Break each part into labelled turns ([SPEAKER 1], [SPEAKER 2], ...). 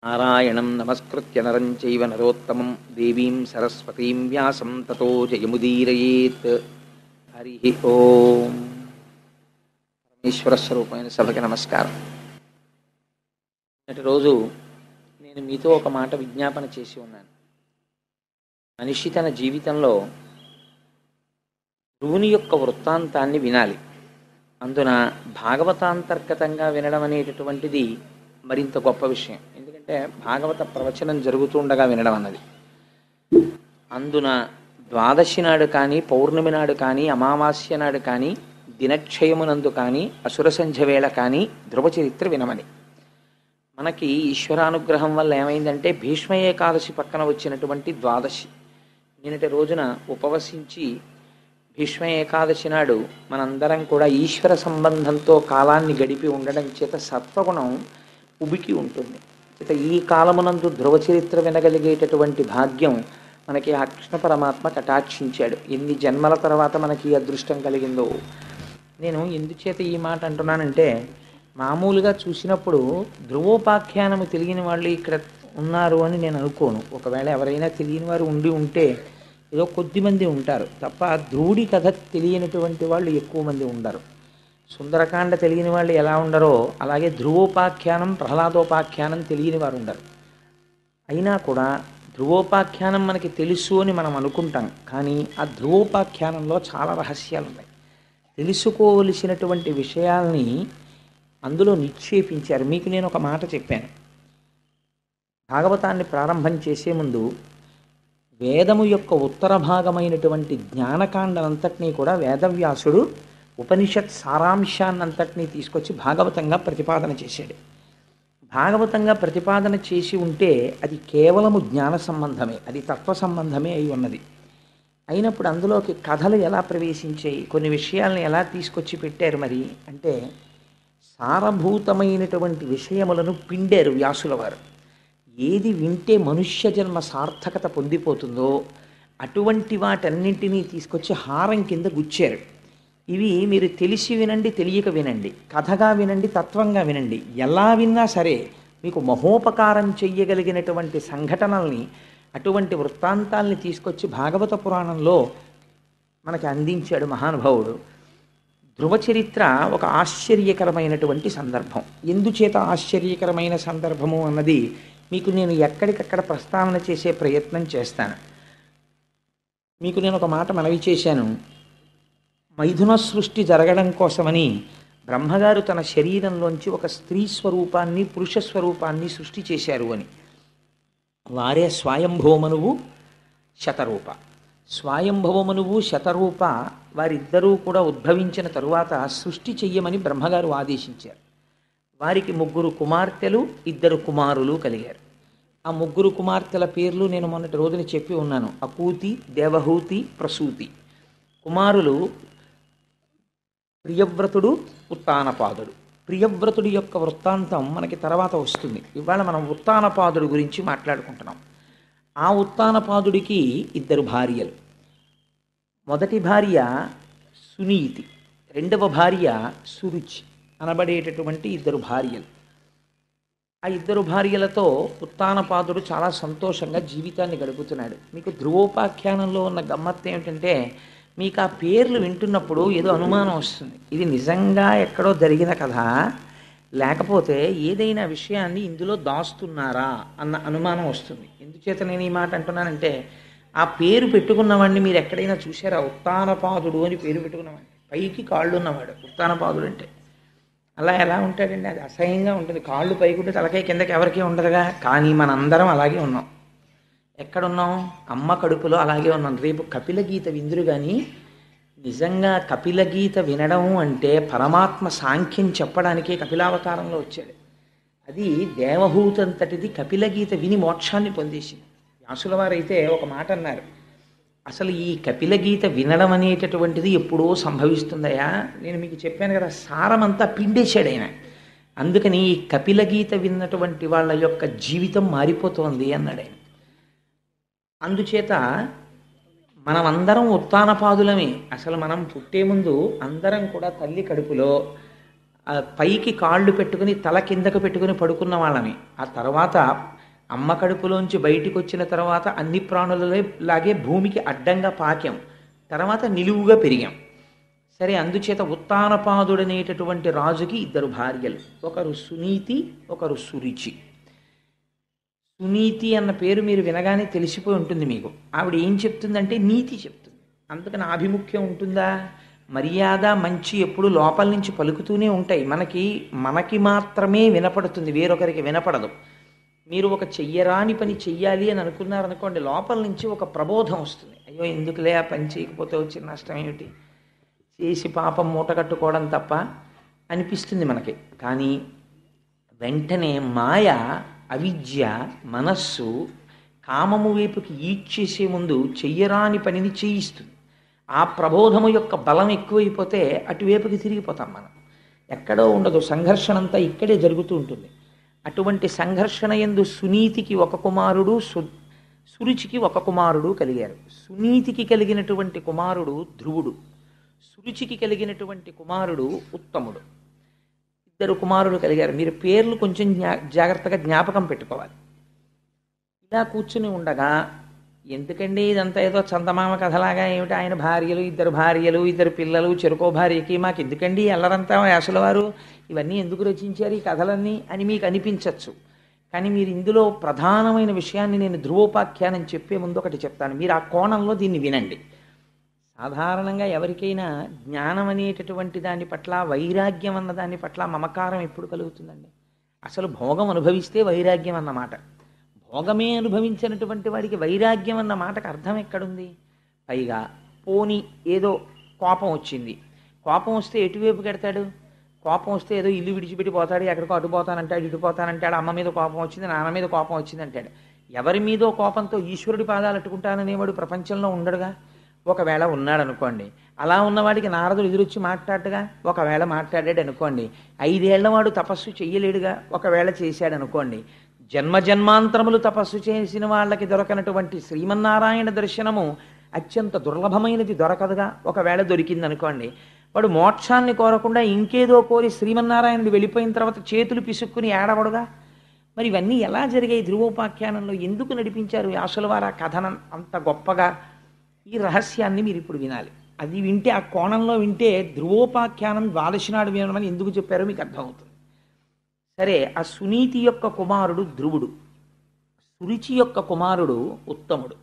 [SPEAKER 1] నారాయణం నమస్కృత్య నరం చైవ నరోత్తమం దేవీం సరస్వతీం వ్యాసం తతో జయముదీరయేత్. హరి ఓం. పరమేశ్వర స్వరూపమైన సభకి నమస్కారం. నేటి రోజు నేను మీతో ఒక మాట విజ్ఞాపన చేసి ఉన్నాను. మనిషి తన జీవితంలో ధ్రువుని యొక్క వృత్తాంతాన్ని వినాలి. అందున భాగవతాంతర్గతంగా వినడం అనేటటువంటిది మరింత గొప్ప విషయం. ఎందుకంటే భాగవత ప్రవచనం జరుగుతుండగా వినడం అన్నది. అందున ద్వాదశి నాడు కానీ, పౌర్ణమి నాడు కానీ, అమావాస్య నాడు కానీ, దినక్షయమునందు కానీ, అసుర సంధ్య వేళ కానీ ధ్రువ చరిత్ర వినమని. మనకి ఈశ్వరానుగ్రహం వల్ల ఏమైందంటే భీష్మ ఏకాదశి పక్కన వచ్చినటువంటి ద్వాదశి నిన్నటి రోజున ఉపవసించి భీష్మ ఏకాదశి నాడు మనందరం కూడా ఈశ్వర సంబంధంతో కాలాన్ని గడిపి ఉండడం చేత సత్వగుణం ఉబికి ఉంటుంది. చేత ఈ కాలమునందు ధ్రువ చరిత్ర వినగలిగేటటువంటి భాగ్యం మనకి ఆ కృష్ణ పరమాత్మ కటాక్షించాడు. ఎన్ని జన్మల తర్వాత మనకి అదృష్టం కలిగిందో. నేను ఎందుచేత ఈ మాట అంటున్నానంటే, మామూలుగా చూసినప్పుడు ధ్రువోపాఖ్యానము తెలియని వాళ్ళు ఇక్కడ ఉన్నారు అని నేను అనుకోను. ఒకవేళ ఎవరైనా తెలియని వారు ఉంటే ఏదో కొద్దిమంది ఉంటారు తప్ప ధ్రువుడి కథ తెలియనటువంటి వాళ్ళు ఎక్కువ మంది ఉండరు. సుందరకాండ తెలియని వాళ్ళు ఎలా ఉండరో అలాగే ధ్రువోపాఖ్యానం, ప్రహ్లాదోపాఖ్యానం తెలియని వారు ఉండరు. అయినా కూడా ధ్రువోపాఖ్యానం మనకి తెలుసు అని మనం అనుకుంటాం. కానీ ఆ ధ్రువోపాఖ్యానంలో చాలా రహస్యాలు ఉన్నాయి. తెలుసుకోవలసినటువంటి విషయాల్ని అందులో నిక్షేపించారు. మీకు నేను ఒక మాట చెప్పాను. భాగవతాన్ని ప్రారంభం చేసే ముందు వేదము యొక్క ఉత్తర భాగమైనటువంటి జ్ఞానకాండనంతటినీ కూడా వేదవ్యాసుడు ఉపనిషత్ సారాంశాన్నంతటినీ తీసుకొచ్చి భాగవతంగా ప్రతిపాదన చేశాడు. భాగవతంగా ప్రతిపాదన చేసి ఉంటే అది కేవలము జ్ఞాన సంబంధమే, అది తత్వ సంబంధమే అయి ఉన్నది. అయినప్పుడు అందులోకి కథలు ఎలా ప్రవేశించాయి, కొన్ని విషయాలను ఎలా తీసుకొచ్చి పెట్టారు మరి అంటే, సారభూతమైనటువంటి విషయములను పిండారు వ్యాసుల వారు. ఏది వింటే మనుష్య జన్మ సార్థకత పొందిపోతుందో అటువంటి వాటన్నింటినీ తీసుకొచ్చి హారం కింద గుచ్చారు. ఇవి మీరు తెలిసి వినండి, తెలియక వినండి, కథగా వినండి, తత్వంగా వినండి, ఎలా విన్నా సరే మీకు మహోపకారం చెయ్యగలిగినటువంటి సంఘటనల్ని, అటువంటి వృత్తాంతాల్ని తీసుకొచ్చి భాగవత పురాణంలో మనకి అందించాడు మహానుభావుడు. ధ్రువ చరిత్ర ఒక ఆశ్చర్యకరమైనటువంటి సందర్భం. ఎందుచేత ఆశ్చర్యకరమైన సందర్భము అన్నది మీకు నేను ఎక్కడికక్కడ ప్రస్తావన చేసే ప్రయత్నం చేస్తాను. మీకు నేను ఒక మాట మనవి చేశాను. మైథున సృష్టి జరగడం కోసమని బ్రహ్మగారు తన శరీరంలోంచి ఒక స్త్రీ స్వరూపాన్ని, పురుష స్వరూపాన్ని సృష్టి చేశారు అని. వారే స్వయంభవమనువు, శతరూప. స్వయంభవమనువు, శతరూప వారిద్దరూ కూడా ఉద్భవించిన తరువాత సృష్టి చెయ్యమని బ్రహ్మగారు ఆదేశించారు. వారికి 3 కుమార్తెలు, 2 కుమారులు కలిగారు. ఆ 3 కుమార్తెల పేర్లు నేను మొన్నటి రోజున చెప్పి ఉన్నాను. అకూతి, దేవహూతి, ప్రసూతి. కుమారులు ప్రియవ్రతుడు, ఉత్తానపాదుడు. ప్రియవ్రతుడి యొక్క వృత్తాంతం మనకి తర్వాత వస్తుంది. ఇవాళ మనం ఉత్తానపాదుడు గురించి మాట్లాడుకుంటున్నాం. ఆ ఉత్తానపాదుడికి 2 భార్యలు. మొదటి భార్య సునీతి, రెండవ భార్య సురుచి అనబడేటటువంటి 2 భార్యలు. ఆ 2 భార్యలతో ఉత్తానపాదుడు చాలా సంతోషంగా జీవితాన్ని గడుపుతున్నాడు. మీకు ధ్రువోపాఖ్యానంలో ఉన్న గమ్మత్తు ఏమిటంటే, మీకు ఆ పేర్లు వింటున్నప్పుడు ఏదో అనుమానం వస్తుంది. ఇది నిజంగా ఎక్కడో జరిగిన కథ, లేకపోతే ఏదైనా విషయాన్ని ఇందులో దాస్తున్నారా అన్న అనుమానం వస్తుంది. ఎందుచేత నేను ఈ మాట అంటున్నానంటే, ఆ పేరు పెట్టుకున్నవాడిని మీరు ఎక్కడైనా చూసారా? ఉత్తానపాదుడు అని పేరు పెట్టుకున్నవాడిని, పైకి కాళ్ళు ఉన్నవాడు ఉత్తానపాదుడు అంటే. అలా ఎలా ఉంటాడండి? అది అసహ్యంగా ఉంటుంది. కాళ్ళు పైకుంటే తలకాయ కిందకి ఎవరికీ ఉండదుగా. కానీ మనందరం అలాగే ఉన్నాం. ఎక్కడున్నాం? అమ్మ కడుపులో అలాగే ఉన్నాం. రేపు కపిల గీత విందురు. కానీ నిజంగా కపిల గీత వినడం అంటే పరమాత్మ సాంఖ్యం చెప్పడానికే కపిలావతారంలో వచ్చాడు. అది దేవహూతంతటిది కపిల గీత విని మోక్షాన్ని పొందేసింది. వ్యాసుల వారైతే ఒక మాట అన్నారు, అసలు ఈ కపిల గీత వినడం అనేటటువంటిది ఎప్పుడో సంభవిస్తుందయా. నేను మీకు చెప్పాను కదా, సారమంతా పిండేశాడు ఆయన. అందుకని ఈ కపిల గీత విన్నటువంటి వాళ్ళ యొక్క జీవితం మారిపోతోంది అన్నాడు ఆయన. అందుచేత మనమందరం ఉత్తానపాదులమే. అసలు మనం పుట్టే ముందు అందరం కూడా తల్లి కడుపులో పైకి కాళ్ళు పెట్టుకుని తల కిందకు పెట్టుకుని పడుకున్న వాళ్ళమే. ఆ తర్వాత అమ్మ కడుపులోంచి బయటికి వచ్చిన తర్వాత అన్ని ప్రాణులలో లాగే భూమికి అడ్డంగా పాకాం, తర్వాత నిలువుగా పెరిగాం. సరే, అందుచేత ఉత్తానపాదుడనేటటువంటి రాజుకి ఇద్దరు భార్యలు, ఒకరు సునీతి, ఒకరు సురుచి. సునీతి అన్న పేరు మీరు వినగానే తెలిసిపోయి ఉంటుంది మీకు. ఆవిడ ఏం చెప్తుందంటే నీతి చెప్తుంది. అందుకని ఆభిముఖ్యం ఉంటుందా? మర్యాద మంచి ఎప్పుడు లోపల నుంచి పలుకుతూనే ఉంటాయి. మనకి మాత్రమే వినపడుతుంది, వేరొకరికి వినపడదు. మీరు ఒక చెయ్యరాని పని చెయ్యాలి అని అనుకున్నారనుకోండి, లోపల నుంచి ఒక ప్రబోధం వస్తుంది. అయ్యో ఎందుకులే ఆ పని చేయకపోతే వచ్చిన నష్టం ఏమిటి, చేసి పాపం మూట కట్టుకోవడం తప్ప అనిపిస్తుంది మనకి. కానీ వెంటనే మాయ, అవిద్య, మనస్సు కామము వైపుకి ఈడ్చేసే ముందు చెయ్యరాని పనిని చేయిస్తుంది. ఆ ప్రబోధము యొక్క బలం ఎక్కువైపోతే అటువైపుకి తిరిగిపోతాం మనం. ఎక్కడో ఉండదు, సంఘర్షణ అంతా ఇక్కడే జరుగుతూ ఉంటుంది. అటువంటి సంఘర్షణ యందు సునీతికి ఒక కుమారుడు, సురుచికి ఒక కుమారుడు కలిగారు. సునీతికి కలిగినటువంటి కుమారుడు ధ్రువుడు, సురుచికి కలిగినటువంటి కుమారుడు ఉత్తముడు. ఇద్దరు కుమారులు కలిగారు. మీరు పేర్లు కొంచెం జాగ్రత్తగా జ్ఞాపకం పెట్టుకోవాలి. ఇలా కూర్చుని ఉండగా, ఎందుకండి ఇదంతా ఏదో చందమామ కథలాగా, ఏమిటి ఆయన భార్యలు, ఇద్దరు పిల్లలు, చెరుకో భార్యకి, మాకు ఎందుకండి అల్లరంతా వ్యాసుల వారు ఇవన్నీ ఎందుకు రచించారు ఈ కథలన్నీ అని మీకు అనిపించవచ్చు. కానీ మీరు ఇందులో ప్రధానమైన విషయాన్ని నేను ధ్రువోపాఖ్యానం చెప్పే ముందు ఒకటి చెప్తాను, మీరు ఆ కోణంలో దీన్ని వినండి. సాధారణంగా ఎవరికైనా జ్ఞానం అనేటటువంటి దాని పట్ల, వైరాగ్యం అన్న దాని పట్ల మమకారం ఎప్పుడు కలుగుతుందండి? అసలు భోగం అనుభవిస్తే వైరాగ్యం అన్నమాట. భోగమే అనుభవించినటువంటి వాడికి వైరాగ్యం అన్న మాటకు అర్థం ఎక్కడుంది? పైగా పోని ఏదో కోపం వచ్చింది, కోపం వస్తే ఎటువైపు కడతాడు? కోపం వస్తే ఏదో ఇల్లు విడిచిపెట్టి పోతాడు, ఎక్కడికో అటుపోతానంటాడు, ఇటుపోతానంటాడు, అమ్మ మీద కోపం వచ్చింది, నాన్న మీద కోపం వచ్చింది అంటాడు. ఎవరి మీదో కోపంతో ఈశ్వరుడి పాదాలు అట్టుకుంటాననేవాడు ప్రపంచంలో ఉండడుగా. ఒకవేళ ఉన్నాడు అనుకోండి, అలా ఉన్నవాడికి నారదుడు ఎదురొచ్చి మాట్లాడగా, ఒకవేళ మాట్లాడాడు అనుకోండి, 5 ఏళ్ల వాడు తపస్సు చెయ్యలేడుగా, ఒకవేళ చేశాడు అనుకోండి, జన్మజన్మాంతరములు తపస్సు చేసిన వాళ్ళకి దొరకనటువంటి శ్రీమన్నారాయణ దర్శనము అత్యంత దుర్లభమైనది దొరకదుగా, ఒకవేళ దొరికిందనుకోండి, వాడు మోక్షాన్ని కోరకుండా ఇంకేదో కోరి శ్రీమన్నారాయణుడు వెళ్ళిపోయిన తర్వాత చేతులు పిసుక్కుని ఏడవడుగా. మరి ఇవన్నీ ఎలా జరిగాయి ధ్రువోపాఖ్యానంలో? ఎందుకు నడిపించారు వ్యాసుల వారు ఆ కథనం అంత గొప్పగా? ఈ రహస్యాన్ని మీరు ఇప్పుడు వినాలి. అది వింటే, ఆ కోణంలో వింటే ధ్రువోపాఖ్యానం ద్వాదశి నాడు వినమని ఎందుకు చెప్పారో మీకు అర్థమవుతుంది. సరే, ఆ సునీతి యొక్క కుమారుడు ధ్రువుడు, సురుచి యొక్క కుమారుడు ఉత్తముడు.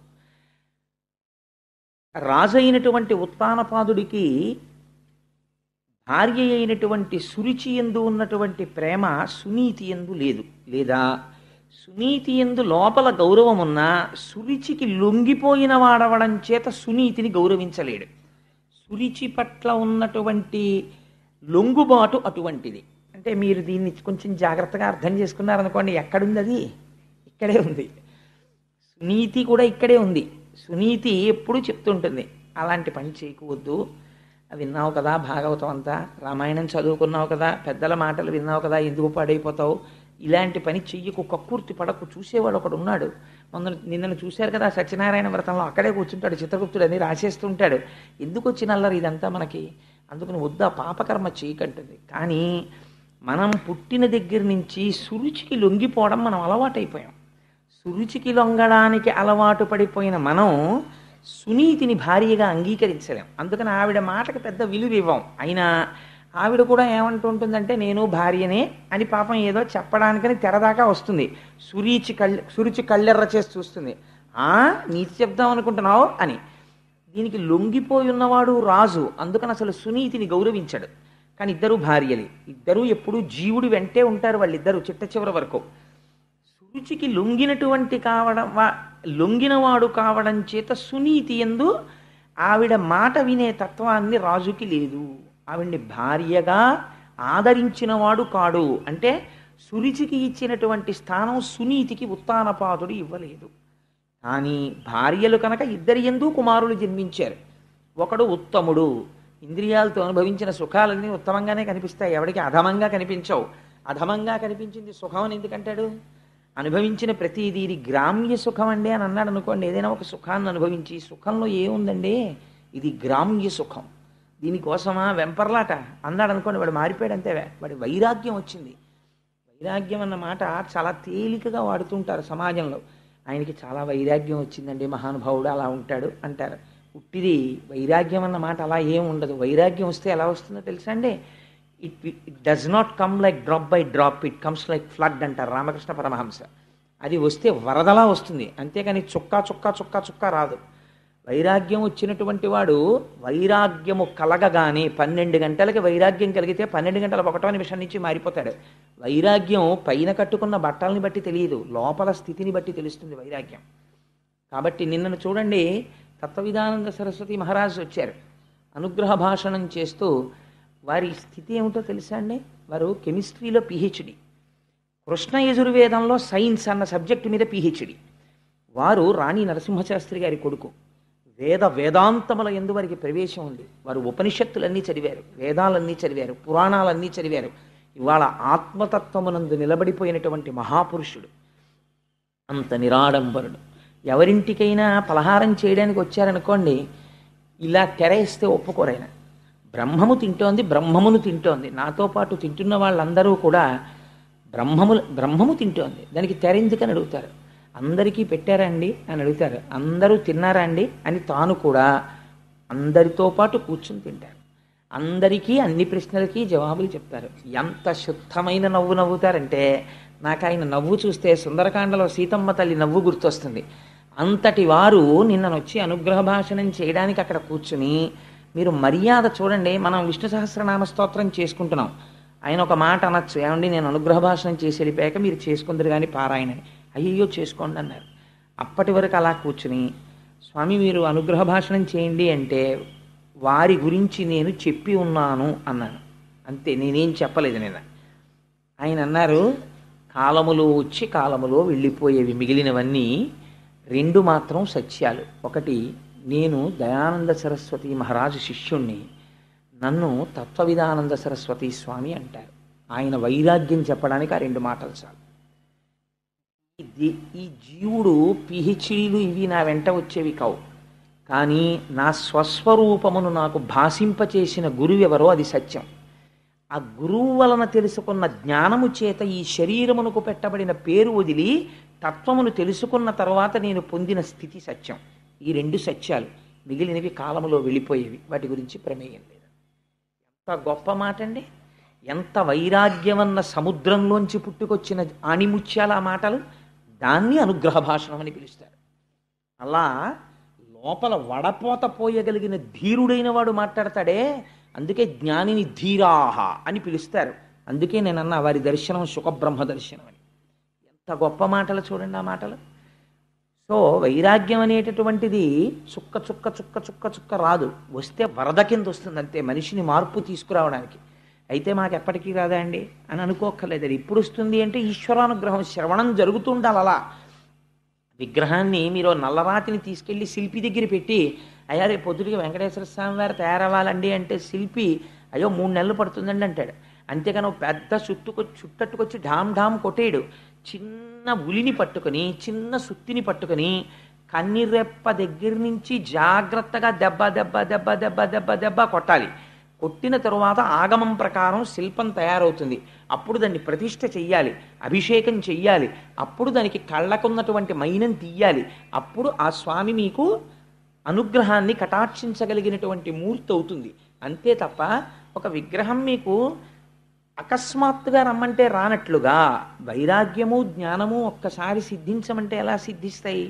[SPEAKER 1] రాజైనటువంటి ఉత్తానపాదుడికి భార్య అయినటువంటి సురుచి యందు ఉన్నటువంటి ప్రేమ సునీతి యందు లేదు. లేదా సునీతి యందు లోపల గౌరవం ఉన్నా సురుచికి లొంగిపోయిన వాడవడం చేత సునీతిని గౌరవించలేడు. సురుచి పట్ల ఉన్నటువంటి లొంగుబాటు అటువంటిది. అంటే మీరు దీన్ని కొంచెం జాగ్రత్తగా అర్థం చేసుకున్నారనుకోండి, ఎక్కడుంది అది? ఇక్కడే ఉంది. సునీతి కూడా ఇక్కడే ఉంది. సునీతి ఎప్పుడు చెప్తుంటుంది, అలాంటి పని చేయకూడదు, విన్నావు కదా భాగవతం అంతా, రామాయణం చదువుకున్నావు కదా, పెద్దల మాటలు విన్నావు కదా, ఎందుకు పాడైపోతావు, ఇలాంటి పని చెయ్యకు, కక్కుర్తి పడకు. చూసేవాడు ఒకడు ఉన్నాడు, నిన్నను చూశారు కదా సత్యనారాయణ వ్రతంలో, అక్కడే కూర్చుంటాడు, చిత్రగుప్తుడు అని రాసేస్తుంటాడు. ఎందుకు వచ్చిన అల్లరి ఇదంతా మనకి? అందుకని వద్దా, పాపకర్మ చేయకంటుంది. కానీ మనం పుట్టిన దగ్గర నుంచి సురుచికి లొంగిపోవడం మనం అలవాటైపోయాం. సురుచికి లొంగడానికి అలవాటు పడిపోయిన మనం సునీతిని భార్యగా అంగీకరించలేం. అందుకని ఆవిడ మాటకి పెద్ద విలువ ఇవ్వం. అయినా ఆవిడ కూడా ఏమంటుంటుందంటే, నేను భార్యనే అని పాపం ఏదో చెప్పడానికని తెరదాకా వస్తుంది. సురుచి కళ్ళెర్ర చేసి చూస్తుంది. నీతి చెప్దాం అనుకుంటున్నావు అని. దీనికి లొంగిపోయి ఉన్నవాడు రాజు, అందుకని అసలు సునీతిని గౌరవించాడు. కానీ ఇద్దరు భార్యలే, ఇద్దరూ ఎప్పుడూ జీవుడి వెంటే ఉంటారు వాళ్ళిద్దరూ చిట్ట చివరి వరకు. సురుచికి లొంగినవాడు కావడం చేత సునీతి యందు ఆవిడ మాట వినే తత్వాన్ని రాజుకి లేదు. ఆవిడ్ని భార్యగా ఆదరించినవాడు కాడు. అంటే సురుచికి ఇచ్చినటువంటి స్థానం సునీతికి ఉత్తానపాదుడు ఇవ్వలేదు. కానీ భార్యలు కనుక ఇద్దరి యందు కుమారులు జన్మించారు. ఒకడు ఉత్తముడు, ఇంద్రియాలతో అనుభవించిన సుఖాలన్నీ ఉత్తమంగానే కనిపిస్తాయి, ఎవడికి అధమంగా కనిపించవు. అధమంగా కనిపించింది సుఖం అని ఎందుకంటాడు? అనుభవించిన ప్రతిదీ ఇది గ్రామ్య సుఖం అండి అని అన్నాడు అనుకోండి. ఏదైనా ఒక సుఖాన్ని అనుభవించి, సుఖంలో ఏముందండి, ఇది గ్రామ్య సుఖం, దీనికోసమా వెంపర్లాట అన్నాడు అనుకోండి, వాడు మారిపోయాడు అంతే. వాడి వైరాగ్యం వచ్చింది. వైరాగ్యం అన్న మాట చాలా తేలికగా వాడుతుంటారు సమాజంలో. ఆయనకి చాలా వైరాగ్యం వచ్చిందండి, మహానుభావుడు అలా ఉంటాడు అంటారు. ఉట్టిది వైరాగ్యం అన్న మాట అలా ఏం ఉండదు. వైరాగ్యం వస్తే ఎలా వస్తుందో తెలుసా అండి? It does not come like drop by drop, it comes like flood అంటారు రామకృష్ణ పరమహంస. అది వస్తే వరదలా వస్తుంది, అంతేకాని చుక్క చుక్క చుక్క చుక్క రాదు. వైరాగ్యం వచ్చినటువంటి వాడు వైరాగ్యము కలగగానే 12 గంటలకి వైరాగ్యం కలిగితే 12:01 నుంచి మారిపోతాడు. వైరాగ్యం పైన కట్టుకున్న బట్టల్ని బట్టి తెలియదు, లోపల స్థితిని బట్టి తెలుస్తుంది వైరాగ్యం. కాబట్టి నిన్నను చూడండి, తత్వవిధానంద సరస్వతి మహారాజు వచ్చారు, అనుగ్రహ భాషణం చేస్తూ. వారి స్థితి ఏమిటో తెలుసా అండి? వారు కెమిస్ట్రీలో పిహెచ్డి, కృష్ణ యజుర్వేదంలో సైన్స్ అన్న సబ్జెక్టు మీద పిహెచ్డి. వారు రాణి నరసింహశాస్త్రి గారి కొడుకు. వేదాంతముల యందు వారికి ప్రవేశం ఉంది. వారు ఉపనిషత్తులన్నీ చదివారు, వేదాలన్నీ చదివారు, పురాణాలన్నీ చదివారు. ఇవాళ ఆత్మతత్వమునందు నిలబడిపోయినటువంటి మహాపురుషుడు, అంత నిరాడంబరుడు. ఎవరింటికైనా పలహారం చేయడానికి వచ్చారనుకోండి, ఇలా తెరేస్తే ఒప్పుకోరైనా. బ్రహ్మము తింటోంది, బ్రహ్మమును తింటోంది, నాతో పాటు తింటున్న వాళ్ళందరూ కూడా బ్రహ్మము తింటోంది, దానికి తెర ఎందుకని అడుగుతారు. అందరికీ పెట్టారా అండి అని అడుగుతారు. అందరూ తిన్నారా అండి అని తాను కూడా అందరితో పాటు కూర్చుని తింటారు. అందరికీ అన్ని ప్రశ్నలకి జవాబులు చెప్తారు. ఎంత శుద్ధమైన నవ్వు నవ్వుతారంటే, నాకు ఆయన నవ్వు చూస్తే సుందరకాండలో సీతమ్మ తల్లి నవ్వు గుర్తొస్తుంది. అంతటి వారు నిన్ననొచ్చి అనుగ్రహ భాషణం చేయడానికి అక్కడ కూర్చుని, మీరు మర్యాద చూడండి. మనం విష్ణు సహస్రనామ స్తోత్రం చేసుకుంటున్నాం, ఆయన ఒక మాట అనొచ్చు, ఏమండి నేను అనుగ్రహ భాషణం చేసి వెళ్ళిపోయాక మీరు చేసుకుందరు కానీ పారాయణని. అయ్యో చేసుకోండి అన్నారు. అప్పటి వరకు అలా కూర్చుని, స్వామి మీరు అనుగ్రహ భాషణం చేయండి అంటే, వారి గురించి నేను చెప్పి ఉన్నాను అన్నాను, అంతే, నేనేం చెప్పలేదు నేను. ఆయన అన్నారు, కాలములో వచ్చి కాలములో వెళ్ళిపోయేవి, మిగిలినవన్నీ 2 మాత్రం సత్యాలు. ఒకటి, నేను దయానంద సరస్వతి మహారాజు శిష్యుణ్ణి, నన్ను తత్వవిధానంద సరస్వతి స్వామి అంటారు. ఆయన వైరాగ్యం చెప్పడానికి ఆ 2 మాటలు చాలు. ఈ జీవుడు పిహెచ్డీలు ఇవి నా వెంట వచ్చేవి కావు, కానీ నా స్వస్వరూపమును నాకు భాషింపచేసిన గురువు ఎవరో అది సత్యం. ఆ గురువు వలన తెలుసుకున్న జ్ఞానము చేత ఈ శరీరమునకు పెట్టబడిన పేరు వదిలి తత్వమును తెలుసుకున్న తర్వాత నేను పొందిన స్థితి సత్యం. ఈ 2 సత్యాలు, మిగిలినవి కాలములో వెళ్ళిపోయేవి, వాటి గురించి ప్రమేయం లేదు. ఎంత గొప్ప మాట అండి! ఎంత వైరాగ్యమన్న సముద్రంలోంచి పుట్టుకొచ్చిన ఆణిముత్యాల ఆ మాటలు. దాన్ని అనుగ్రహ భాషణం అని పిలుస్తారు. అలా లోపల వడపోత పోయగలిగిన ధీరుడైన వాడు మాట్లాడతాడే, అందుకే జ్ఞానిని ధీరాహ అని పిలుస్తారు. అందుకే నేనన్నా వారి దర్శనం సుఖబ్రహ్మ దర్శనం అని. ఎంత గొప్ప మాటలు చూడండి ఆ మాటలు. సో వైరాగ్యం అనేటటువంటిది చుక్క చుక్క చుక్క చుక్క చుక్క రాదు, వస్తే వరద కింద వస్తుంది అంతే, మనిషిని మార్పు తీసుకురావడానికి. అయితే మాకు ఎప్పటికీ రాదా అండి అని అనుకోక్కర్లేదు. అది ఇప్పుడు వస్తుంది అంటే ఈశ్వరానుగ్రహం, శ్రవణం జరుగుతుండాలి. అలా విగ్రహాన్ని మీరు నల్లరాతిని తీసుకెళ్ళి శిల్పి దగ్గర పెట్టి, అయ్యా రేపు పొద్దుటికి వెంకటేశ్వర స్వామి వారు తయారవ్వాలండి అంటే శిల్పి అయ్యో 3 నెలలు పడుతుందండి అంటాడు. అంతేగాని పెద్ద చుట్టట్టుకొచ్చి ఢామ్ ఢామ్ కొట్టేయడు. చిన్న ఉలిని పట్టుకొని, చిన్న సుత్తిని పట్టుకొని, కన్నిరెప్ప దగ్గర నుంచి జాగ్రత్తగా దెబ్బ దెబ్బ దెబ్బ దెబ్బ దెబ్బ దెబ్బ కొట్టాలి. కొట్టిన తరువాత ఆగమం ప్రకారం శిల్పం తయారవుతుంది. అప్పుడు దాన్ని ప్రతిష్ఠ చెయ్యాలి, అభిషేకం చెయ్యాలి, అప్పుడు దానికి కళ్ళకున్నటువంటి మైనం తీయాలి. అప్పుడు ఆ స్వామి మీకు అనుగ్రహాన్ని కటాక్షించగలిగినటువంటి మూర్తి అవుతుంది. అంతే తప్ప ఒక విగ్రహం మీకు అకస్మాత్తుగా రమ్మంటే రానట్లుగా వైరాగ్యము జ్ఞానము ఒక్కసారి సిద్ధించమంటే ఎలా సిద్ధిస్తాయి?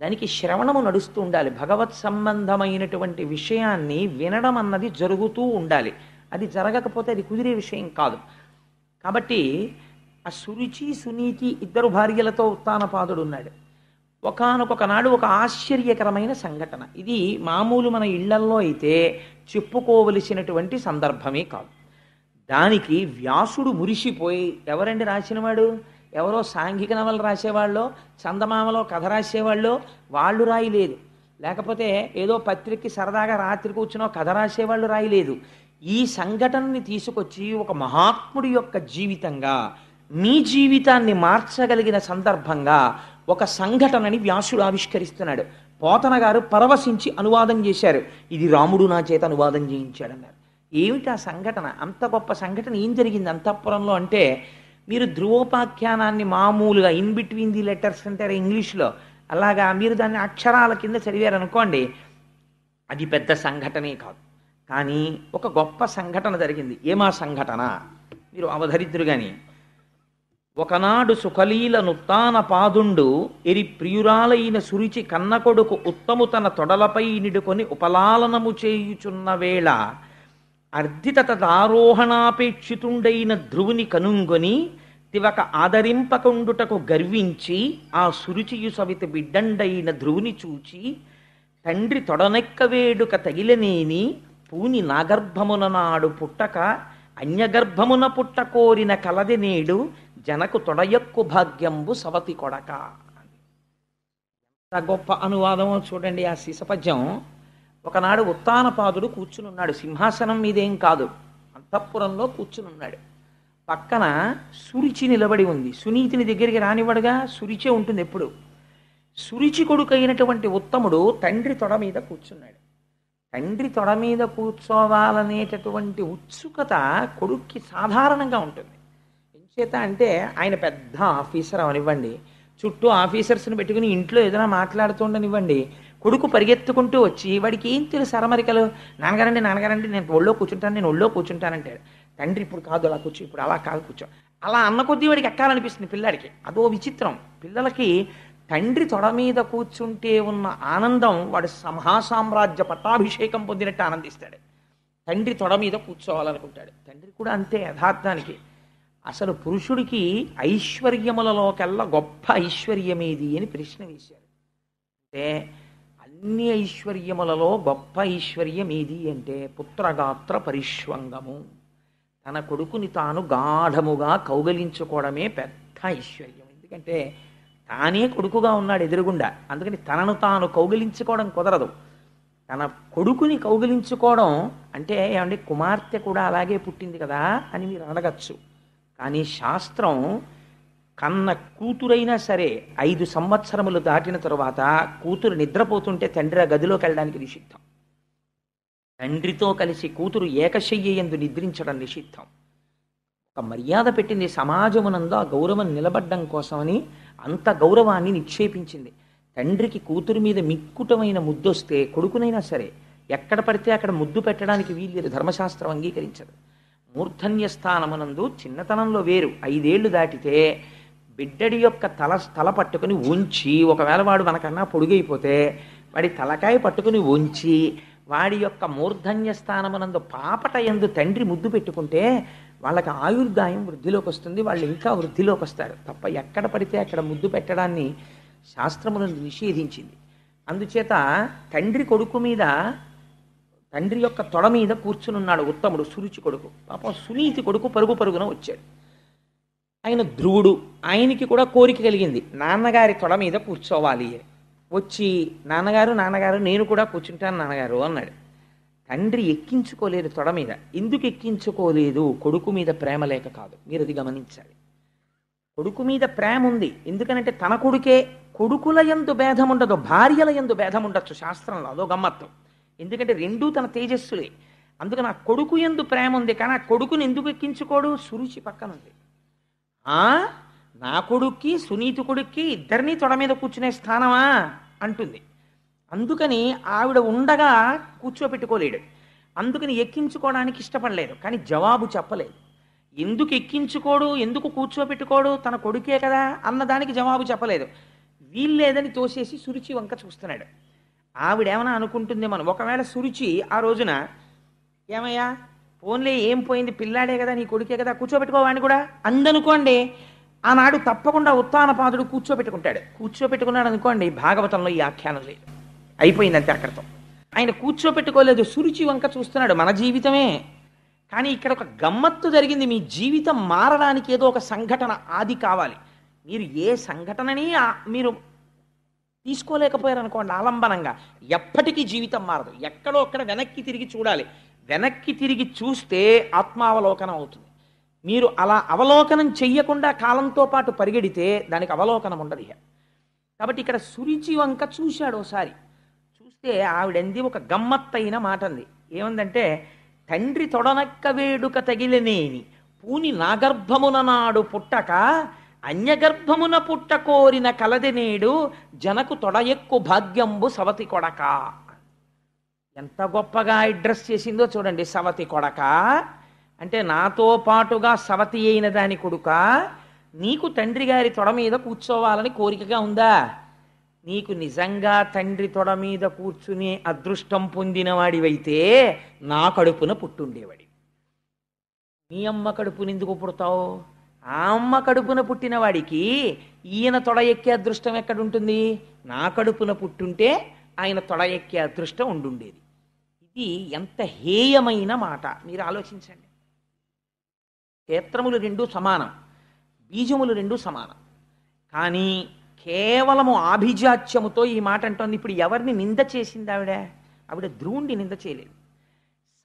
[SPEAKER 1] దానికి శ్రవణము నడుస్తూ ఉండాలి. భగవత్ సంబంధమైనటువంటి విషయాన్ని వినడం అన్నది జరుగుతూ ఉండాలి. అది జరగకపోతే అది కుదిరే విషయం కాదు. కాబట్టి ఆ సురుచి సునీతి 2 భార్యలతో ఉత్తానపాదుడు ఉన్నాడు. ఒకానొక నాడు ఒక ఆశ్చర్యకరమైన సంఘటన. ఇది మామూలు మన ఇళ్లల్లో అయితే చెప్పుకోవలసినటువంటి సందర్భమే కాదు. దానికి వ్యాసుడు మురిసిపోయి, ఎవరండి రాసినవాడు? ఎవరో సాంఘిక నవలు రాసేవాళ్ళో, చందమామలో కథ రాసేవాళ్ళో వాళ్ళు రాయలేదు. లేకపోతే ఏదో పత్రికకి సరదాగా రాత్రి కూర్చునో కథ రాసేవాళ్ళు రాయలేదు. ఈ సంఘటనని తీసుకొచ్చి ఒక మహాత్ముడి యొక్క జీవితంగా, మీ జీవితాన్ని మార్చగలిగిన సందర్భంగా ఒక సంఘటనని వ్యాసుడు ఆవిష్కరిస్తున్నాడు. పోతన గారు పరవశించి అనువాదం చేశారు. ఇది రాముడు నా చేత అనువాదం చేయించాడన్నారు. ఏమిటి ఆ సంఘటన? అంత గొప్ప సంఘటన ఏం జరిగింది అంతఃపురంలో అంటే, మీరు ధ్రువోపాఖ్యానాన్ని మామూలుగా ఇన్ బిట్వీన్ ది లెటర్స్ అంటారు ఇంగ్లీష్లో, అలాగా మీరు దాన్ని అక్షరాల కింద చదివారనుకోండి, అది పెద్ద సంఘటనే కాదు. కానీ ఒక గొప్ప సంఘటన జరిగింది. ఏమా సంఘటన మీరు అవధరిద్దురు గాని. ఒకనాడు సుఖలీల నుత్తాన పాదుండు ఎరి ప్రియురాలైన సురిచి కన్న కొడుకు ఉత్తము తన తొడలపై నిడుకొని ఉపలాలనము చేయుచున్న వేళ అర్ధితదారోహణాపేక్షితుండైన ధ్రువుని కనుంగొని తివక ఆదరింపకుండుటకు గర్వించి ఆ సురుచియు సవిత బిడ్డండైన ధ్రువుని చూచి తండ్రి తొడనెక్క వేడుక తగిలనేని పూని నాగర్భమున నాడు పుట్టక అన్యగర్భమున పుట్ట కోరిన కలది నేడు జనకు తొడయక్కు భాగ్యంబు సవతి కొడక. ఎంత గొప్ప అనువాదమో చూడండి ఆ శిశపద్యం. ఒకనాడు ఉత్తానపాదుడు కూర్చునున్నాడు, సింహాసనం మీదేం కాదు, అంతఃపురంలో కూర్చునున్నాడు. పక్కన సురిచి నిలబడి ఉంది. సునీతిని దగ్గరికి రానివ్వడుగా, సురిచే ఉంటుంది ఎప్పుడు. సురిచి కొడుకైనటువంటి ఉత్తముడు తండ్రి తొడ మీద కూర్చున్నాడు. తండ్రి తొడ మీద కూర్చోవాలనేటటువంటి ఉత్సుకత కొడుక్కి సాధారణంగా ఉంటుంది. ఎంచేత అంటే ఆయన పెద్ద ఆఫీసర్ అవనివ్వండి, చుట్టూ ఆఫీసర్స్ని పెట్టుకుని ఇంట్లో ఏదైనా మాట్లాడుతుండనివ్వండి, కొడుకు పరిగెత్తుకుంటూ వచ్చి వాడికి ఏం తెలుసు అరమరికలు, నాన్నగారండి నాన్నగారండి నేను ఒళ్ళో కూర్చుంటాను, నేను ఒళ్ళో కూర్చుంటానంటాడు. తండ్రి ఇప్పుడు కాదు అలా కూర్చో, ఇప్పుడు అలా కాదు కూర్చో, అలా అన్న కొద్దీ వాడికి ఎక్కాలనిపిస్తుంది పిల్లాడికి. అదో విచిత్రం. పిల్లలకి తండ్రి తొడ మీద కూర్చుంటే ఉన్న ఆనందం వాడు మహాసామ్రాజ్య పట్టాభిషేకం పొందినట్టు ఆనందిస్తాడు. తండ్రి తొడ మీద కూర్చోవాలనుకుంటాడు. తండ్రి కూడా అంతే యథార్థానికి. అసలు పురుషుడికి ఐశ్వర్యములలోకెల్లా గొప్ప ఐశ్వర్యమేది అని ప్రశ్న వేశారు. అంటే అన్ని ఐశ్వర్యములలో గొప్ప ఐశ్వర్యం ఏది అంటే పుత్రగాత్ర పరిష్వంగము. తన కొడుకుని తాను గాఢముగా కౌగలించుకోవడమే పెద్ద ఐశ్వర్యం. ఎందుకంటే తానే కొడుకుగా ఉన్నాడు ఎదురుగుండా, అందుకని తనను తాను కౌగిలించుకోవడం కుదరదు. తన కొడుకుని కౌగిలించుకోవడం అంటే ఏమంటే కుమార్తె కూడా అలాగే పుట్టింది కదా అని మీరు అడగచ్చు. కానీ శాస్త్రం కన్న కూతురైనా సరే 5 సంవత్సరములు దాటిన తరువాత కూతురు నిద్రపోతుంటే తండ్రి ఆ గదిలోకి వెళ్ళడానికి నిషిద్ధం. తండ్రితో కలిసి కూతురు ఏకశయ్యందు నిద్రించడం నిషిద్ధం. ఒక మర్యాద పెట్టింది సమాజమునందు, ఆ గౌరవం నిలబడ్డం కోసమని అంత గౌరవాన్ని నిక్షేపించింది. తండ్రికి కూతురు మీద మిక్కుటమైన ముద్దొస్తే కొడుకునైనా సరే ఎక్కడ పడితే అక్కడ ముద్దు పెట్టడానికి వీల్లేదు, ధర్మశాస్త్రం అంగీకరించదు. మూర్ధన్య స్థానమునందు చిన్నతనంలో వేరు, 5 ఏళ్ళు దాటితే బిడ్డడి యొక్క తల పట్టుకుని ఉంచి, ఒకవేళ వాడు మనకన్నా పొడుగైపోతే వాడి తలకాయ పట్టుకుని ఉంచి వాడి యొక్క మూర్ధన్య స్థానమునందు పాపట యందు తండ్రి ముద్దు పెట్టుకుంటే వాళ్ళకి ఆయుర్దాయం వృద్ధిలోకి వస్తుంది, వాళ్ళు ఇంకా వృద్ధిలోకి వస్తారు. తప్ప ఎక్కడ పడితే అక్కడ ముద్దు పెట్టడాన్ని శాస్త్రమునందు నిషేధించింది. అందుచేత తండ్రి కొడుకు మీద, తండ్రి యొక్క తొడ మీద కూర్చునున్నాడు ఉత్తముడు, సురుచి కొడుకు. పాపం సునీతి కొడుకు పరుగు పరుగున వచ్చాడు. ఆయన ధ్రువుడు, ఆయనకి కూడా కోరిక కలిగింది నాన్నగారి తొడ మీద కూర్చోవాలి అని. వచ్చి నాన్నగారు నాన్నగారు నేను కూడా కూర్చుంటాను నాన్నగారు అన్నాడు. తండ్రి ఎక్కించుకోలేదు తొడ మీద. ఎందుకు ఎక్కించుకోలేదు? కొడుకు మీద ప్రేమ లేక కాదు, మీరు అది గమనించాలి. కొడుకు మీద ప్రేమ ఉంది, ఎందుకనంటే తన కొడుకే. కొడుకుల యందు భేదం ఉండదు, భార్యల యందు భేదం ఉండొచ్చు శాస్త్రంలో, అదో గమ్మత్తు. ఎందుకంటే రెండూ తన తేజస్సులే. అందుకని ఆ కొడుకు యందు ప్రేమ ఉంది, కానీ ఆ కొడుకుని ఎందుకు ఎక్కించుకోడు? సురుచి పక్కన ఉంది. నా కొడుక్కి సునీతి కొడుక్కి ఇద్దరినీ తొడ మీద కూర్చునే స్థానమా అంటుంది. అందుకని ఆవిడ ఉండగా కూర్చోపెట్టుకోలేడు, అందుకని ఎక్కించుకోవడానికి ఇష్టపడలేదు. కానీ జవాబు చెప్పలేదు. ఎందుకు ఎక్కించుకోడు, ఎందుకు కూర్చోపెట్టుకోడు, తన కొడుకే కదా అన్నదానికి జవాబు చెప్పలేదు. వీల్లేదని తోసేసి సురుచి వంక చూస్తున్నాడు. ఆవిడేమన్నా అనుకుంటుందేమో, ఒకవేళ సురుచి ఆ రోజున ఏమయ్యా ఫోన్లే ఏం పోయింది, పిల్లాడే కదా నీ కొడుకే కదా కూర్చోబెట్టుకోవాడిని కూడా అందనుకోండి, ఆనాడు తప్పకుండా ఉత్తానపాదుడు కూర్చోబెట్టుకుంటాడు. కూర్చోబెట్టుకున్నాడు అనుకోండి, భాగవతంలో ఈ ఆఖ్యానం లేదు, అయిపోయిందంతే అక్కడితో. ఆయన కూర్చోబెట్టుకోలేదు, సురుచి వంక చూస్తున్నాడు. మన జీవితమే. కానీ ఇక్కడ ఒక గమ్మత్తు జరిగింది. మీ జీవితం మారడానికి ఏదో ఒక సంఘటన ఆది కావాలి. మీరు ఏ సంఘటనని మీరు తీసుకోలేకపోయారనుకోండి ఆలంబనంగా, ఎప్పటికీ జీవితం మారదు. ఎక్కడో అక్కడ వెనక్కి తిరిగి చూడాలి. వెనక్కి తిరిగి చూస్తే ఆత్మావలోకనం అవుతుంది. మీరు అలా అవలోకనం చెయ్యకుండా కాలంతో పాటు పరిగెడితే దానికి అవలోకనం ఉండదు. కాబట్టి ఇక్కడ సురుచి వంక చూశాడు ఒకసారి. చూస్తే ఆవిడంది ఒక గమ్మత్తైన మాట అంది. ఏమందంటే తండ్రి తొడనక్క వేడుక తగిలనేని పూని నాగర్భమున నాడు పుట్టక అన్యగర్భమున పుట్ట కోరిన కలది నేడు జనకు తొడయెక్కు భాగ్యంబు సవతి కొడక. ఎంత గొప్పగా అడ్రస్ చేసిందో చూడండి. సవతి కొడక అంటే నాతో పాటుగా సవతి అయిన దాని కొడుక, నీకు తండ్రి గారి తొడ మీద కూర్చోవాలని కోరికగా ఉందా? నీకు నిజంగా తండ్రి తొడ మీద కూర్చునే అదృష్టం పొందినవాడివైతే నా కడుపున పుట్టుండేవాడి. మీ అమ్మ కడుపున ఎందుకు పుడతావు? ఆ అమ్మ కడుపున పుట్టిన వాడికి ఈయన తొడ ఎక్కే అదృష్టం ఎక్కడుంటుంది? నా కడుపున పుట్టుంటే ఆయన తొడ ఎక్కే అదృష్టం ఉండుండేది. ఇది ఎంత హేయమైన మాట మీరు ఆలోచించండి. క్షేత్రములు రెండు సమానం, బీజములు రెండు సమానం. కానీ కేవలము ఆభిజాత్యముతో ఈ మాట అంటోంది. ఇప్పుడు ఎవరిని నింద చేసింది ఆవిడ? ఆవిడ ధ్రువుణ్ణి నింద చేయలేదు.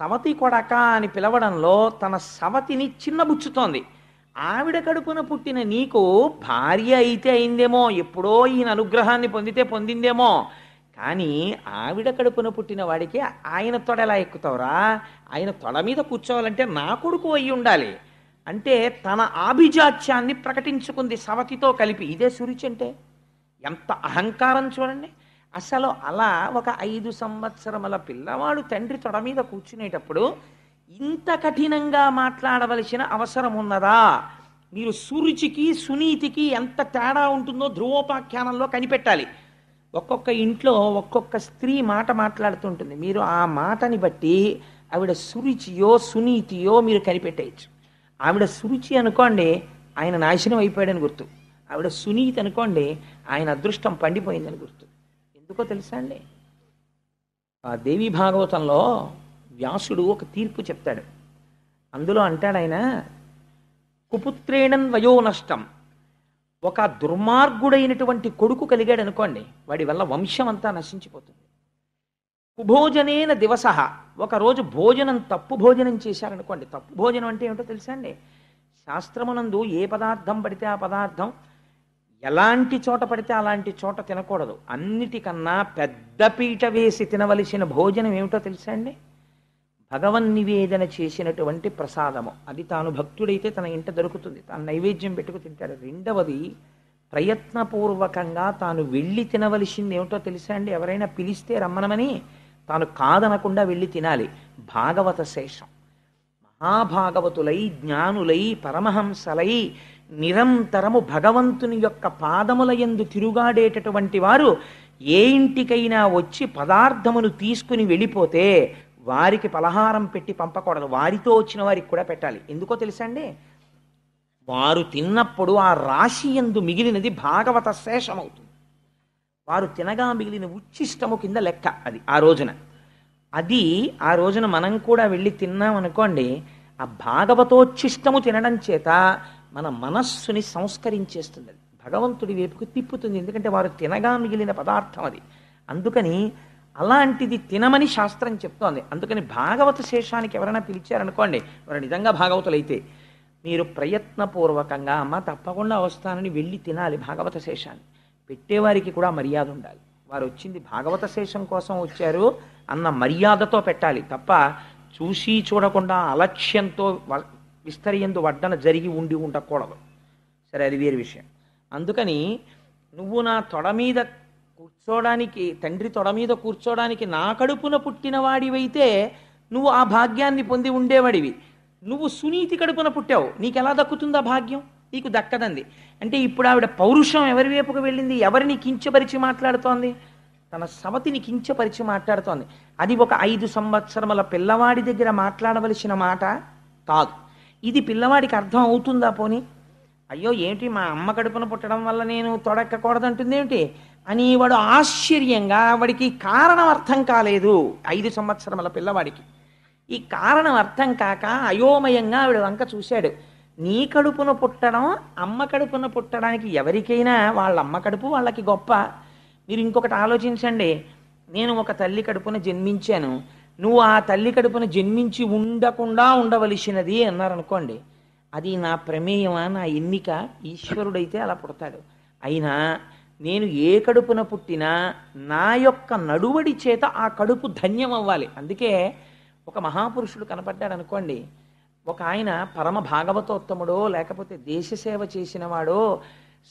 [SPEAKER 1] సవతి కొడక అని పిలవడంలో తన సవతిని చిన్నబుచ్చుతోంది. ఆవిడ కడుపున పుట్టిన నీకు భార్య అయితే అయిందేమో, ఎప్పుడో ఈయన అనుగ్రహాన్ని పొందితే పొందిందేమో, కానీ ఆవిడ కడుపున పుట్టిన వాడికి ఆయన తొడ ఎలా ఎక్కుతావురా? ఆయన తొడ మీద కూర్చోవాలంటే నా కొడుకు అయి ఉండాలి అంటే తన ఆభిజాత్యాన్ని ప్రకటించుకుంది సవతితో కలిపి. ఇదే సురుచి అంటే ఎంత అహంకారం చూడండి. అసలు అలా ఒక 5 సంవత్సరముల పిల్లవాడు తండ్రి తొడ మీద కూర్చునేటప్పుడు ఇంత కఠినంగా మాట్లాడవలసిన అవసరం ఉన్నదా? మీరు సురుచికి సునీతికి ఎంత తేడా ఉంటుందో ధ్రువోపాఖ్యానంలో కనిపెట్టాలి. ఒక్కొక్క ఇంట్లో ఒక్కొక్క స్త్రీ మాట మాట్లాడుతుంటుంది. మీరు ఆ మాటని బట్టి ఆవిడ సురుచియో సునీతియో మీరు కనిపెట్టేయచ్చు. ఆవిడ సురుచి అనుకోండి ఆయన నాశనం అయిపోయాడని గుర్తు. ఆవిడ సునీతి అనుకోండి ఆయన అదృష్టం పండిపోయిందని గుర్తు. ఎందుకో తెలుసా అండి? ఆ దేవి భాగవతంలో వ్యాసుడు ఒక తీర్పు చెప్తాడు. అందులో అంటాడు ఆయన, కుపుత్రేణన్ వయో నష్టం. ఒక దుర్మార్గుడైనటువంటి కొడుకు కలిగాడు అనుకోండి, వాడి వల్ల వంశం అంతా నశించిపోతుంది. కుభోజనేన దివస. ఒకరోజు భోజనం తప్పు భోజనం చేశారనుకోండి. తప్పు భోజనం అంటే ఏమిటో తెలుసా అండి? శాస్త్రమునందు ఏ పదార్థం పడితే ఆ పదార్థం ఎలాంటి చోట పడితే అలాంటి చోట తినకూడదు. అన్నిటికన్నా పెద్ద పీట వేసి తినవలసిన భోజనం ఏమిటో తెలుసా అండి? భగవన్నివేదన చేసినటువంటి ప్రసాదము. అది తాను భక్తుడైతే తన ఇంట దొరుకుతుంది, తాను నైవేద్యం పెట్టుకు తింటాడు. రెండవది ప్రయత్నపూర్వకంగా తాను వెళ్ళి తినవలసింది ఏమిటో తెలుసా అండి? ఎవరైనా పిలిస్తే రమ్మనమని తాను కాదనకుండా వెళ్ళి తినాలి. భాగవత శేషం. మహాభాగవతులై జ్ఞానులై పరమహంసలై నిరంతరము భగవంతుని యొక్క పాదముల యందు తిరుగాడేటటువంటి వారు ఏ ఇంటికైనా వచ్చి పదార్థమును తీసుకుని వెళ్ళిపోతే వారికి పలహారం పెట్టి పంపకూడదు. వారితో వచ్చిన వారికి కూడా పెట్టాలి. ఎందుకో తెలుసా అండి? వారు తిన్నప్పుడు ఆ రాశి యందు మిగిలినది భాగవత శేషమవుతుంది. వారు తినగా మిగిలిన ఉచ్చిష్టము కింద లెక్క అది ఆ రోజున. అది ఆ రోజున మనం కూడా వెళ్ళి తిన్నాం అనుకోండి, ఆ భాగవతోచ్చిష్టము తినడం చేత మన మనస్సుని సంస్కరించేస్తుంది. అది భగవంతుడి వైపుకు తిప్పుతుంది. ఎందుకంటే వారు తినగా మిగిలిన పదార్థం అది. అందుకని అలాంటిది తినమని శాస్త్రం చెప్తోంది. అందుకని భాగవత శేషానికి ఎవరైనా పిలిచారనుకోండి, వారు నిజంగా భాగవతులైతే మీరు ప్రయత్నపూర్వకంగా అమ్మ తప్పకుండా వస్తానని వెళ్ళి తినాలి భాగవత శేషాన్ని. పెట్టేవారికి కూడా మర్యాద ఉండాలి. వారు వచ్చింది భాగవత శేషం కోసం వచ్చారు అన్న మర్యాదతో పెట్టాలి తప్ప చూసి చూడకుండా అలక్ష్యంతో విస్తరియందు వడ్డన జరిగి ఉండి ఉండకూడదు. సరే, అది వేరే విషయం. అందుకని నువ్వు నా తొడ మీద కూర్చోడానికి, తండ్రి తొడ మీద కూర్చోడానికి నా కడుపున పుట్టిన వాడివైతే నువ్వు ఆ భాగ్యాన్ని పొంది ఉండేవాడివి. నువ్వు సునీతి కడుపున పుట్టావు, నీకు ఎలా దక్కుతుందా భాగ్యం? నీకు దక్కదంది. అంటే ఇప్పుడు ఆవిడ పౌరుషం ఎవరి వైపుకు వెళ్ళింది? ఎవరిని కించపరిచి మాట్లాడుతోంది? తన సవతిని కించపరిచి మాట్లాడుతోంది. అది ఒక 5 సంవత్సరముల పిల్లవాడి దగ్గర మాట్లాడవలసిన మాట కాదు. ఇది పిల్లవాడికి అర్థం అవుతుందా? పోని అయ్యో ఏమిటి మా అమ్మ కడుపున పుట్టడం వల్ల నేను తొడెక్కకూడదంటుంది ఏమిటి అని వాడు ఆశ్చర్యంగా, వాడికి కారణం అర్థం కాలేదు. 5 సంవత్సరముల పిల్లవాడికి ఈ కారణం అర్థం కాక అయోమయంగా ఆవిడ వంక చూశాడు. నీ కడుపున పుట్టడం అమ్మ కడుపున పుట్టడానికి ఎవరికైనా వాళ్ళ అమ్మ కడుపు వాళ్ళకి గొప్ప. మీరు ఇంకొకటి ఆలోచించండి. నేను ఒక తల్లి కడుపున జన్మించాను, నువ్వు ఆ తల్లి కడుపున జన్మించి ఉండకుండా ఉండవలసినది అన్నారనుకోండి, అది నా ప్రమేయమా, నా ఎన్నిక? ఈశ్వరుడైతే అలా పుడతాడు. అయినా నేను ఏ కడుపున పుట్టినా నా యొక్క నడువడి చేత ఆ కడుపు ధన్యం అవ్వాలి. అందుకే ఒక మహాపురుషుడు కనపడ్డాడు అనుకోండి, ఒక ఆయన పరమ భాగవతోత్తముడో లేకపోతే దేశసేవ చేసినవాడో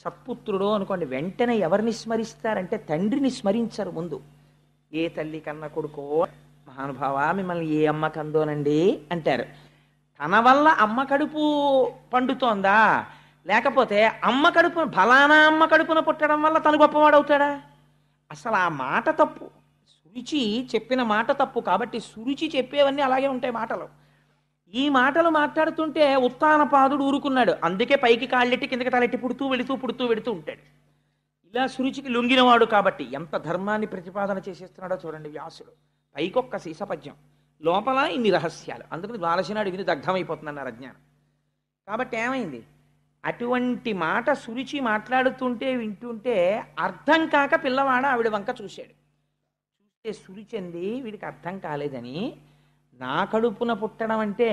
[SPEAKER 1] సత్పుత్రుడో అనుకోండి, వెంటనే ఎవరిని స్మరిస్తారంటే తండ్రిని స్మరించరు ముందు. ఏ తల్లి కన్న కొడుకో మహానుభావ మిమ్మల్ని ఏ అమ్మ కందోనండి అంటారు. తన వల్ల అమ్మ కడుపు పండుతోందా, లేకపోతే అమ్మ కడుపు ఫలానా అమ్మ కడుపున పుట్టడం వల్ల తను గొప్పవాడవుతాడా? అసలు ఆ మాట తప్పు. సురుచి చెప్పిన మాట తప్పు. కాబట్టి సురుచి చెప్పేవన్నీ అలాగే ఉంటాయి మాటలు. ఈ మాటలు మాట్లాడుతుంటే ఉత్తానపాదుడు ఊరుకున్నాడు. అందుకే పైకి కాళ్ళెట్టి కిందకి తలెట్టి పుడుతూ వెడుతూ ఉంటాడు. ఇలా సురుచికి లొంగినవాడు కాబట్టి ఎంత ధర్మాన్ని ప్రతిపాదన చేసేస్తున్నాడో చూడండి వ్యాసుడు. పైకొక్క సీసపద్యం, లోపల ఇన్ని రహస్యాలు. అందుకని ద్వాదశనాడు విని దగ్ధమైపోతుందన్నారు అజ్ఞానం. కాబట్టి ఏమైంది, అటువంటి మాట సురుచి మాట్లాడుతుంటే వింటుంటే అర్థం కాక పిల్లవాడు ఆవిడ వంక చూశాడు. చూస్తే సురుచెంది వీడికి అర్థం కాలేదని, నా కడుపున పుట్టడం అంటే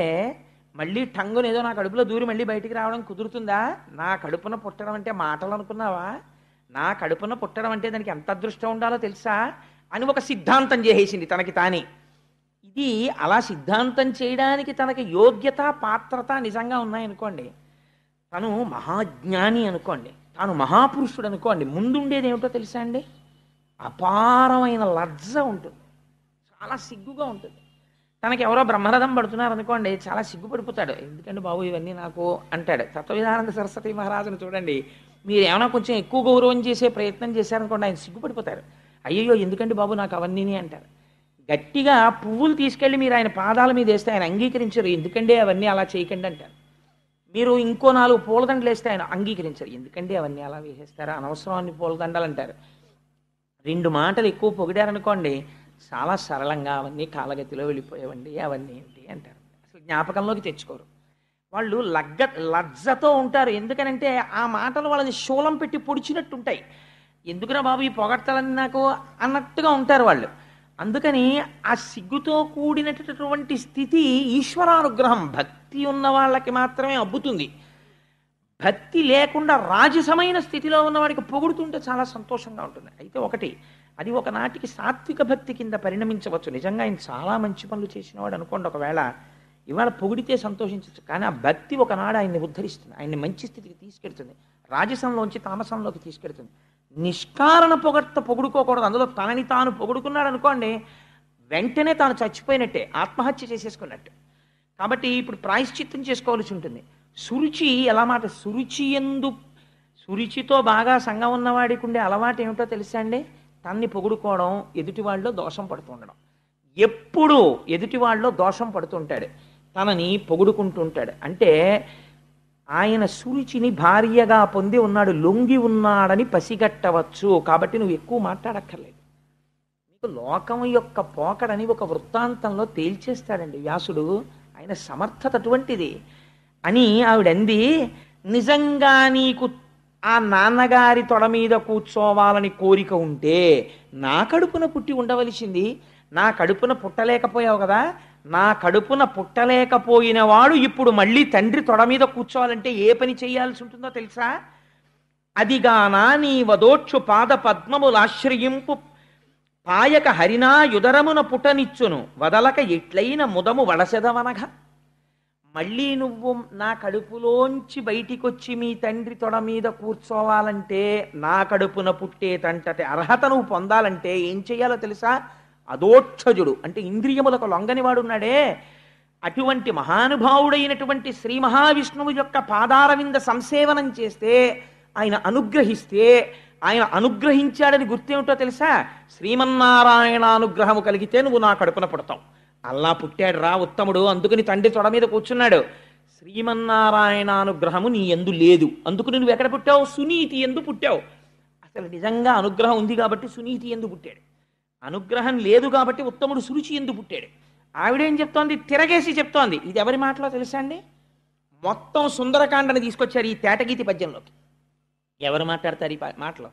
[SPEAKER 1] మళ్ళీ టంగుని ఏదో నా కడుపులో దూరి మళ్ళీ బయటికి రావడం కుదురుతుందా? నా కడుపున పుట్టడం అంటే మాటలు అనుకున్నావా? నా కడుపున పుట్టడం అంటే దానికి ఎంత అదృష్టం ఉండాలో తెలుసా అని ఒక సిద్ధాంతం చేసేసింది తనకి తానే. ఇది అలా సిద్ధాంతం చేయడానికి తనకి యోగ్యత పాత్రత నిజంగా ఉన్నాయనుకోండి, తను మహాజ్ఞాని అనుకోండి, తాను మహాపురుషుడు అనుకోండి, ముందుండేది ఏమిటో తెలుసా అండి? అపారమైన లజ్జ ఉంటుంది, చాలా సిగ్గుగా ఉంటుంది. తనకి ఎవరో బ్రహ్మరథం పడుతున్నారు అనుకోండి, చాలా సిగ్గుపడిపోతాడు. ఎందుకంటే బాబు ఇవన్నీ నాకు అంటాడు. తత్వవిధానంద సరస్వతి మహారాజును చూడండి, మీరు ఏమైనా కొంచెం ఎక్కువ గౌరవం చేసే ప్రయత్నం చేశారనుకోండి, ఆయన సిగ్గుపడిపోతారు. అయ్యయ్యో ఎందుకంటే బాబు నాకు అవన్నీ అంటారు. గట్టిగా పువ్వులు తీసుకెళ్ళి మీరు ఆయన పాదాల మీద వేస్తే ఆయన అంగీకరించరు. ఎందుకంటే అవన్నీ అలా చేయకండి అంటారు. మీరు ఇంకో 4 పూలదండలు వేస్తే ఆయన అంగీకరించరు. ఎందుకంటే అవన్నీ అలా వేసేస్తారు, అనవసరం అన్ని పూలదండలు అంటారు. 2 మాటలు ఎక్కువ పొగిడారనుకోండి, చాలా సరళంగా అవన్నీ కాలగతిలో వెళ్ళిపోయేవండి, అవన్నీ ఏంటి అంటారు. అసలు జ్ఞాపకంలోకి తెచ్చుకోరు. వాళ్ళు లజ్జతో ఉంటారు. ఎందుకనంటే ఆ మాటలు వాళ్ళని శూలం పెట్టి పొడిచినట్టు ఉంటాయి. ఎందుకురా బాబు ఈ పొగడ్తలన్నీ నాకు అన్నట్టుగా ఉంటారు వాళ్ళు. అందుకని ఆ సిగ్గుతో కూడినటువంటి స్థితి ఈశ్వరానుగ్రహం. భక్తి ఉన్న వాళ్ళకి మాత్రమే అబ్బుతుంది. భక్తి లేకుండా రాజసమైన స్థితిలో ఉన్నవాడికి పొగుడుతుంటే చాలా సంతోషంగా ఉంటుంది. అయితే ఒకటి, అది ఒకనాటికి సాత్విక భక్తి కింద పరిణమించవచ్చు. నిజంగా ఆయన చాలా మంచి పనులు చేసినవాడు అనుకోండి, ఒకవేళ ఇవాళ పొగిడితే సంతోషించవచ్చు. కానీ ఆ భక్తి ఒకనాడు ఆయన్ని ఉద్ధరిస్తుంది, ఆయన్ని మంచి స్థితికి తీసుకెడుతుంది, రాజసంలోంచి తామసంలోకి తీసుకెడుతుంది. నిష్కారణ పొగుడుకోకూడదు. అందులో తనని తాను పొగుడుకున్నాడు అనుకోండి, వెంటనే తాను చచ్చిపోయినట్టే, ఆత్మహత్య చేసేసుకున్నట్టు. కాబట్టి ఇప్పుడు ప్రాయశ్చిత్తం చేసుకోవాల్సి ఉంటుంది. సురుచి ఎలా మాట, సురుచితో బాగా సంగం ఉన్నవాడికి ఉండే అలవాటు ఏమిటో తెలుసా అండి? తన్ని పొగుడుకోవడం, ఎదుటివాళ్ళలో దోషం పడుతుండడం. ఎప్పుడూ ఎదుటివాళ్ళలో దోషం పడుతుంటాడు, తనని పొగుడుకుంటుంటాడు. అంటే ఆయన సురుచిని భార్యగా పొంది ఉన్నాడు, లొంగి ఉన్నాడని పసిగట్టవచ్చు. కాబట్టి నువ్వు ఎక్కువ మాట్లాడక్కర్లేదు. నీకు లోకం యొక్క పోకడని ఒక వృత్తాంతంలో తేల్చేస్తాడండి వ్యాసుడు. ఆయన సమర్థత అటువంటిది అని ఆవిడంది. నిజంగా నీకు ఆ నాన్నగారి తొడ మీద కూర్చోవాలని కోరిక ఉంటే నా కడుపున పుట్టి ఉండవలసింది. నా కడుపున పుట్టలేకపోయావు కదా, నా కడుపున పుట్టలేకపోయిన వాడు ఇప్పుడు మళ్ళీ తండ్రి తొడ మీద కూర్చోవాలంటే ఏ పని చేయాల్సి ఉంటుందో తెలుసా? అదిగానా నీ వదోక్షు పాద పద్మములాశ్రయింపు పాయక హరినా యుదరమున పుటనిచ్చును వదలక ఎట్లైన ముదము వడసెదవనగా. మళ్ళీ నువ్వు నా కడుపులోంచి బయటికొచ్చి మీ తండ్రి తొడ మీద కూర్చోవాలంటే, నా కడుపున పుట్టేటంతటి అర్హత నువ్వు పొందాలంటే ఏం చెయ్యాలో తెలుసా? అదోక్షజుడు అంటే ఇంద్రియములకు లొంగనివాడు ఉన్నాడే, అటువంటి మహానుభావుడైనటువంటి శ్రీ మహావిష్ణువు యొక్క పాదారవింద సంసేవనం చేస్తే, ఆయన అనుగ్రహిస్తే, ఆయన అనుగ్రహించాడని గుర్తేమిటో తెలుసా? శ్రీమన్నారాయణ అనుగ్రహము కలిగితే నువ్వు నా కడుపున పుడతావు. అల్లా పుట్టాడు రా ఉత్తముడు, అందుకని తండ్రి తొడ మీద కూర్చున్నాడు. శ్రీమన్నారాయణ అనుగ్రహము నీ యందు లేదు, అందుకని నువ్వు ఎక్కడ పుట్టావు? సునీతి యందు పుట్టావు. అసలు నిజంగా అనుగ్రహం ఉంది కాబట్టి సునీతి యందు పుట్టాడు. అనుగ్రహం లేదు కాబట్టి ఉత్తముడు సురుచి యందు పుట్టాడు. ఆవిడేం చెప్తోంది? తిరగేసి చెప్తోంది. ఇది ఎవరి మాటలో తెలుసా అండి? మొత్తం సుందరకాండని తీసుకొచ్చారు ఈ తేటగీతి పద్యంలోకి. ఎవరు మాట్లాడతారు ఈ మాటలో?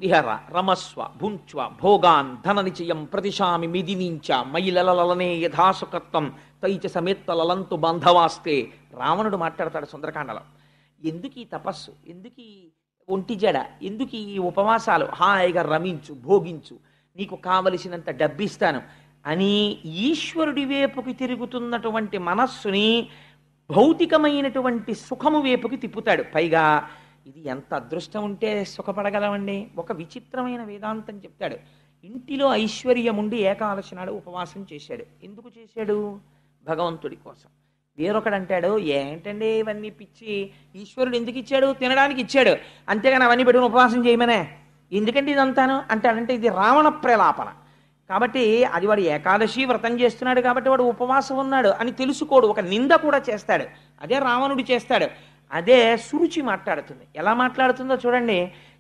[SPEAKER 1] విహర రమస్వ భుంచ్వ భోగాన్ ధన నిచయం ప్రతిశామి మిదినించ మైలలలనే యథాసుకత్వం తైచ సమేత్తలంతు బాంధవాస్తే. రావణుడు మాట్లాడతాడు సుందరకాండలో. ఎందుకు ఈ తపస్సు, ఎందుకు ఈ ఒంటి జడ, ఎందుకు ఈ ఉపవాసాలు? హాయిగా రమించు, భోగించు, నీకు కావలసినంత డబ్బిస్తాను, అని ఈశ్వరుడి వైపుకి తిరుగుతున్నటువంటి మనస్సుని భౌతికమైనటువంటి సుఖము వైపుకి తిప్పుతాడు. పైగా ఇది ఎంత అదృష్టం ఉంటే సుఖపడగలమండి. ఒక విచిత్రమైన వేదాంతం చెప్తాడు. ఇంటిలో ఐశ్వర్యం ఉండి ఏకాదశి నాడు ఉపవాసం చేశాడు. ఎందుకు చేశాడు? భగవంతుడి కోసం. వేరొకడు అంటాడు, ఏంటండి ఇవన్నీ పిచ్చి, ఈశ్వరుడు ఎందుకు ఇచ్చాడు? తినడానికి ఇచ్చాడు, అంతేగాని అవన్నీ పెట్టుకుని ఉపవాసం చేయమనే, ఎందుకంటే ఇదంతాను అంటాడంటే ఇది రావణ ప్రలాపన. కాబట్టి అది వాడు ఏకాదశి వ్రతం చేస్తున్నాడు కాబట్టి వాడు ఉపవాసం ఉన్నాడు అని తెలుసుకోడు, ఒక నింద కూడా చేస్తాడు. అదే రావణుడు చేస్తాడు. అదే సురుచి మాట్లాడుతుంది. ఎలా మాట్లాడుతుందో చూడండి.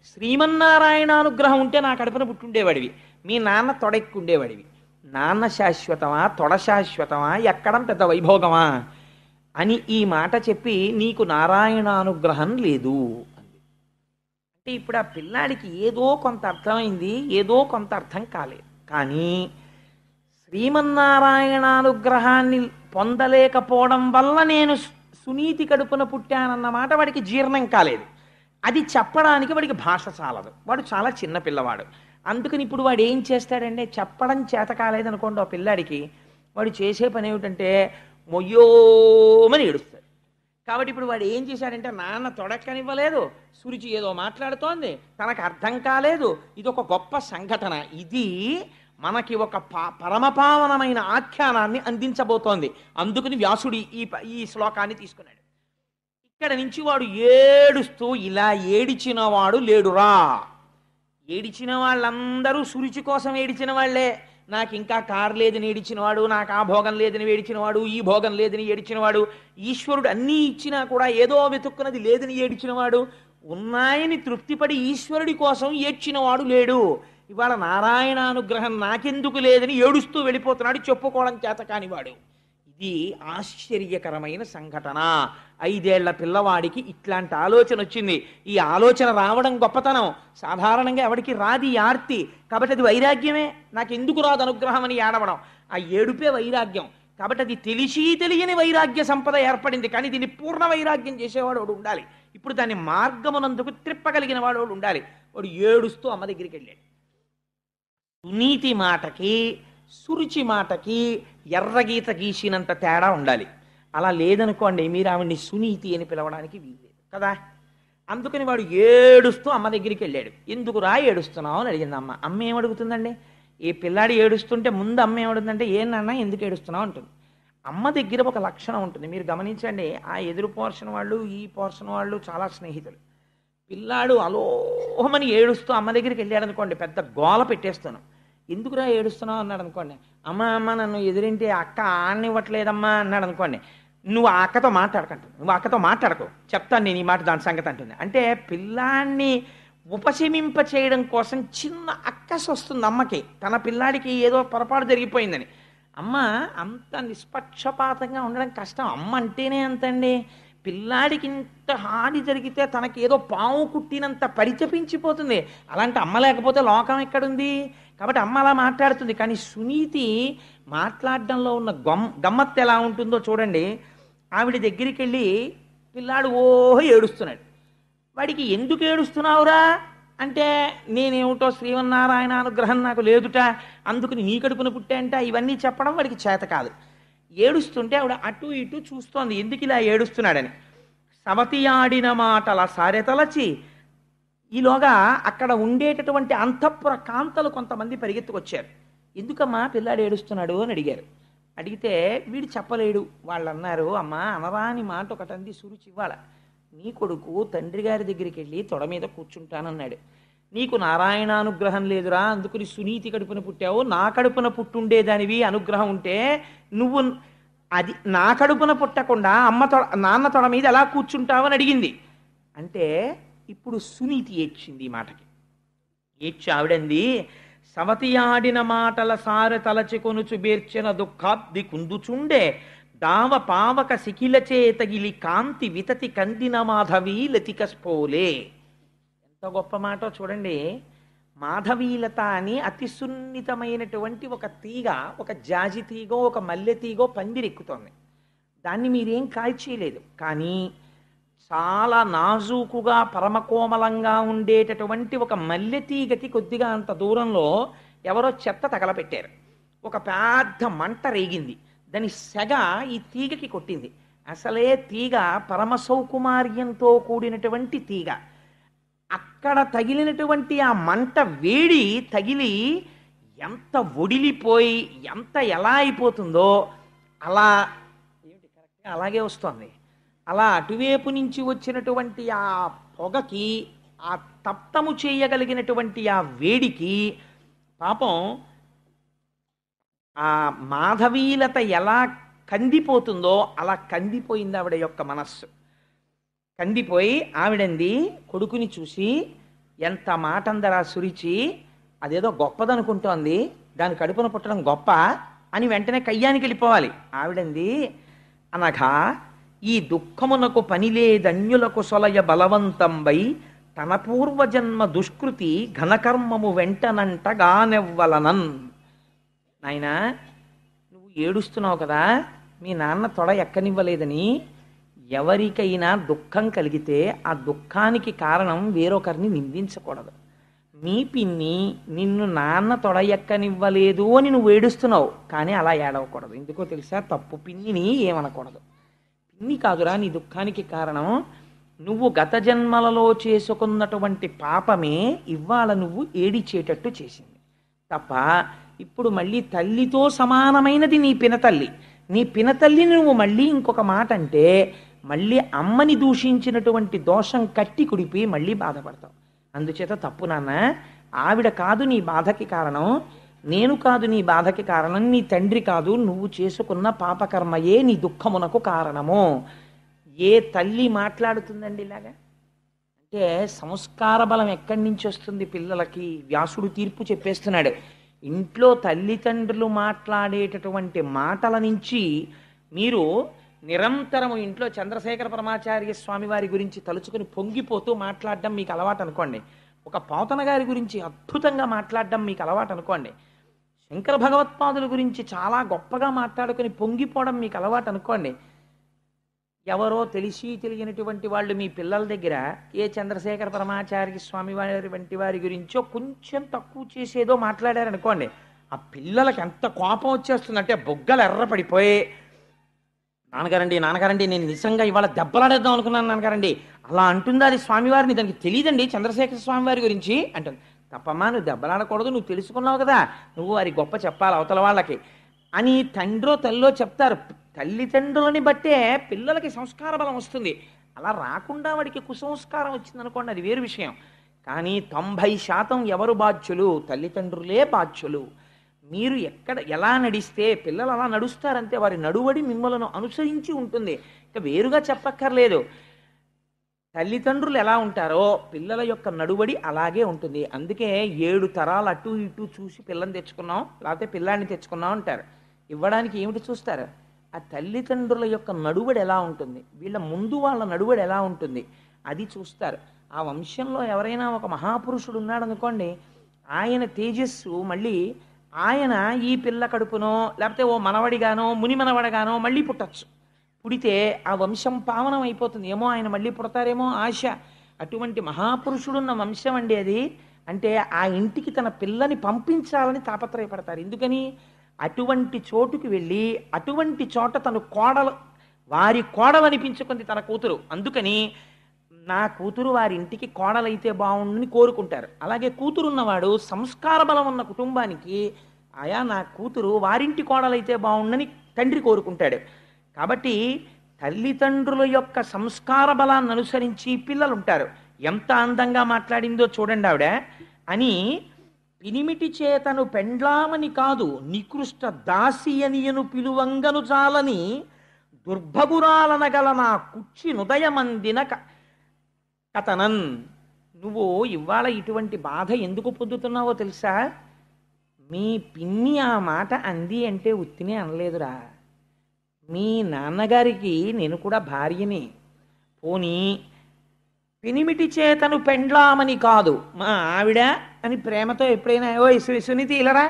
[SPEAKER 1] శ్రీమన్నారాయణ అనుగ్రహం ఉంటే నా కడుపున పుట్టుండేవాడివి, మీ నాన్న తొడెక్కుండేవాడివి. నాన్న శాశ్వతమా, తొడ శాశ్వతమా, ఎక్కడం పెద్ద వైభోగమా అని ఈ మాట చెప్పి నీకు నారాయణానుగ్రహం లేదు అంది. అంటే ఇప్పుడు ఆ పిల్లాడికి ఏదో కొంత అర్థమైంది, ఏదో కొంత అర్థం కాలేదు. కానీ శ్రీమన్నారాయణానుగ్రహాన్ని పొందలేకపోవడం వల్ల నేను సునీతి కడుపున పుట్టానన్నమాట వాడికి జీర్ణం కాలేదు. అది చెప్పడానికి వాడికి భాష చాలదు. వాడు చాలా చిన్న పిల్లవాడు. అందుకని ఇప్పుడు వాడు ఏం చేస్తాడంటే, చెప్పడం చేత కాలేదనుకోండి ఆ పిల్లాడికి, వాడు చేసే పని ఏమిటంటే మొయ్యోమని ఏడుస్తాడు. కాబట్టి ఇప్పుడు వాడు ఏం చేశాడంటే, నాన్న తొడక్కనివ్వలేదు, సురుచి ఏదో మాట్లాడుతోంది, తనకు అర్థం కాలేదు, ఇది ఒక గొప్ప సంఘటన, ఇది మనకి ఒక పరమపావనమైన ఆఖ్యానాన్ని అందించబోతోంది. అందుకని వ్యాసుడి ఈ శ్లోకాన్ని తీసుకున్నాడు. ఇక్కడ నుంచి వాడు ఏడుస్తూ, ఇలా ఏడిచిన వాడు లేడురా. ఏడిచిన వాళ్ళందరూ సురుచి కోసం ఏడిచిన వాళ్లే. నాకు ఇంకా కారు లేదని ఏడిచినవాడు, నాకు ఆ భోగం లేదని ఏడిచినవాడు, ఈ భోగం లేదని ఏడిచినవాడు, ఈశ్వరుడు అన్నీ ఇచ్చినా కూడా ఏదో వెతుక్కున్నది లేదని ఏడిచినవాడు, ఉన్నాయని తృప్తిపడి ఈశ్వరుడి కోసం ఏడ్చినవాడు లేడు. ఇవాళ నారాయణానుగ్రహం నాకెందుకు లేదని ఏడుస్తూ వెళ్ళిపోతున్నాడు, చెప్పుకోవడం చేత కానివాడు. ఇది ఆశ్చర్యకరమైన సంఘటన. 5 ఏళ్ల పిల్లవాడికి ఇట్లాంటి ఆలోచన వచ్చింది. ఈ ఆలోచన రావడం గొప్పతనం. సాధారణంగా ఎవరికి రాది ఆర్తి. కాబట్టి అది వైరాగ్యమే. నాకు ఎందుకు రాదు అనుగ్రహం అని ఏడవడం, ఆ ఏడుపే వైరాగ్యం. కాబట్టి అది తెలిసి తెలియని వైరాగ్య సంపద ఏర్పడింది. కానీ దీన్ని పూర్ణ వైరాగ్యం చేసేవాడు వాడు ఉండాలి. ఇప్పుడు దాన్ని మార్గమునందుకు త్రిప్పగలిగిన వాడు ఉండాలి. వాడు ఏడుస్తూ అమ్మ దగ్గరికి వెళ్ళాడు. సునీతి మాటకి సురుచి మాటకి ఎర్రగీత గీసినంత తేడా ఉండాలి. అలా లేదనుకోండి, మీరు ఆవిడ్ని సునీతి అని పిలవడానికి వీల్లేదు కదా. అందుకని వాడు ఏడుస్తూ అమ్మ దగ్గరికి వెళ్ళాడు. ఎందుకురా ఏడుస్తున్నావు అని అడిగింది అమ్మ. అమ్మ ఏమడుగుతుందండి? ఏ పిల్లాడి ఏడుస్తుంటే ముందు అమ్మ ఏమడుగుతుందంటే, ఏనన్నా ఎందుకు ఏడుస్తున్నావు అంటుంది. అమ్మ దగ్గర ఒక లక్షణం ఉంటుంది, మీరు గమనించండి. ఆ ఎదురు పోర్షన్ వాళ్ళు ఈ పోర్షన్ వాళ్ళు చాలా స్నేహితులు. పిల్లాడు అలోహమని ఏడుస్తూ అమ్మ దగ్గరికి వెళ్ళాడు అనుకోండి, పెద్ద గోల పెట్టేస్తాను. ఎందుకురా ఏడుస్తున్నావు అన్నాడు అనుకోండి, అమ్మ అమ్మ నన్ను ఎదురింటి అక్క ఆడనివ్వట్లేదమ్మా అన్నాడు అనుకోండి, నువ్వు ఆ అక్కతో మాట్లాడకంటుంది, నువ్వు అక్కతో మాట్లాడకు, చెప్తాను నేను ఈ మాట దాని సంగతి అంటుంది. అంటే పిల్లాన్ని ఉపశమింప చేయడం కోసం చిన్న అక్కస వస్తుంది అమ్మకి, తన పిల్లాడికి ఏదో పొరపాటు జరిగిపోయిందని. అమ్మ అంత నిష్పక్షపాతంగా ఉండడం కష్టం. అమ్మ అంటేనే అంతండి. పిల్లాడికి ఇంత హాని జరిగితే తనకి ఏదో పాము కుట్టినంత పరితపించిపోతుంది. అలాంటి అమ్మ లేకపోతే లోకం ఎక్కడుంది? కాబట్టి అమ్మ అలా మాట్లాడుతుంది. కానీ సునీతి మాట్లాడడంలో ఉన్న గమ్మత్తు ఎలా ఉంటుందో చూడండి. ఆవిడ దగ్గరికి వెళ్ళి పిల్లాడు ఓహో ఏడుస్తున్నాడు. వాడికి ఎందుకు ఏడుస్తున్నావురా అంటే, నేనేమిటో శ్రీమన్నారాయణ అనుగ్రహం నాకు లేదుట, అందుకని నీ కడుపున పుట్టాంట, ఇవన్నీ చెప్పడం వాడికి చేత కాదు. ఏడుస్తుంటే ఆవిడ అటు ఇటు చూస్తోంది, ఎందుకు ఇలా ఏడుస్తున్నాడని. సవతి ఆడిన మాటల సారెతలచి, ఈలోగా అక్కడ ఉండేటటువంటి అంతఃపుర కాంతలు కొంతమంది పరిగెత్తుకొచ్చారు. ఎందుకమ్మా పిల్లాడు ఏడుస్తున్నాడు అని అడిగారు. అడిగితే వీడు చెప్పలేడు. వాళ్ళు అన్నారు, అమ్మా అనరాని మాట ఒకటంది సురుచి ఇవ్వాల. నీ కొడుకు తండ్రి గారి దగ్గరికి వెళ్ళి తొడ మీద కూర్చుంటానన్నాడు. నీకు నారాయణానుగ్రహం లేదురా, అందుకుని సునీతి కడుపున పుట్టావు. నా కడుపున పుట్టుండేదానివి అనుగ్రహం ఉంటే నువ్వు అది నా కడుపున పుట్టకుండా నాన్న తొడ మీద ఎలా కూర్చుంటావని అడిగింది. అంటే ఇప్పుడు సునీతి ఏడ్చింది ఈ మాటకి. ఏడ్చి ఆవిడంది, సవతి ఆడిన మాటల సారె తలచికొనుచు బేర్చిన దుఃఖాబ్ది కుందుచుండే దావ పావక శిఖిలచే తగిలి కాంతి వితతి కందిన మాధవీ లతిక స్పోలే. ఎంత గొప్ప మాటో చూడండి. మాధవీలత అని అతి సున్నితమైనటువంటి ఒక తీగ, ఒక జాజి తీగో ఒక మల్లె తీగో పందిరెక్కుతోంది. దాన్ని మీరేం కాల్చేయలేదు. కానీ చాలా నాజూకుగా పరమకోమలంగా ఉండేటటువంటి ఒక మల్లె తీగకి కొద్దిగా అంత దూరంలో ఎవరో చెత్త తగలపెట్టారు. ఒక పెద్ద మంట రేగింది. దాని సెగ ఈ తీగకి కొట్టింది. అసలే తీగ పరమ సౌకుమార్యంతో కూడినటువంటి తీగ. అక్కడ తగిలినటువంటి ఆ మంట వేడి తగిలి ఎంత ఒడిలిపోయి ఎంత ఎలా అయిపోతుందో అలా ఏమిటి కరెక్ట్గా అలాగే వస్తుంది. అలా అటువైపు నుంచి వచ్చినటువంటి ఆ పొగకి, ఆ తప్తము చేయగలిగినటువంటి ఆ వేడికి పాపం ఆ మాధవీలత ఎలా కందిపోతుందో అలా కందిపోయింది ఆవిడ యొక్క మనస్సు. కందిపోయి ఆవిడంది కొడుకుని చూసి, ఎంత మాట అందరా సురిచి, అదేదో గొప్పదనుకుంటోంది, దాని కడుపున పుట్టడం గొప్ప అని వెంటనే కయ్యానికి వెళ్ళిపోవాలి. ఆవిడంది, అనగా ఈ దుఃఖమునకు పనిలేదన్యులకు సొలయ బలవంతంబై తన పూర్వజన్మ దుష్కృతి ఘనకర్మము వెంటనంటగానెవ్వలనన్. నాయనా, నువ్వు ఏడుస్తున్నావు కదా, మీ నాన్న తొడ ఎక్కనివ్వలేదని. ఎవరికైనా దుఃఖం కలిగితే ఆ దుఃఖానికి కారణం వేరొకరిని నిందించకూడదు. మీ పిన్ని నిన్ను నాన్న తొడ ఎక్కనివ్వలేదు అని నువ్వు ఏడుస్తున్నావు, కానీ అలా ఏడవకూడదు. ఎందుకో తెలుసా? తప్పు పిన్నిని ఏమనకూడదు. పిన్ని కాదురా నీ దుఃఖానికి కారణం, నువ్వు గత జన్మలలో చేసుకున్నటువంటి పాపమే ఇవాళ నువ్వు ఏడిచేటట్టు చేసింది తప్ప, ఇప్పుడు మళ్ళీ తల్లితో సమానమైనది నీ పినతల్లి. నీ పినతల్లిని నువ్వు మళ్ళీ ఇంకొక మాట అంటే మళ్ళీ అమ్మని దూషించినటువంటి దోషం కట్టి కుడిపి మళ్ళీ బాధపడతావు. అందుచేత తప్పు నాన్న, ఆవిడ కాదు నీ బాధకి కారణం, నేను కాదు నీ బాధకి కారణం, నీ తండ్రి కాదు, నువ్వు చేసుకున్న పాపకర్మయే నీ దుఃఖమునకు కారణము. ఏ తల్లి మాట్లాడుతుందండి ఇలాగా? అంటే సంస్కార బలం ఎక్కడి నుంచి వస్తుంది పిల్లలకి? వ్యాసుడు తీర్పు చెప్పేస్తున్నాడు. ఇంట్లో తల్లిదండ్రులు మాట్లాడేటటువంటి మాటల నుంచి మీరు నిరంతరము ఇంట్లో చంద్రశేఖర పరమాచార్య స్వామి వారి గురించి తలుచుకుని పొంగిపోతూ మాట్లాడడం మీకు అలవాటు అనుకోండి. ఒక పోతన గారి గురించి అద్భుతంగా మాట్లాడడం మీకు అలవాటు అనుకోండి. శంకర భగవత్పాదుల గురించి చాలా గొప్పగా మాట్లాడుకుని పొంగిపోవడం మీకు అలవాటు అనుకోండి. ఎవరో తెలిసి తెలియనటువంటి వాళ్ళు మీ పిల్లల దగ్గర ఏ చంద్రశేఖర పరమాచార్య స్వామి వారి వంటి వారి గురించో కొంచెం తక్కువ చేసేదో మాట్లాడారనుకోండి, ఆ పిల్లలకి ఎంత కోపం వచ్చేస్తుందంటే బొగ్గలు ఎర్రపడిపోయి, నాన్నగారండి నేను నిజంగా ఇవాళ దెబ్బలాడేద్దాం అనుకున్నాను నాన్నగారండి, అలా అంటుందా అది స్వామివారిని, దానికి తెలియదండి చంద్రశేఖర స్వామి వారి గురించి అంటుంది. తప్పమ్మా, నువ్వు దెబ్బలాడకూడదు, నువ్వు తెలుసుకున్నావు కదా, నువ్వు వారి గొప్ప చెప్పాలి అవతల వాళ్ళకి అని తండ్రో తల్లో చెప్తారు. తల్లిదండ్రులని బట్టే పిల్లలకి సంస్కార బలం వస్తుంది. అలా రాకుండా వాడికి కుసంస్కారం వచ్చిందనుకోండి, అది వేరు విషయం. కానీ 90% ఎవరు బాధ్యులు? తల్లిదండ్రులే బాధ్యులు. మీరు ఎలా నడిస్తే పిల్లలు అలా నడుస్తారంతే. వారి నడువడి మిమ్మల్ని అనుసరించి ఉంటుంది, ఇక వేరుగా చెప్పక్కర్లేదు. తల్లిదండ్రులు ఎలా ఉంటారో పిల్లల యొక్క నడువడి అలాగే ఉంటుంది. అందుకే 7 తరాలు అటు ఇటు చూసి పిల్లని తెచ్చుకున్నాం, లేకపోతే పిల్లాన్ని తెచ్చుకున్నాం అంటారు. ఇవ్వడానికి ఏమిటి చూస్తారు? ఆ తల్లిదండ్రుల యొక్క నడువడి ఎలా ఉంటుంది, వీళ్ళ ముందు వాళ్ళ నడువడి ఎలా ఉంటుంది, అది చూస్తారు. ఆ వంశంలో ఎవరైనా ఒక మహాపురుషుడు ఉన్నాడు అనుకోండి, ఆయన తేజస్సు మళ్ళీ ఆయన ఈ పిల్ల కడుపునో లేకపోతే ఓ మనవడిగానో ముని మనవడిగానో మళ్ళీ పుట్టచ్చు. పుడితే ఆ వంశం పావనం అయిపోతుంది. ఏమో ఆయన మళ్ళీ పుడతారేమో ఆశ. అటువంటి మహాపురుషుడున్న వంశం అండి అది. అంటే ఆ ఇంటికి తన పిల్లని పంపించాలని తాపత్రయపడతారు. ఎందుకని? అటువంటి చోటుకి వెళ్ళి అటువంటి చోట తను వారి కోడలు అనిపించుకుంది తన కూతురు. అందుకని నా కూతురు వారి ఇంటికి కోడలైతే బాగుండని కోరుకుంటారు. అలాగే కూతురున్నవాడు సంస్కార బలం ఉన్న కుటుంబానికి నా కూతురు వారింటి కోడలైతే బాగుండని తండ్రి కోరుకుంటాడు. కాబట్టి తల్లిదండ్రుల యొక్క సంస్కార బలాన్ని అనుసరించి పిల్లలు ఉంటారు. ఎంత అందంగా మాట్లాడిందో చూడండి ఆవిడ. అని పినిమిటి చేతను పెండ్లామని కాదు నికృష్ట దాసి అనియను పిలువంగను చాలని దుర్భగురాలనగల నా కుచ్చి నుదయమందిన కథనన్. నువ్వు ఇవాళ ఇటువంటి బాధ ఎందుకు పొందుతున్నావో తెలుసా? మీ పిన్ని ఆ మాట అంది అంటే ఉత్తినే అనలేదురా. మీ నాన్నగారికి నేను కూడా భార్యని. పోనీ పినిమిటి చేతను పెండ్లామని కాదు, మా ఆవిడ అని ప్రేమతో ఎప్పుడైనా ఓ సునీతి ఇలరా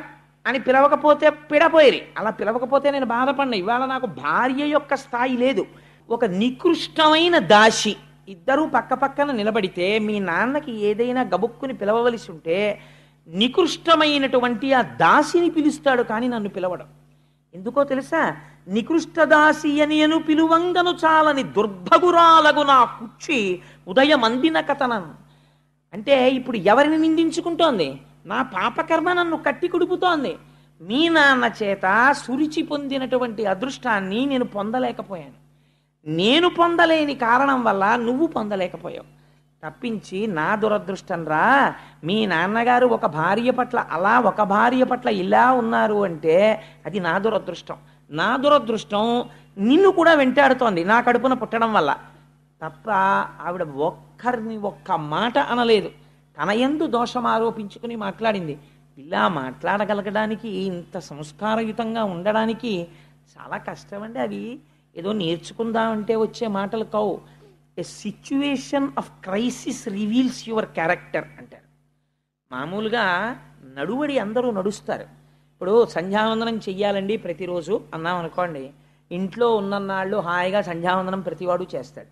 [SPEAKER 1] అని పిలవకపోతే పిడపోయిరి. అలా పిలవకపోతే నేను బాధపడినా. ఇవాళ నాకు భార్య యొక్క స్థాయి లేదు. ఒక నికృష్టమైన దాసి. ఇద్దరూ పక్క పక్కన నిలబడితే మీ నాన్నకి ఏదైనా గబుక్కుని పిలవవలసి ఉంటే నికృష్టమైనటువంటి ఆ దాసిని పిలుస్తాడు కానీ నన్ను పిలవడం. ఎందుకో తెలుసా? నికృష్ట దాసి అని పిలువంగను చాలని దుర్భగురాలగు నా కుచ్చి ఉదయమందిన కథనను. అంటే ఇప్పుడు ఎవరిని నిందించుకుంటోంది? నా పాపకర్మ నన్ను కట్టి కుడుపుతోంది. మీ నాన్న చేత సురిచి పొందినటువంటి అదృష్టాన్ని నేను పొందలేకపోయాను. నేను పొందలేని కారణం వల్ల నువ్వు పొందలేకపోయావు. తప్పించి నా దురదృష్టం రా, మీ నాన్నగారు ఒక భార్య పట్ల అలా, ఒక భార్య పట్ల ఇలా ఉన్నారు అంటే అది నా దురదృష్టం. నా దురదృష్టం నిన్ను కూడా వెంటాడుతోంది నా కడుపున పుట్టడం వల్ల తప్ప ఆవిడ ఒక్కరిని ఒక్క మాట అనలేదు. తన యందు దోషం ఆరోపించుకుని మాట్లాడింది. ఇలా మాట్లాడగలగడానికి, ఇంత సంస్కారయుతంగా ఉండడానికి చాలా కష్టమండి. అవి ఏదో నేర్చుకుందామంటే వచ్చే మాటలు కావు. A situation of crisis reveals your character అంటారు. మామూలుగా నడువడి అందరూ నడుస్తారు. ఇప్పుడు సంధ్యావందనం చెయ్యాలండి ప్రతిరోజు అన్నాం అనుకోండి, ఇంట్లో ఉన్నన్నాళ్ళు హాయిగా సంధ్యావందనం ప్రతివాడు చేస్తాడు.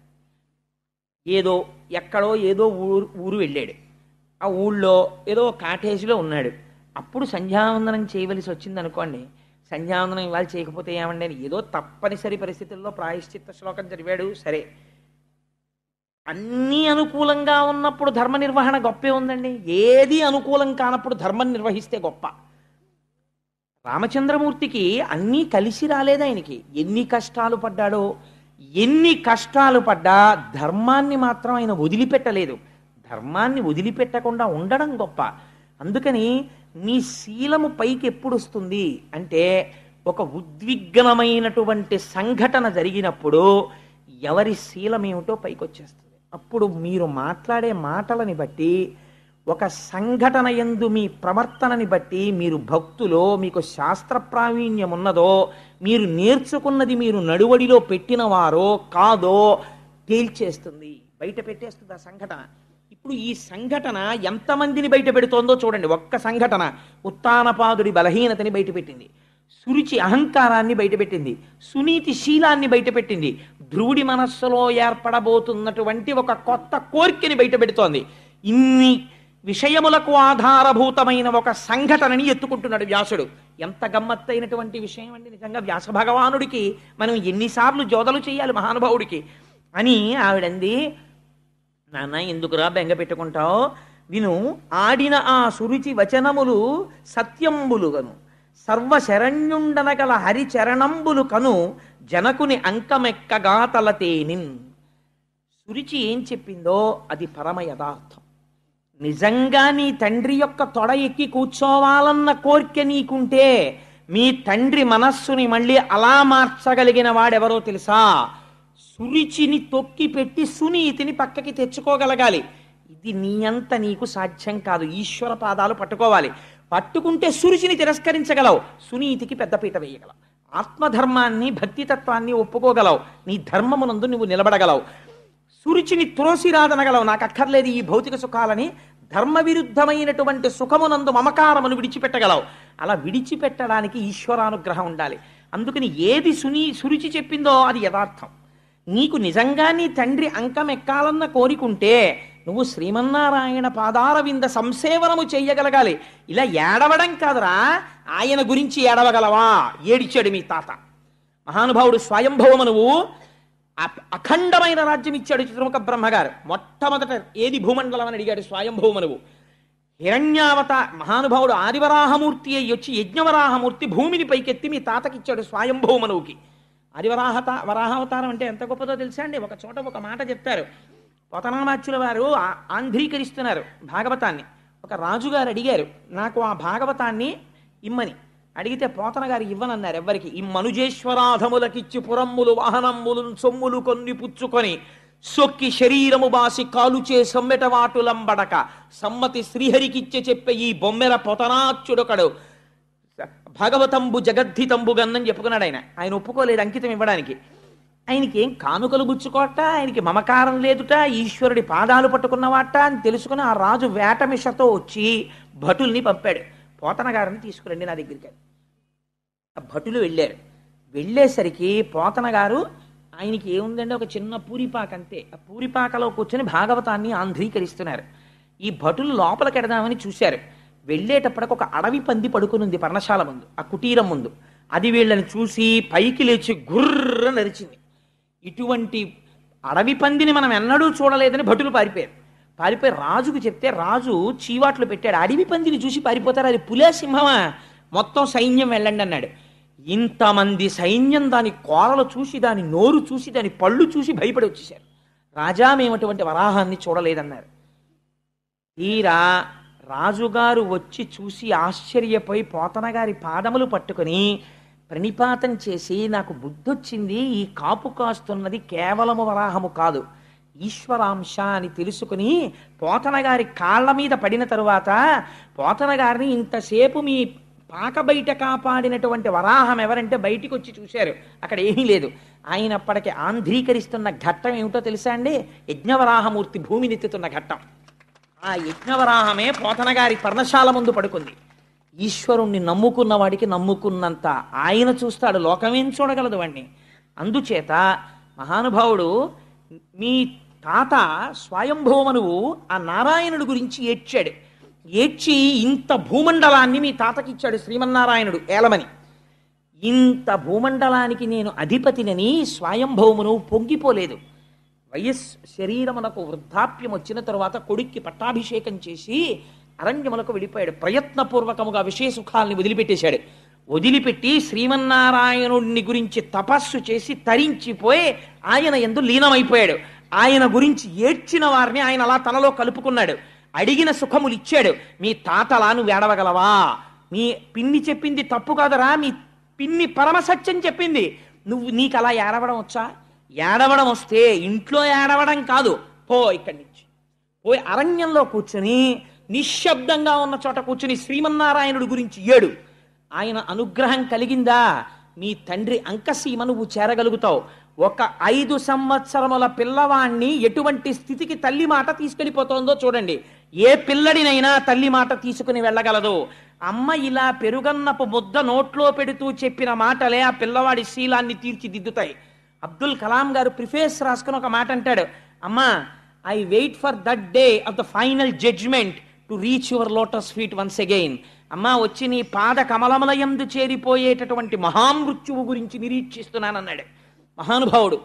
[SPEAKER 1] ఏదో ఎక్కడో ఏదో ఊరు వెళ్ళాడు, ఆ ఊళ్ళో ఏదో కాటేజీలో ఉన్నాడు, అప్పుడు సంధ్యావందనం చేయవలసి వచ్చింది అనుకోండి. సంధ్యావందనం ఇవాళ చేయకపోతే ఏమండి అని ఏదో తప్పనిసరి పరిస్థితుల్లో ప్రాయశ్చిత్త శ్లోకం చదివాడు, సరే. అన్నీ అనుకూలంగా ఉన్నప్పుడు ధర్మ నిర్వహణ గొప్పే ఉందండి. ఏది అనుకూలం కానప్పుడు ధర్మం నిర్వహిస్తే గొప్ప. రామచంద్రమూర్తికి అన్నీ కలిసి రాలేదు. ఆయనకి ఎన్ని కష్టాలు పడ్డాడో, ఎన్ని కష్టాలు పడ్డా ధర్మాన్ని మాత్రం ఆయన వదిలిపెట్టలేదు. ధర్మాన్ని వదిలిపెట్టకుండా ఉండడం గొప్ప. అందుకని నీ శీలము పైకి ఎప్పుడు వస్తుంది అంటే, ఒక ఉద్విగ్నమైనటువంటి సంఘటన జరిగినప్పుడు ఎవరి శీలం ఏమిటో పైకి వచ్చేస్తుంది. అప్పుడు మీరు మాట్లాడే మాటలని బట్టి, ఒక సంఘటన యందు మీ ప్రవర్తనని బట్టి, మీరు భక్తులో, మీకు శాస్త్ర ప్రావీణ్యం ఉన్నదో, మీరు నేర్చుకున్నది మీరు నడువడిలో పెట్టినవారో కాదో తేల్చేస్తుంది, బయట పెట్టేస్తుంది ఆ సంఘటన. ఇప్పుడు ఈ సంఘటన ఎంతమందిని బయట పెడుతోందో చూడండి. ఒక్క సంఘటన ఉత్తానపాదుడి బలహీనతని బయటపెట్టింది, సురుచి అహంకారాన్ని బయటపెట్టింది, సునీతి శీలాన్ని బయటపెట్టింది, ధ్రువుడి మనస్సులో ఏర్పడబోతున్నటువంటి ఒక కొత్త కోరికని బయటపెడుతోంది. ఇన్ని విషయములకు ఆధారభూతమైన ఒక సంఘటనని ఎత్తుకుంటున్నాడు వ్యాసుడు. ఎంత గమ్మత్తైనటువంటి విషయం అండి నిజంగా. వ్యాస భగవానుడికి మనం ఎన్నిసార్లు జోదలు చేయాలి మహానుభావుడికి అని ఆవిడంది. నాన్న ఎందుకురా బెంగ పెట్టుకుంటావు? విను, ఆడిన ఆ సురుచి వచనములు సత్యంబులు గను, సర్వశరణ్యుండనగల హరిచరణంబులు కను, జనకుని అంకమెక్కగా తలతేనిన్. సురుచి ఏం చెప్పిందో అది పరమ యథార్థం. నిజంగా నీ తండ్రి యొక్క తొడ ఎక్కి కూర్చోవాలన్న కోరిక నీకుంటే, మీ తండ్రి మనస్సుని మళ్ళీ అలా మార్చగలిగిన వాడెవరో తెలుసా? సురుచిని తొక్కి పెట్టి సునీతిని పక్కకి తెచ్చుకోగలగాలి. ఇది నీ అంత నీకు సాధ్యం కాదు. ఈశ్వర పాదాలు పట్టుకోవాలి. పట్టుకుంటే సురుచిని తిరస్కరించగలవు, సునీతికి పెద్దపీట వేయగలవు, ఆత్మధర్మాన్ని భక్తితత్వాన్ని ఒప్పుకోగలవు, నీ ధర్మమునందు నువ్వు నిలబడగలవు, సురుచిని త్రోసిరాదనగలవు. నాకు అక్కర్లేదు ఈ భౌతిక సుఖాలని, ధర్మ విరుద్ధమైనటువంటి సుఖమునందు మమకారమును విడిచిపెట్టగలవు. అలా విడిచిపెట్టడానికి ఈశ్వరానుగ్రహం ఉండాలి. అందుకని ఏది సురుచి చెప్పిందో అది యథార్థం. నీకు నిజంగా నీ తండ్రి అంకం ఎక్కాలన్న కోరికుంటే నువ్వు శ్రీమన్నారాయణ పాదారవింద సంసేవనము చెయ్యగలగాలి. ఇలా ఏడవడం కాదురా, ఆయన గురించి ఏడవగలవా? ఏడిచాడు మీ తాత మహానుభావుడు స్వయంభవమనువు. అఖండమైన రాజ్యం ఇచ్చాడు చిత్రముఖ బ్రహ్మగారు. మొట్టమొదట ఏది భూమండలం అని అడిగాడు స్వయంభవమనువు. మహానుభావుడు ఆదివరాహమూర్తి అయ్యి వచ్చి యజ్ఞవరాహమూర్తి భూమిని పైకెత్తి మీ తాతకిచ్చాడు స్వయంభవమనువుకి. వరాహావతారం అంటే ఎంత గొప్పదో తెలుసా అండి? ఒక చోట ఒక మాట చెప్తారు. పోతనామాచ్యుల వారు ఆంధ్రీకరిస్తున్నారు భాగవతాన్ని. ఒక రాజుగారు అడిగారు, నాకు ఆ భాగవతాన్ని ఇమ్మని. అడిగితే పోతన గారు ఇవ్వనన్నారు ఎవ్వరికి. ఈ మనుజేశ్వరాధములకిచ్చి పురమ్ములు వాహనమ్ములు సొమ్ములు కొన్ని పుచ్చుకొని సొక్కి శరీరము బాసి కాలుచే సమ్మెట వాటులంబడక సమ్మతి శ్రీహరికిచ్చే చెప్పే ఈ బొమ్మెల పోతనాచ్యుడొకడు భాగవతంబు జగద్ధితంబు గన్నని చెప్పుకున్నాడు. ఆయన ఒప్పుకోలేదు అంకితం ఇవ్వడానికి. ఆయనకి ఏం కానుకలు గుచ్చుకోట, ఆయనకి మమకారం లేదుట, ఈశ్వరుడి పాదాలు పట్టుకున్నవాట అని తెలుసుకుని ఆ రాజు వేటమిషతో వచ్చి భటుల్ని పంపాడు. పోతన గారిని తీసుకురండి నా దగ్గరికి. ఆ భటులు వెళ్ళారు. వెళ్ళేసరికి పోతన గారు, ఆయనకి ఏముందంటే ఒక చిన్న పూరిపాక అంతే, ఆ పూరిపాకలో కూర్చొని భాగవతాన్ని ఆంధ్రీకరిస్తున్నారు. ఈ భటులు లోపలికి ఎడదామని చూశారు. వెళ్ళేటప్పటికి ఒక అడవి పంది పడుకునుంది పర్ణశాల ముందు, ఆ కుటీరం ముందు. అది వీళ్ళని చూసి పైకి లేచి గుర్ర నరిచింది. ఇటువంటి అడవి పందిని మనం ఎన్నడూ చూడలేదని భటులు పారిపోయి రాజుకు చెప్తే రాజు చీవాట్లు పెట్టాడు. అడవి పందిని చూసి పారిపోతారు, అది పులే సింహమా, మొత్తం సైన్యం వెళ్ళండి అన్నాడు. ఇంతమంది సైన్యం దాని కోరలు చూసి, దాని నోరు చూసి, దాని పళ్ళు చూసి భయపడి వచ్చేశారు. రాజా, మేము అటువంటి వరాహాన్ని చూడలేదన్నారు. తీరా రాజుగారు వచ్చి చూసి ఆశ్చర్యపోయి పోతనగారి పాదములు పట్టుకొని ప్రణిపాతం చేసి, నాకు బుద్ధొచ్చింది, ఈ కాపు కాస్తున్నది కేవలము వరాహము కాదు, ఈశ్వరాంశ అని తెలుసుకుని పోతనగారి కాళ్ళ మీద పడిన తరువాత పోతనగారిని ఇంతసేపు మీ పాక బయట కాపాడినటువంటి వరాహం ఎవరంటే బయటికి వచ్చి చూశారు, అక్కడ ఏమీ లేదు. ఆయన అప్పటికి ఆంధ్రీకరిస్తున్న ఘట్టం ఏమిటో తెలుసా అండి? యజ్ఞవరాహమూర్తి భూమినెత్తుతున్న ఘట్టం. ఆ యజ్ఞవరాహమే పోతనగారి పర్ణశాల ముందు పడుకుంది. ఈశ్వరుణ్ణి నమ్ముకున్న వాడికి నమ్ముకున్నంత ఆయన చూస్తాడు, లోకమేం చూడగలదు వాణ్ణి. అందుచేత మహానుభావుడు మీ తాత స్వయంభూమనువు ఆ నారాయణుడి గురించి ఏడ్చాడు. ఏడ్చి ఇంత భూమండలాన్ని మీ తాతకి ఇచ్చాడు శ్రీమన్నారాయణుడు ఏలమని. ఇంత భూమండలానికి నేను అధిపతినని స్వయంభౌమును పొంగిపోలేదు. శరీరమునకు వృద్ధాప్యం వచ్చిన తరువాత కొడుక్కి పట్టాభిషేకం చేసి అరణ్యములకు వెళ్ళిపోయాడు. ప్రయత్నపూర్వకముగా విషయ సుఖాల్ని వదిలిపెట్టేశాడు. వదిలిపెట్టి శ్రీమన్నారాయణుడిని గురించి తపస్సు చేసి తరించిపోయి ఆయన యందు లీనమైపోయాడు. ఆయన గురించి ఏడ్చిన వారిని ఆయన అలా తనలో కలుపుకున్నాడు. అడిగిన సుఖములు ఇచ్చాడు. మీ తాతలా నువ్వు ఏడవగలవా? మీ పిన్ని చెప్పింది తప్పు కాదరా, మీ పిన్ని పరమసత్యం చెప్పింది, నీకు అలా ఏడవడం వచ్చా? ఏడవడం వస్తే ఇంట్లో ఏడవడం కాదు, పో ఇక్కడి నుంచి. పోయి అరణ్యంలో కూర్చుని నిశ్శబ్దంగా ఉన్న చోట కూర్చుని శ్రీమన్నారాయణుడి గురించి ఏడు. ఆయన అనుగ్రహం కలిగిందా, మీ తండ్రి అంకసీమ నువ్వు చేరగలుగుతావు. ఒక 5 సంవత్సరముల పిల్లవాణ్ణి ఎటువంటి స్థితికి తల్లి మాట తీసుకెళ్ళిపోతుందో చూడండి. ఏ పిల్లడినైనా తల్లి మాట తీసుకుని వెళ్ళగలదు. అమ్మ ఇలా పెరుగన్నపు ముద్ద నోట్లో పెడుతూ చెప్పిన మాటలే ఆ పిల్లవాడి శీలాన్ని తీర్చిదిద్దుతాయి. అబ్దుల్ కలాం గారు ప్రిఫేస్ రాసుకుని ఒక మాట అంటాడు, అమ్మా, I wait for that day of the final judgment to reach your lotus feet once again. అమ్మా, వచ్చి నీ పాద కమలములయందు చేరిపోయేటటువంటి మహామృత్యువు గురించి నిరీక్షిస్తున్నానన్నాడు మహానుభావుడు.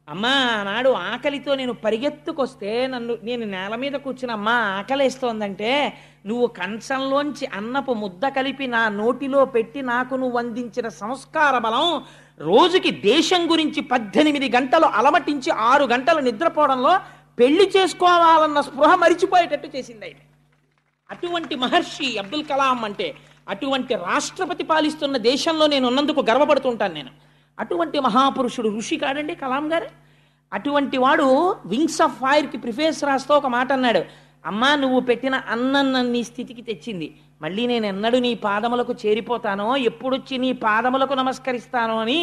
[SPEAKER 1] అమ్మా, ఆనాడు ఆకలితో నేను పరిగెత్తుకొస్తే నేను నేల మీద కూర్చుని అమ్మా ఆకలేస్తోందంటే నువ్వు కంచంలోంచి అన్నపు ముద్ద కలిపి నా నోటిలో పెట్టి నాకు నువ్వు అందించిన సంస్కార బలం రోజుకి దేశం గురించి 18 గంటలు అలమటించి 6 గంటలు నిద్రపోవడంలో పెళ్లి చేసుకోవాలన్న స్పృహ మరిచిపోయేటట్టు చేసింది ఆయన. అటువంటి మహర్షి అబ్దుల్ కలాం అంటే. అటువంటి రాష్ట్రపతి పాలిస్తున్న దేశంలో నేను ఉన్నందుకు గర్వపడుతుంటాను నేను. అటువంటి మహాపురుషుడు, ఋషి కాడండి కలాం గారు. అటువంటి వాడు వింగ్స్ ఆఫ్ ఫైర్కి ప్రిఫేస్ రాస్తూ ఒక మాట అన్నాడు, అమ్మా, నువ్వు పెట్టిన అన్నం నన్ను ఈ స్థితికి తెచ్చింది, మళ్ళీ నేను ఎన్నడూ నీ పాదములకు చేరిపోతానో, ఎప్పుడొచ్చి నీ పాదములకు నమస్కరిస్తానో అని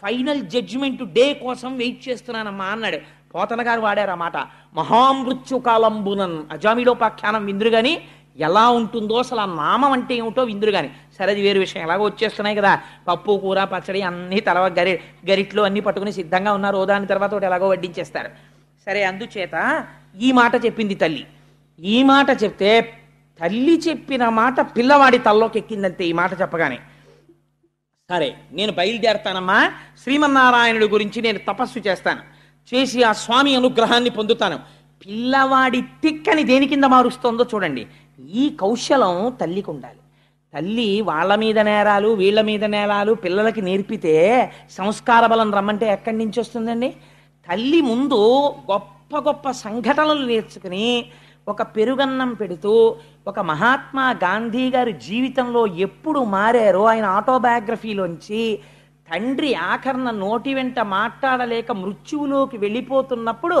[SPEAKER 1] ఫైనల్ జడ్జిమెంట్ డే కోసం వెయిట్ చేస్తున్నానమ్మా అన్నాడు. పోతన గారు వాడారు ఆ మాట. మహామృత్యుకాలంబునన్ అజామిలోపాఖ్యానం విందురు గాని ఎలా ఉంటుందో అసలు ఆ నామం అంటే ఏమిటో విందురు కానీ. సరే, అది వేరు విషయం. ఎలాగో వచ్చేస్తున్నాయి కదా, పప్పు కూర పచ్చడి అన్నీ తర్వాత గరిట్లో అన్నీ పట్టుకుని సిద్ధంగా ఉన్నారు. దాని తర్వాత ఒకటి ఎలాగో వడ్డించేస్తారు. సరే, అందుచేత ఈ మాట చెప్పింది తల్లి. ఈ మాట చెప్తే తల్లి చెప్పిన మాట పిల్లవాడి తల్లోకి ఎక్కిందంతే. ఈ మాట చెప్పగానే, సరే నేను బయలుదేరతానమ్మా, శ్రీమన్నారాయణుడి గురించి నేను తపస్సు చేస్తాను, చేసి ఆ స్వామి అనుగ్రహాన్ని పొందుతాను. పిల్లవాడి తిక్కని దేని కింద మారుస్తోందో చూడండి. ఈ కౌశలం తల్లికి ఉండాలి. తల్లి వాళ్ళ మీద నేరాలు వీళ్ళ మీద నేరాలు పిల్లలకి నేర్పితే సంస్కార బలం రమ్మంటే ఎక్కడి నుంచి వస్తుందండి? తల్లి ముందు గొప్ప గొప్ప సంఘటనలు నేర్చుకుని ఒక పెరుగన్నం పెడుతూ, ఒక మహాత్మా గాంధీ గారి జీవితంలో ఎప్పుడు మారారో ఆయన ఆటోబయోగ్రఫీలోంచి, తండ్రి ఆఖరణ నోటి వెంట మాట్లాడలేక మృత్యువులోకి వెళ్ళిపోతున్నప్పుడు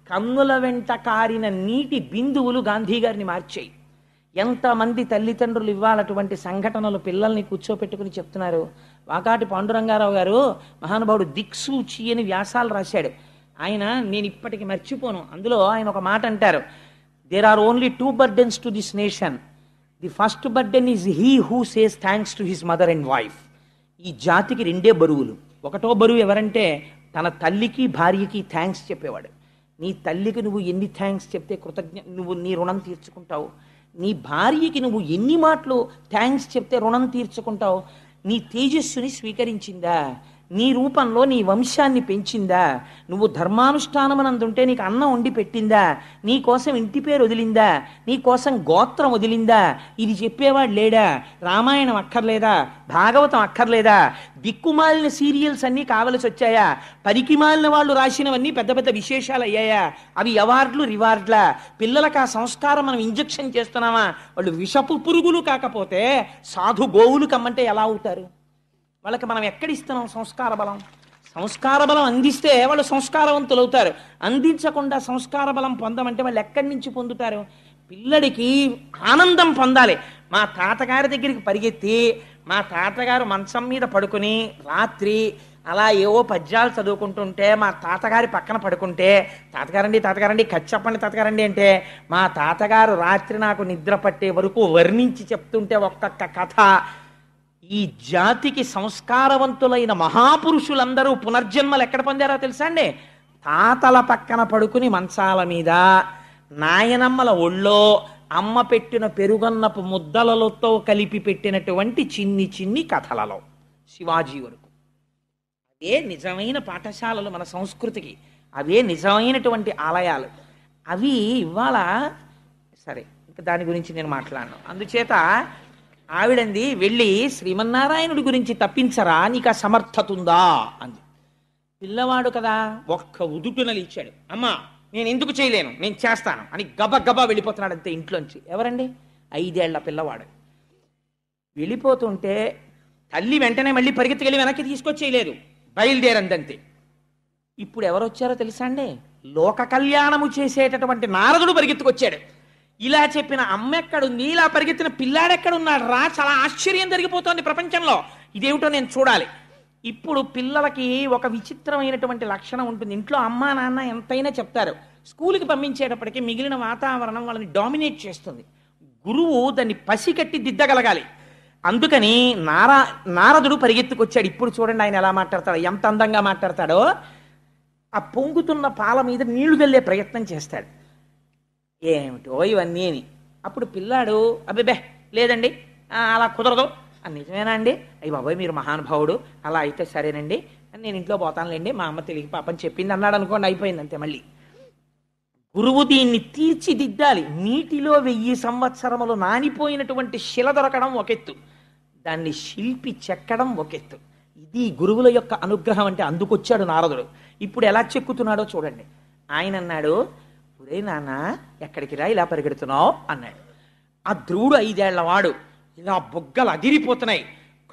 [SPEAKER 1] కన్నుల వెంట కారిన నీటి బిందువులు గాంధీ గారిని మార్చాయి. ఎంతమంది తల్లిదండ్రులు ఇవ్వాలటువంటి సంఘటనలు పిల్లల్ని కూర్చోపెట్టుకుని చెప్తున్నారు. వాకాటి పాండురంగారావు గారు మహానుభావుడు దిక్సూచి అని వ్యాసాలు రాశాడు. ఆయన నేను ఇప్పటికి మర్చిపోను. అందులో ఆయన ఒక మాట అంటారు, there are only 2 burdens to this nation. The first burden is he who says thanks to his mother and wife. ఈ జాతికి 2 బరువులు. ఒకటో బరువు ఎవరంటే తన తల్లికి భార్యకి థ్యాంక్స్ చెప్పేవాడు. నీ తల్లికి నువ్వు ఎన్ని థ్యాంక్స్ చెప్తే నువ్వు నీ రుణం తీర్చుకుంటావు? నీ భార్యకి నువ్వు ఎన్ని మాటలు థ్యాంక్స్ చెప్తే రుణం తీర్చుకుంటావు? నీ తేజస్సుని స్వీకరించిందా? నీ రూపంలో నీ వంశాన్ని పెంచిందా? నువ్వు ధర్మానుష్ఠానమనందుంటే నీకు అన్నం వండి పెట్టిందా? నీ కోసం ఇంటి పేరు వదిలిందా? నీ కోసం గోత్రం వదిలిందా? ఇది చెప్పేవాడు లేడా? రామాయణం అక్కర్లేదా? భాగవతం అక్కర్లేదా? దిక్కుమాలిన సీరియల్స్ అన్నీ కావలసి వచ్చాయా? పనికిమాలిన వాళ్ళు రాసినవన్నీ పెద్ద పెద్ద విశేషాలు అయ్యాయా? అవి అవార్డులు రివార్డులా? పిల్లలకు ఆ సంస్కారం మనం ఇంజెక్షన్ చేస్తున్నామా? వాళ్ళు విషపు పురుగులు కాకపోతే సాధు గోవులు కమ్మంటే ఎలా అవుతారు? వాళ్ళకి మనం ఎక్కడిస్తున్నాం సంస్కార బలం? సంస్కార బలం అందిస్తే వాళ్ళు సంస్కారవంతులు అవుతారు. అందించకుండా సంస్కార బలం పొందమంటే వాళ్ళు ఎక్కడి నుంచి పొందుతారు? పిల్లడికి ఆనందం పొందాలి. మా తాతగారి దగ్గరికి పరిగెత్తి మా తాతగారు మంచం మీద పడుకుని రాత్రి అలా ఏవో పద్యాలు చదువుకుంటుంటే మా తాతగారి పక్కన పడుకుంటే, తాతగారండి కథ చెప్పండి తాతగారండి అంటే, మా తాతగారు రాత్రి నాకు నిద్ర పట్టే వరకు వర్ణించి చెప్తుంటే ఒక్కొక్క కథ. ఈ జాతికి సంస్కారవంతులైన మహాపురుషులందరూ పునర్జన్మలు ఎక్కడ పొందారో తెలుసా అండి? తాతల పక్కన పడుకుని మంచాల మీద, నాయనమ్మల ఒళ్ళో అమ్మ పెట్టిన పెరుగన్నపు ముద్దలతో కలిపి పెట్టినటువంటి చిన్ని చిన్ని కథలలో శివాజీ వరకు. అవే నిజమైన పాఠశాలలు మన సంస్కృతికి, అవే నిజమైనటువంటి ఆలయాలు. అవి ఇవాళ సరే, ఇంకా దాని గురించి నేను మాట్లాడను. అందుచేత ఆవిడంది వెళ్ళి శ్రీమన్నారాయణుడి గురించి తప్పించరా, నీకు ఆ సమర్థత ఉందా అంది. పిల్లవాడు కదా, ఒక్క ఉదుటున లేచాడు. అమ్మా నేను ఎందుకు చేయలేను, నేను చేస్తాను అని గబగబా వెళ్ళిపోతున్నాడు అంతే ఇంట్లోంచి. ఎవరండి? 5 ఏళ్ల పిల్లవాడు. వెళ్ళిపోతుంటే తల్లి వెంటనే మళ్ళీ పరిగెత్తుకెళ్ళి వెనక్కి తీసుకొచ్చేయలేదు, బయలుదేరందంతే. ఇప్పుడు ఎవరు వచ్చారో తెలుసా అండి? లోక కళ్యాణము చేసేటటువంటి నారదుడు పరిగెత్తుకొచ్చాడు. ఇలా చెప్పిన అమ్మ ఎక్కడుంది, ఇలా పరిగెత్తిన పిల్లాడెక్కడున్నాడు రా? చాలా ఆశ్చర్యం జరిగిపోతోంది ప్రపంచంలో. ఇదేమిటో నేను చూడాలి. ఇప్పుడు పిల్లలకి ఒక విచిత్రమైనటువంటి లక్షణం ఉంటుంది. ఇంట్లో అమ్మా నాన్న ఎంతైనా చెప్తారు, స్కూల్కి పంపించేటప్పటికి మిగిలిన వాతావరణం వాళ్ళని డామినేట్ చేస్తుంది. గురువు దాన్ని పసికట్టి దిద్దగలగాలి. అందుకని నారదుడు పరిగెత్తుకొచ్చాడు. ఇప్పుడు చూడండి ఆయన ఎలా మాట్లాడతాడో, ఎంత అందంగా మాట్లాడతాడో. ఆ పొంగుతున్న పాల మీద నీళ్లు చల్లే ప్రయత్నం చేస్తాడు. ఏమిటో ఇవన్నీ అని. అప్పుడు పిల్లాడు అబ్బే లేదండి అలా కుదరదు. నిజమేనా అండి? అయ్యి బాబాయ్ మీరు మహానుభావుడు, అలా అయితే సరేనండి నేను ఇంట్లో పోతానులేండి, మా అమ్మ తెలియక పాపని చెప్పింది అన్నాడు అనుకోండి, అయిపోయింది అంతే. మళ్ళీ గురువు దీన్ని తీర్చిదిద్దాలి. నీటిలో 1000 సంవత్సరములు నానిపోయినటువంటి శిల దొరకడం ఒకెత్తు, దాన్ని శిల్పి చెక్కడం ఒకెత్తు. ఇది గురువుల యొక్క అనుగ్రహం అంటే. అందుకొచ్చాడు నారదుడు. ఇప్పుడు ఎలా చెక్కుతున్నాడో చూడండి. ఆయన అన్నాడు, ఒరే నాన్న ఎక్కడికి రా ఇలా పరిగెడుతున్నావు అన్నాడు. ఆ ధ్రువుడు 5 ఏళ్ల వాడు. ఇలా బొగ్గలు అదిరిపోతున్నాయి,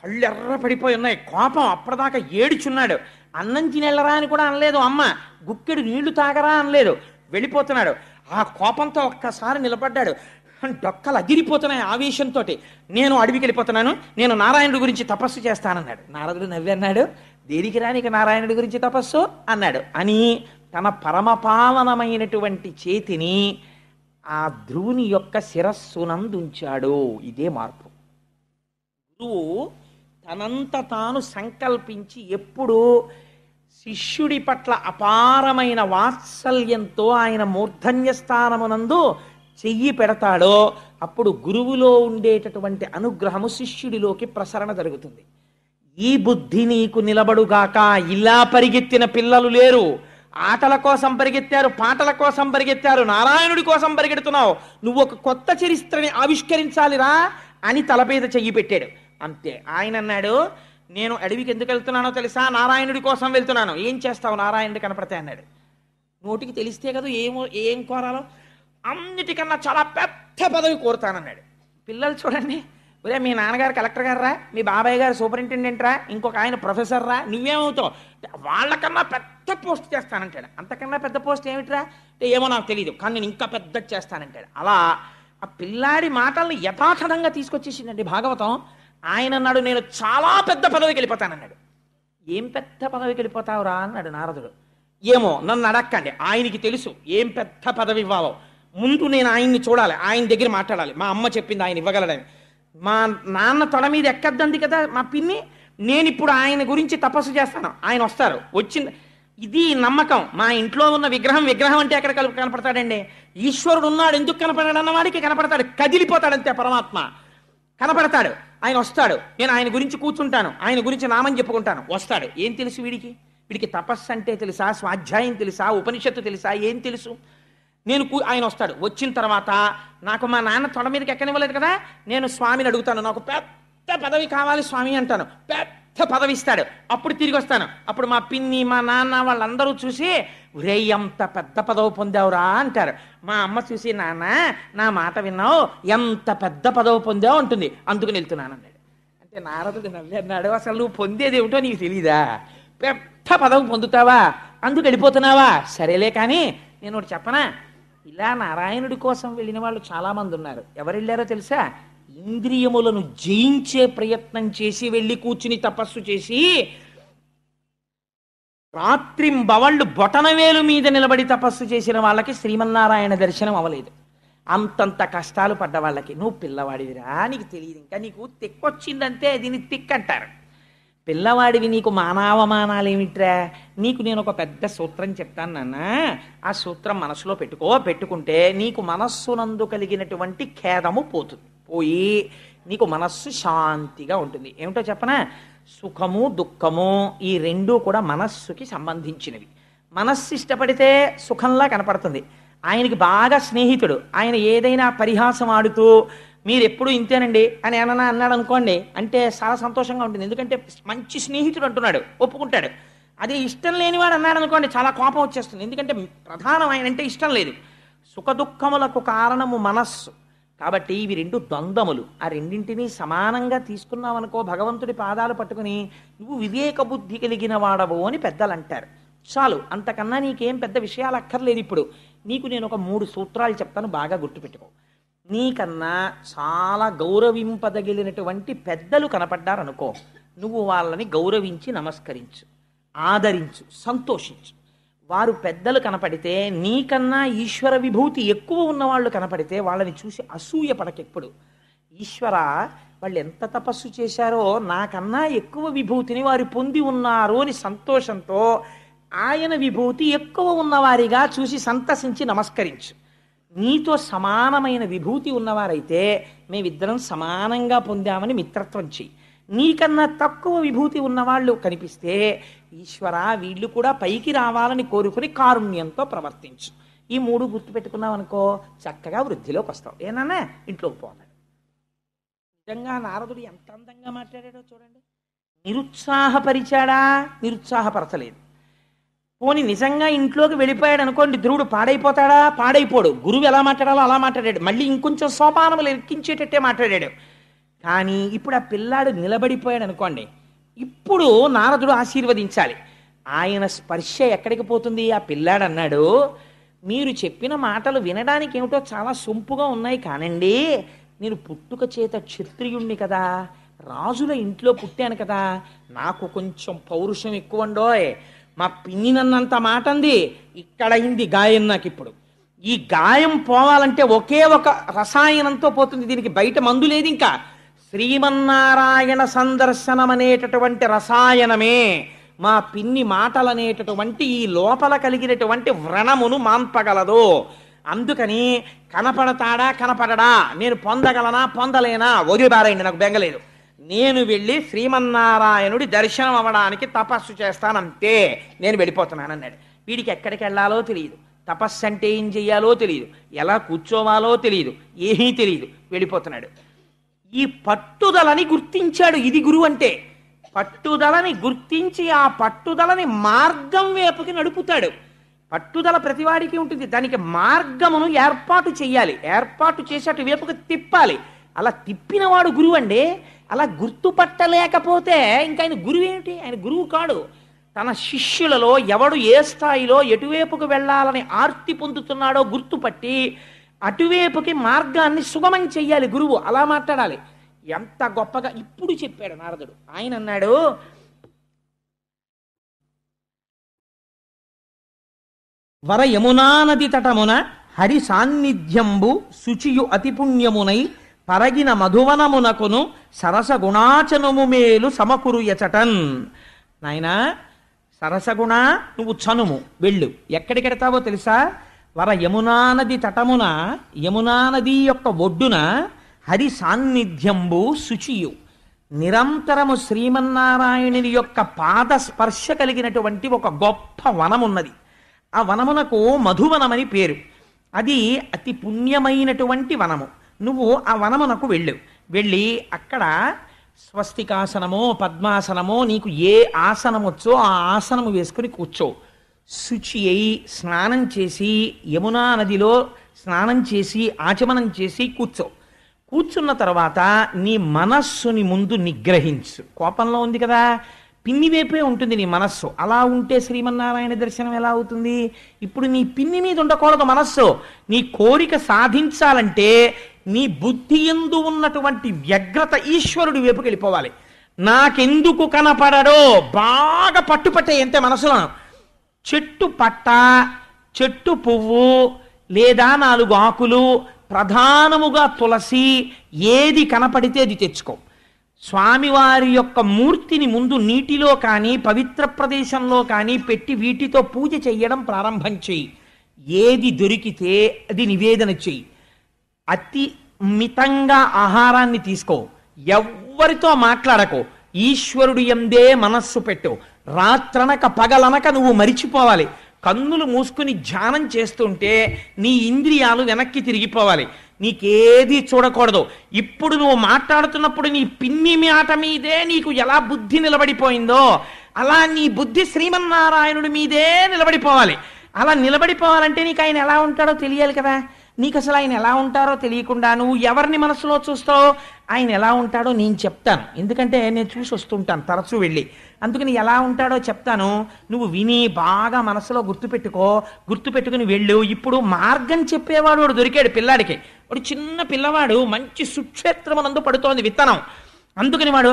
[SPEAKER 1] కళ్ళు ఎర్ర పడిపోయి ఉన్నాయి, కోపం. అప్పటిదాకా ఏడుచున్నాడు. అన్నం తినేళ్ళరా అని కూడా అనలేదు అమ్మ, గుక్కెడు నీళ్లు తాగరా అనలేదు. వెళ్ళిపోతున్నాడు. ఆ కోపంతో ఒక్కసారి నిలబడ్డాడు. డొక్కలు అదిరిపోతున్నాయి ఆవేశంతో. నేను అడవికి వెళ్ళిపోతున్నాను, నేను నారాయణుడి గురించి తపస్సు చేస్తానన్నాడు. నారదుడు నవ్వి అన్నాడు, దేనికి రానికి నారాయణుడి గురించి తపస్సు అన్నాడు అని తన పరమపావనమైనటువంటి చేతిని ఆ ధ్రువుని యొక్క శిరస్సునందుంచాడు. ఇదే మార్పు. గురువు తనంత తాను సంకల్పించి ఎప్పుడు శిష్యుడి పట్ల అపారమైన వాత్సల్యంతో ఆయన మూర్ధన్య స్థానమునందు చెయ్యి పెడతాడో అప్పుడు గురువులో ఉండేటటువంటి అనుగ్రహము శిష్యుడిలోకి ప్రసరణ జరుగుతుంది. ఈ బుద్ధి నీకు నిలబడుగాక. ఇలా పరిగెత్తిన పిల్లలు లేరు. ఆటల కోసం పరిగెత్తారు, పాటల కోసం పరిగెత్తారు, నారాయణుడి కోసం పరిగెడుతున్నావు. నువ్వు ఒక కొత్త చరిత్రని ఆవిష్కరించాలిరా అని తలపేద చెయ్యి పెట్టాడు. అంతే. ఆయన అన్నాడు, నేను అడవికి ఎందుకు వెళ్తున్నానో తెలుసా? నారాయణుడి కోసం వెళ్తున్నాను. ఏం చేస్తావు నారాయణుడి కనపడితే అన్నాడు. నోటికి తెలిస్తే కదా ఏం కోరాలో. అన్నిటికన్నా చాలా పెద్ద పదవి కోరుతానన్నాడు. పిల్లలు చూడండి, ఒరే మీ నాన్నగారు కలెక్టర్ గారు రా, మీ బాబాయ్ గారు సూపరింటెండెంట్ రా, ఇంకొక ఆయన ప్రొఫెసర్ రా, నువ్వేమవుతావు? వాళ్ళకన్నా పెద్ద పోస్ట్ చేస్తానంటాడు. అంతకన్నా పెద్ద పోస్ట్ ఏమిట్రా అంటే ఏమో నాకు తెలియదు, కానీ నేను ఇంకా పెద్ద చేస్తానంటాడు. అలా ఆ పిల్లాడి మాటల్ని యథాతథంగా తీసుకొచ్చేసిందండి భాగవతం. ఆయన అన్నాడు, నేను చాలా పెద్ద పదవికి వెళ్ళిపోతానన్నాడు. ఏం పెద్ద పదవికి వెళ్ళిపోతావురా అన్నాడు నారదుడు. ఏమో నన్ను అడక్కండి, ఆయనకి తెలుసు ఏం పెద్ద పదవి ఇవ్వాలో. ముందు నేను ఆయన్ని చూడాలి, ఆయన దగ్గర మాట్లాడాలి. మా అమ్మ చెప్పింది ఆయన ఇవ్వగలడని. మా నాన్న తొడ మీద ఎక్కద్దంది కదా మా పిన్ని. నేను ఇప్పుడు ఆయన గురించి తపస్సు చేస్తాను, ఆయన వస్తారు. వచ్చింది ఇది నమ్మకం. మా ఇంట్లో ఉన్న విగ్రహం విగ్రహం అంటే ఎక్కడ కనపడతాడండి? ఈశ్వరుడు ఉన్నాడు, ఎందుకు కనపడాడు అన్నవాడికి కనపడతాడు, కదిలిపోతాడంతే పరమాత్మ. కనపడతాడు, ఆయన వస్తాడు, నేను ఆయన గురించి కూర్చుంటాను, ఆయన గురించి నామని చెప్పుకుంటాను, వస్తాడు. ఏం తెలుసు వీడికి? వీడికి తపస్సు అంటే తెలుసా, స్వాధ్యాయం తెలుసా, ఉపనిషత్తు తెలుసా, ఏం తెలుసు? ఆయన వస్తాడు. వచ్చిన తర్వాత నాకు మా నాన్న తొడ మీదకి ఎక్కనివ్వలేదు కదా, నేను స్వామిని అడుగుతాను, నాకు పెద్ద పదవి కావాలి స్వామి అంటాను, పెద్ద పదవి ఇస్తాడు. అప్పుడు తిరిగి వస్తాను. అప్పుడు మా పిన్ని మా నాన్న వాళ్ళందరూ చూసి, ఒరే ఎంత పెద్ద పదవి పొందావురా అంటారు. మా అమ్మ చూసి, నాన్న నా మాట విన్నావు, ఎంత పెద్ద పదవి పొందావు అంటుంది, అందుకు వెళ్తున్నాను అన్నాడు. అంటే నారదుడు నవ్వి అన్నాడు, అసలు నువ్వు పొందేది ఏమిటో నీకు తెలీదా? పెద్ద పదవి పొందుతావా, అందుకు వెళ్ళిపోతున్నావా? సరేలే కానీ నేను ఒకటి చెప్పనా, ఇలా నారాయణుడి కోసం వెళ్ళిన వాళ్ళు చాలామంది ఉన్నారు. ఎవరు వెళ్ళారో తెలుసా? ఇంద్రియములను జయించే ప్రయత్నం చేసి వెళ్ళి కూర్చుని తపస్సు చేసి రాత్రింబవళ్ళు బొటనవేలు మీద నిలబడి తపస్సు చేసిన వాళ్ళకి శ్రీమన్నారాయణ దర్శనం అవ్వలేదు. అంతంత కష్టాలు పడ్డ వాళ్ళకి. నువ్వు పిల్లవాడివిరా, నీకు తెలియదు, ఇంకా నీకు తిక్కొచ్చిందంటే దీన్ని తిక్కంటారు. పిల్లవాడివి, నీకు మానవమానాలు ఏమిట్రా? నీకు నేను ఒక పెద్ద సూత్రం చెప్తాను నాన్న, ఆ సూత్రం మనసులో పెట్టుకుంటే నీకు మనస్సునందు కలిగినటువంటి ఖేదము పోయి నీకు మనస్సు శాంతిగా ఉంటుంది. ఏమిటో చెప్పనా? సుఖము దుఃఖము ఈ రెండూ కూడా మనస్సుకి సంబంధించినవి. మనస్సు ఇష్టపడితే సుఖంలా కనపడుతుంది. ఆయనకి బాగా స్నేహితుడు, ఆయన ఏదైనా పరిహాసం ఆడుతూ మీరు ఎప్పుడు ఇంతేనండి అని ఏమన్నా అన్నాడు అనుకోండి, అంటే చాలా సంతోషంగా ఉంటుంది. ఎందుకంటే మంచి స్నేహితుడు అంటున్నాడు, ఒప్పుకుంటాడు. అదే ఇష్టం లేనివాడు అన్నాడు అనుకోండి, చాలా కోపం వచ్చేస్తుంది. ఎందుకంటే ప్రధానం ఆయన అంటే ఇష్టం లేదు. సుఖ దుఃఖములకు కారణము మనస్సు. కాబట్టి ఇవి రెండు ద్వంద్వములు. ఆ రెండింటినీ సమానంగా తీసుకున్నావనుకో, భగవంతుడి పాదాలు పట్టుకుని నువ్వు వివేక బుద్ధి కలిగిన వాడవు అని పెద్దలు అంటారు. చాలు, అంతకన్నా నీకేం పెద్ద విషయాలు అక్కర్లేదు. ఇప్పుడు నీకు నేను ఒక 3 సూత్రాలు చెప్తాను, బాగా గుర్తుపెట్టుకో. నీకన్నా చాలా గౌరవింపదగిలినటువంటి పెద్దలు కనపడ్డారనుకో, నువ్వు వాళ్ళని గౌరవించి నమస్కరించు, ఆదరించు, సంతోషించు. వారు పెద్దలు కనపడితే, నీకన్నా ఈశ్వర విభూతి ఎక్కువ ఉన్నవాళ్ళు కనపడితే వాళ్ళని చూసి అసూయ పడకెప్పుడు. ఈశ్వర, వాళ్ళు ఎంత తపస్సు చేశారో, నాకన్నా ఎక్కువ విభూతిని వారు పొంది ఉన్నారు అని సంతోషంతో ఆయన విభూతి ఎక్కువ ఉన్నవారిగా చూసి సంతసించి నమస్కరించు. నీతో సమానమైన విభూతి ఉన్నవారైతే మేమిద్దరం సమానంగా పొందామని మిత్రత్వం చెయ్యి. నీకన్నా తక్కువ విభూతి ఉన్నవాళ్ళు కనిపిస్తే, ఈశ్వర వీళ్ళు కూడా పైకి రావాలని కోరుకుని కారుణ్యంతో ప్రవర్తించు. ఈ 3 గుర్తుపెట్టుకున్నావు అనుకో, చక్కగా వృద్ధిలోకి వస్తావు. ఏనన్నా ఇంట్లోకి పోన్నాడు. నిజంగా నారదుడు ఎంత అందంగా మాట్లాడాడో చూడండి. నిరుత్సాహపరిచాడా? నిరుత్సాహపరచలేదు. పోని నిజంగా ఇంట్లోకి వెళ్ళిపోయాడు అనుకోండి, ధ్రువుడు పాడైపోతాడా? పాడైపోడు. గురువు ఎలా మాట్లాడాలో అలా మాట్లాడాడు. మళ్ళీ ఇంకొంచెం సోపానములు ఎక్కించేటట్టే మాట్లాడాడు. కానీ ఇప్పుడు ఆ పిల్లాడు నిలబడిపోయాడు అనుకోండి, ఇప్పుడు నారదుడు ఆశీర్వదించాలి. ఆయన స్పర్శ ఎక్కడికి పోతుంది? ఆ పిల్లాడు అన్నాడు, మీరు చెప్పిన మాటలు వినడానికి ఏమిటో చాలా సొంపుగా ఉన్నాయి కానండి, నేను పుట్టుక చేత క్షత్రియుణ్ణి కదా, రాజుల ఇంట్లో పుట్టాను కదా, నాకు కొంచెం పౌరుషం ఎక్కువండోయ్. మా పిన్ని నన్నంత మాట అంది, ఇక్కడ అయింది గాయం. నాకు ఇప్పుడు ఈ గాయం పోవాలంటే ఒకే ఒక రసాయనంతో పోతుంది, దీనికి బయట మందు లేదు. ఇంకా శ్రీమన్నారాయణ సందర్శనం అనేటటువంటి రసాయనమే మా పిన్ని మాటలనేటటువంటి ఈ లోపల కలిగినటువంటి వ్రణమును మాన్పగలదు. అందుకని కనపడతాడా కనపడడా, నేను పొందగలనా పొందలేనా వదిలిబారేయండి, నాకు బెంగలేదు. నేను వెళ్ళి శ్రీమన్నారాయణుడి దర్శనం అవ్వడానికి తపస్సు చేస్తానంతే, నేను వెళ్ళిపోతున్నానన్నాడు. వీడికి ఎక్కడికి వెళ్ళాలో తెలియదు, తపస్సు అంటే ఏం చెయ్యాలో తెలియదు, ఎలా కూర్చోవాలో తెలియదు, ఏమీ తెలియదు, వెళ్ళిపోతున్నాడు. ఈ పట్టుదలని గుర్తించాడు. ఇది గురువు అంటే. పట్టుదలని గుర్తించి ఆ పట్టుదలని మార్గం వైపుకి నడుపుతాడు. పట్టుదల ప్రతివాడికి ఉంటుంది, దానికి మార్గమును ఏర్పాటు చెయ్యాలి, ఏర్పాటు చేసి అటు వైపుకి తిప్పాలి. అలా తిప్పినవాడు గురువు అండి. అలా గుర్తుపట్టలేకపోతే ఇంకా ఆయన గురువు ఏమిటి? ఆయన గురువు కాడు. తన శిష్యులలో ఎవడు ఏ స్థాయిలో ఎటువైపుకు వెళ్ళాలని ఆర్తి పొందుతున్నాడో గుర్తుపట్టి అటువైపుకి మార్గాన్ని సుగమం చెయ్యాలి గురువు. అలా మాట్లాడాలి. ఎంత గొప్పగా ఇప్పుడు చెప్పాడు నారదుడు. ఆయన అన్నాడు, వర యమునా నది తటమున హరి సాన్నిధ్యంబు శుచియు అతి పుణ్యమునై పరగిన మధువనమునకును సరస గుణాచనము మేలు సమకురు ఎచటన్. నాయనా, సరసగుణ నువ్వు చనుము వెళ్ళు. ఎక్కడికెడతావో తెలుసా? యమునా నది తటమున, యమునా నది యొక్క ఒడ్డున హరి సాన్నిధ్యంబు శుచియు, నిరంతరము శ్రీమన్నారాయణుని యొక్క పాద స్పర్శ కలిగినటువంటి ఒక గొప్ప వనమున్నది. ఆ వనమునకు మధువనమని పేరు. అది అతి పుణ్యమైనటువంటి వనము. నువ్వు ఆ వనమునకు వెళ్ళి అక్కడ స్వస్తికాసనమో పద్మాసనమో నీకు ఏ ఆసనం వచ్చో ఆ ఆసనము వేసుకుని కూర్చో. శుచి అయి స్నానం చేసి యమునా నదిలో స్నానం చేసి ఆచమనం చేసి కూర్చున్న తర్వాత నీ మనస్సుని ముందు నిగ్రహించు. కోపంలో ఉంది కదా, పిన్ని వైపే ఉంటుంది నీ మనస్సు. అలా ఉంటే శ్రీమన్నారాయణ దర్శనం ఎలా అవుతుంది? ఇప్పుడు నీ పిన్ని మీద ఉండకూడదు మనస్సు. నీ కోరిక సాధించాలంటే నీ బుద్ధి యందు ఉన్నటువంటి వ్యగ్రత ఈశ్వరుడి వైపుకి వెళ్ళిపోవాలి. నాకెందుకు కనపడడో బాగా పట్టుపట్టే అంతే మనసులో. చెట్టు పట్ట, చెట్టు పువ్వు, లేదా 4 ఆకులు, ప్రధానముగా తులసి, ఏది కనపడితే అది తెచ్చుకో. స్వామివారి యొక్క మూర్తిని ముందు నీటిలో కానీ పవిత్ర ప్రదేశంలో కానీ పెట్టి వీటితో పూజ చెయ్యడం ప్రారంభం చెయ్యి. ఏది దొరికితే అది నివేదన చెయ్యి. అతి మితంగా ఆహారాన్ని తీసుకో. ఎవ్వరితో మాట్లాడకో. ఈశ్వరుడు యందే మనస్సు పెట్టు. రాత్రనక పగలనక నువ్వు మరిచిపోవాలి. కన్నులు మూసుకుని ధ్యానం చేస్తుంటే నీ ఇంద్రియాలు వెనక్కి తిరిగిపోవాలి. నీకేది చూడకూడదు. ఇప్పుడు నువ్వు మాట్లాడుతున్నప్పుడు నీ పిన్ని మాట మీదే నీకు ఎలా బుద్ధి నిలబడిపోయిందో అలా నీ బుద్ధి శ్రీమన్నారాయణుడి మీదే నిలబడిపోవాలి. అలా నిలబడిపోవాలంటే నీకు ఆయన ఎలా ఉంటాడో తెలియాలి కదా. నీకు అసలు ఆయన ఎలా ఉంటారో తెలియకుండా నువ్వు ఎవరిని మనసులో చూస్తావు? ఆయన ఎలా ఉంటాడో నేను చెప్తాను. ఎందుకంటే నేను చూసి వస్తుంటాను తరచూ వెళ్ళి. అందుకని ఎలా ఉంటాడో చెప్తాను. నువ్వు విని బాగా మనసులో గుర్తుపెట్టుకుని వెళ్ళు. ఇప్పుడు మార్గం చెప్పేవాడు వాడు దొరికాడు పిల్లాడికి. వాడు చిన్న పిల్లవాడు, మంచి సుక్షేత్రమునందు పడుతోంది విత్తనం. అందుకని వాడు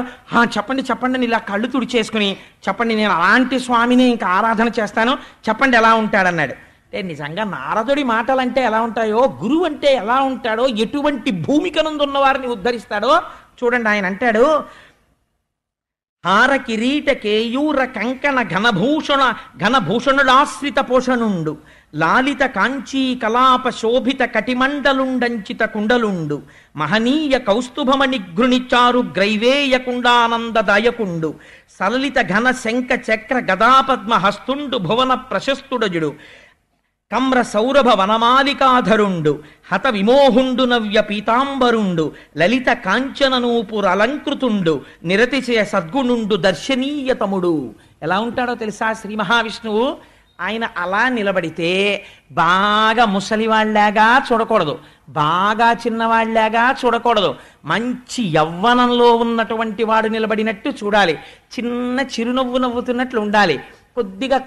[SPEAKER 1] చెప్పండి అని ఇలా కళ్ళు తుడిచేసుకుని, చెప్పండి నేను అలాంటి స్వామిని ఇంకా ఆరాధన చేస్తాను, చెప్పండి ఎలా ఉంటాడన్నాడు. అంటే నిజంగా నారదుడి మాటలంటే ఎలా ఉంటాయో, గురువు అంటే ఎలా ఉంటాడో, ఎటువంటి భూమికనందున్న వారిని ఉద్ధరిస్తాడో చూడండి. ఆయన అంటాడు, హార కిరీట కేయూర కంకణ ఘనభూషణుడాశ్రిత పోషణుండు, లాలిత కాంచీ కలాప శోభిత కటిమండలుండంచిత కుండలుండు, మహనీయ కౌస్తుభమణి గృణిచారు గ్రైవేయ కుండానందదాయకుండు, సలలిత ఘన శంఖ చక్ర గదాపద్మ హస్తుండు భువన ప్రశస్తుడజుడు, కమ్ర సౌరభ వనమాలికాధరుండు, హత విమోహుండు నవ్య పీతాంబరుండు, లలిత కాంచననూపుర అలంకృతుండు, నిరతిశయ సద్గుణుండు దర్శనీయతముడు. ఎలా ఉంటాడో తెలుసా శ్రీ మహావిష్ణువు? ఆయన అలా నిలబడితే బాగా ముసలివాళ్లాగా చూడకూడదు, బాగా చిన్నవాళ్లాగా చూడకూడదు. మంచి యవ్వనంలో ఉన్నటువంటి వాడు నిలబడినట్టు చూడాలి. చిన్న చిరునవ్వు నవ్వుతున్నట్లు ఉండాలి. కొద్దిగా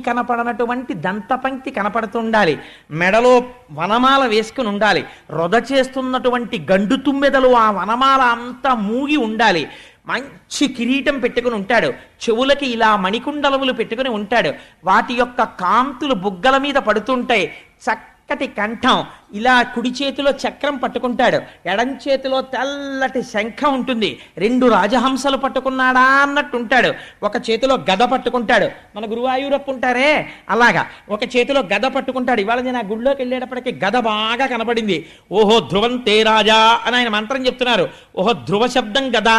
[SPEAKER 1] కనపడనటువంటి దంతపంక్తి కనపడుతుండాలి. మెడలో వనమాల వేసుకుని ఉండాలి. రొద చేస్తున్నటువంటి గండు తుమ్మెదలు ఆ వనమాల అంతా మూగి ఉండాలి. మంచి కిరీటం పెట్టుకుని ఉంటాడు. చెవులకి ఇలా మణికుండలములు పెట్టుకుని ఉంటాడు. వాటి యొక్క కాంతులు బుగ్గల మీద పడుతుంటాయి. చక్కటి కంఠం. ఇలా కుడి చేతిలో చక్రం పట్టుకుంటాడు, ఎడం చేతిలో తెల్లటి శంఖం ఉంటుంది. 2 రాజహంసలు పట్టుకున్నాడా అన్నట్టు ఉంటాడు. ఒక చేతిలో గద పట్టుకుంటాడు. మన గురువాయూరప్ప ఉంటారే అలాగా ఒక చేతిలో గద పట్టుకుంటాడు. ఇవాళ నేను ఆ గుళ్ళోకి వెళ్ళేటప్పటికి గద బాగా కనపడింది. ఓహో ధ్రువంతే రాజా అని ఆయన మంత్రం చెప్తున్నారు. ఓహో ధ్రువ శబ్దం గద.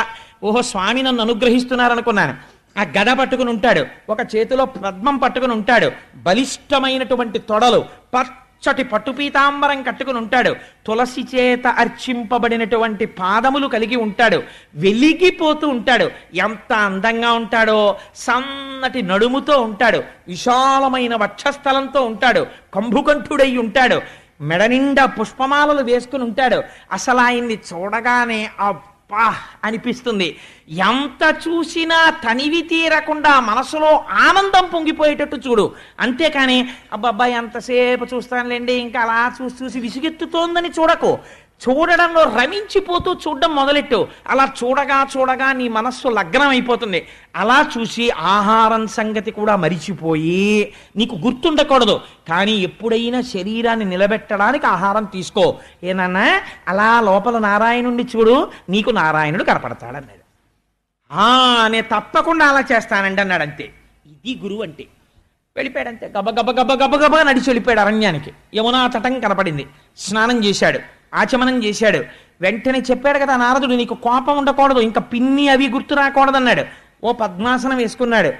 [SPEAKER 1] ఓహో స్వామి నన్ను అనుగ్రహిస్తున్నారనుకున్నాను. ఆ గద పట్టుకుని ఉంటాడు. ఒక చేతిలో పద్మం పట్టుకుని ఉంటాడు. బలిష్టమైనటువంటి తొడలు, పచ్చటి పట్టుపీతాంబరం కట్టుకుని ఉంటాడు. తులసి చేత అర్చింపబడినటువంటి పాదములు కలిగి ఉంటాడు. వెలిగిపోతూ ఉంటాడు. ఎంత అందంగా ఉంటాడో! సన్నటి నడుముతో ఉంటాడు. విశాలమైన వక్షస్థలంతో ఉంటాడు. కంభుకంఠుడై ఉంటాడు. మెడ నిండా పుష్పమాలలు వేసుకుని ఉంటాడు. అసలు ఆయన్ని చూడగానే అనిపిస్తుంది. ఎంత చూసినా తనివి తీరకుండా మనసులో ఆనందం పొంగిపోయేటట్టు చూడు. అంతేకాని అబ్బాయి ఎంతసేపు చూస్తానులేండి ఇంకా అలా చూసి విసుగెత్తుతోందని చూడకు. చూడడంలో రమించిపోతూ చూడడం మొదలెట్టు. అలా చూడగా నీ మనస్సు లగ్నం అయిపోతుంది. అలా చూసి ఆహారం సంగతి కూడా మరిచిపోయి నీకు గుర్తుండకూడదు. కానీ ఎప్పుడైనా శరీరాన్ని నిలబెట్టడానికి ఆహారం తీసుకో. ఏనన్నా అలా లోపల నారాయణుడిని చూడు, నీకు నారాయణుడు కనపడతాడన్నాడు. నేను తప్పకుండా అలా చేస్తానండి అన్నాడు. అంతే. ఇది గురువు అంటే. వెళ్ళిపోయాడు అంతే, గబ గబ గబ గబ గబ నడిచి వెళ్ళిపోయాడు అరణ్యానికి. యమునా తటం కనపడింది, స్నానం చేశాడు, ఆచమనం చేశాడు. వెంటనే చెప్పాడు కదా నారదుడు, నీకు కోపం ఉండకూడదు, ఇంకా పిన్ని అవి గుర్తు రాకూడదన్నాడు. ఓ పద్మాసనం వేసుకున్నాడు.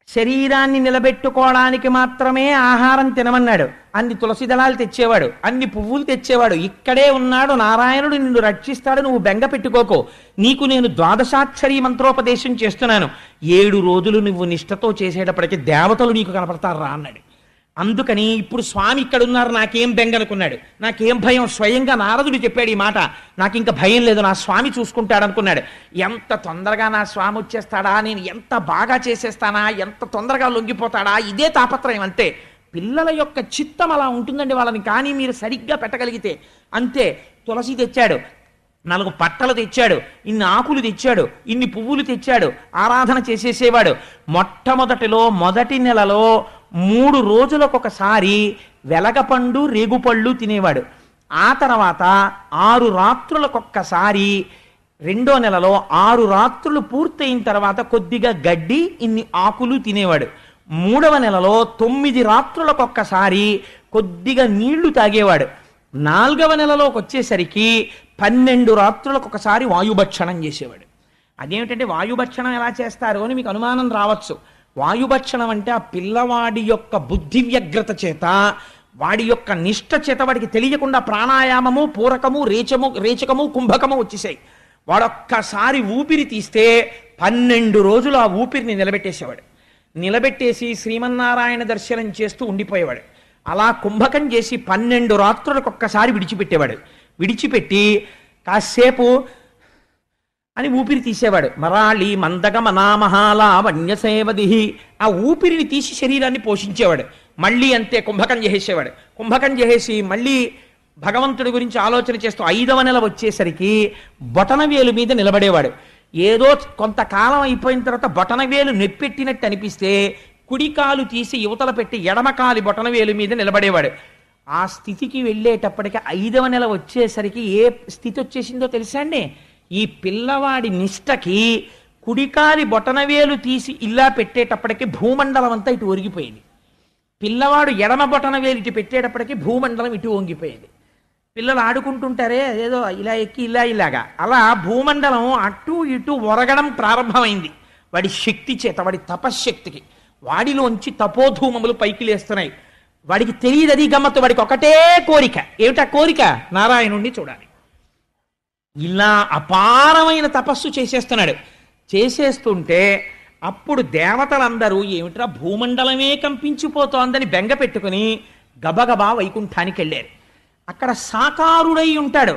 [SPEAKER 1] శరీరాన్ని నిలబెట్టుకోవడానికి మాత్రమే ఆహారం తినమన్నాడు. అన్ని తులసి దళాలు తెచ్చేవాడు, అన్ని పువ్వులు తెచ్చేవాడు. ఇక్కడే ఉన్నాడు నారాయణుడు, నిన్ను రక్షిస్తాడు, నువ్వు బెంగ పెట్టుకోకు, నీకు నేను ద్వాదశాక్షరీ మంత్రోపదేశం చేస్తున్నాను, 7 రోజులు నువ్వు నిష్ఠతో చేసేటప్పటికీ దేవతలు నీకు కనపడతారు రా అన్నాడు. అందుకని ఇప్పుడు స్వామి ఇక్కడ ఉన్నారు, నాకేం బెంగ అనుకున్నాడు, నాకేం భయం. స్వయంగా నారదుడు చెప్పాడు ఈ మాట, నాకు ఇంకా భయం లేదు, నా స్వామి చూసుకుంటాడు అనుకున్నాడు. ఎంత తొందరగా నా స్వామి వచ్చేస్తాడా, నేను ఎంత బాగా చేసేస్తానా, ఎంత తొందరగా లొంగిపోతాడా, ఇదే తాపత్రయం అంతే. పిల్లల యొక్క చిత్తం అలా ఉంటుందండి వాళ్ళని, కానీ మీరు సరిగ్గా పెట్టగలిగితే అంతే. తులసి తెచ్చాడు, 4 పట్టలు తెచ్చాడు, ఇన్ని ఆకులు తెచ్చాడు, ఇన్ని పువ్వులు తెచ్చాడు, ఆరాధన చేసేసేవాడు. మొట్టమొదటిలో మొదటి నెలలో 3 రోజులకొకసారి వెలగపండు రేగుపళ్ళు తినేవాడు. ఆ తర్వాత 6 రాత్రులకొక్కసారి, 2వ నెలలో 6 రాత్రులు పూర్తయిన తర్వాత కొద్దిగా గడ్డి ఇన్ని ఆకులు తినేవాడు. 3వ నెలలో 9 రాత్రులకొక్కసారి కొద్దిగా నీళ్లు తాగేవాడు. 4వ నెలలోకి వచ్చేసరికి 12 రాత్రులకు ఒకసారి వాయుభక్షణం చేసేవాడు. అదేమిటంటే వాయుభక్షణం ఎలా చేస్తారు అని మీకు అనుమానం రావచ్చు. వాయుభక్షణం అంటే ఆ పిల్లవాడి యొక్క బుద్ధి వ్యగ్రత చేత, వాడి యొక్క నిష్ఠ చేత వాడికి తెలియకుండా ప్రాణాయామము, పూరకము, రేచకము, కుంభకము వచ్చేసాయి. వాడొక్కసారి ఊపిరి తీస్తే 12 రోజులు ఆ ఊపిరిని నిలబెట్టేసేవాడు. నిలబెట్టేసి శ్రీమన్నారాయణ దర్శనం చేస్తూ ఉండిపోయేవాడు. అలా కుంభకం చేసి 12 రాత్రులకు ఒక్కసారి విడిచిపెట్టేవాడు. విడిచిపెట్టి కాసేపు అని ఊపిరి తీసేవాడు. మరాళి మందగమనామహాలా వన్యసేవది, ఆ ఊపిరిని తీసి శరీరాన్ని పోషించేవాడు. మళ్ళీ అంతే కుంభకం చేసేవాడు. కుంభకం చేసేసి మళ్ళీ భగవంతుడి గురించి ఆలోచన చేస్తూ 5వ నెల వచ్చేసరికి బొటనవేలు మీద నిలబడేవాడు. ఏదో కొంతకాలం అయిపోయిన తర్వాత బొటనవేలు నెప్పెట్టినట్టు అనిపిస్తే కుడికాలు తీసి యువతల పెట్టి ఎడమకాలి బొటనవేలు మీద నిలబడేవాడు. ఆ స్థితికి వెళ్ళేటప్పటికి 5వ నెల వచ్చేసరికి ఏ స్థితి వచ్చేసిందో తెలుసా అండి? ఈ పిల్లవాడి నిష్టకి కుడికాలి బొటనవేలు తీసి ఇలా పెట్టేటప్పటికి భూమండలం అంతా ఇటు ఒరిగిపోయింది. పిల్లవాడు ఎడమ బొటనవేలు ఇటు పెట్టేటప్పటికి భూమండలం ఇటు వంగిపోయింది. పిల్లలు ఆడుకుంటుంటారే ఏదో ఇలా ఎక్కి ఇలాగా, అలా భూమండలం అటు ఇటు ఒరగడం ప్రారంభమైంది వాడి శక్తి చేత, వాడి తపశ్శక్తికి. వాడిలోంచి తపోధూమములు పైకి లేస్తున్నాయి. వాడికి తెలియదు అది గమ్మత్తు. వాడికి ఒకటే కోరిక. ఏమిటా కోరిక? నారాయణుణ్ణి చూడాలి. ఇలా అపారమైన తపస్సు చేసేస్తున్నాడు. చేసేస్తుంటే అప్పుడు దేవతలందరూ ఏమిట్రా భూమండలమే కంపించిపోతోందని బెంగ పెట్టుకుని గబగబా వైకుంఠానికి వెళ్ళారు. అక్కడ సాకారుడై ఉంటాడు,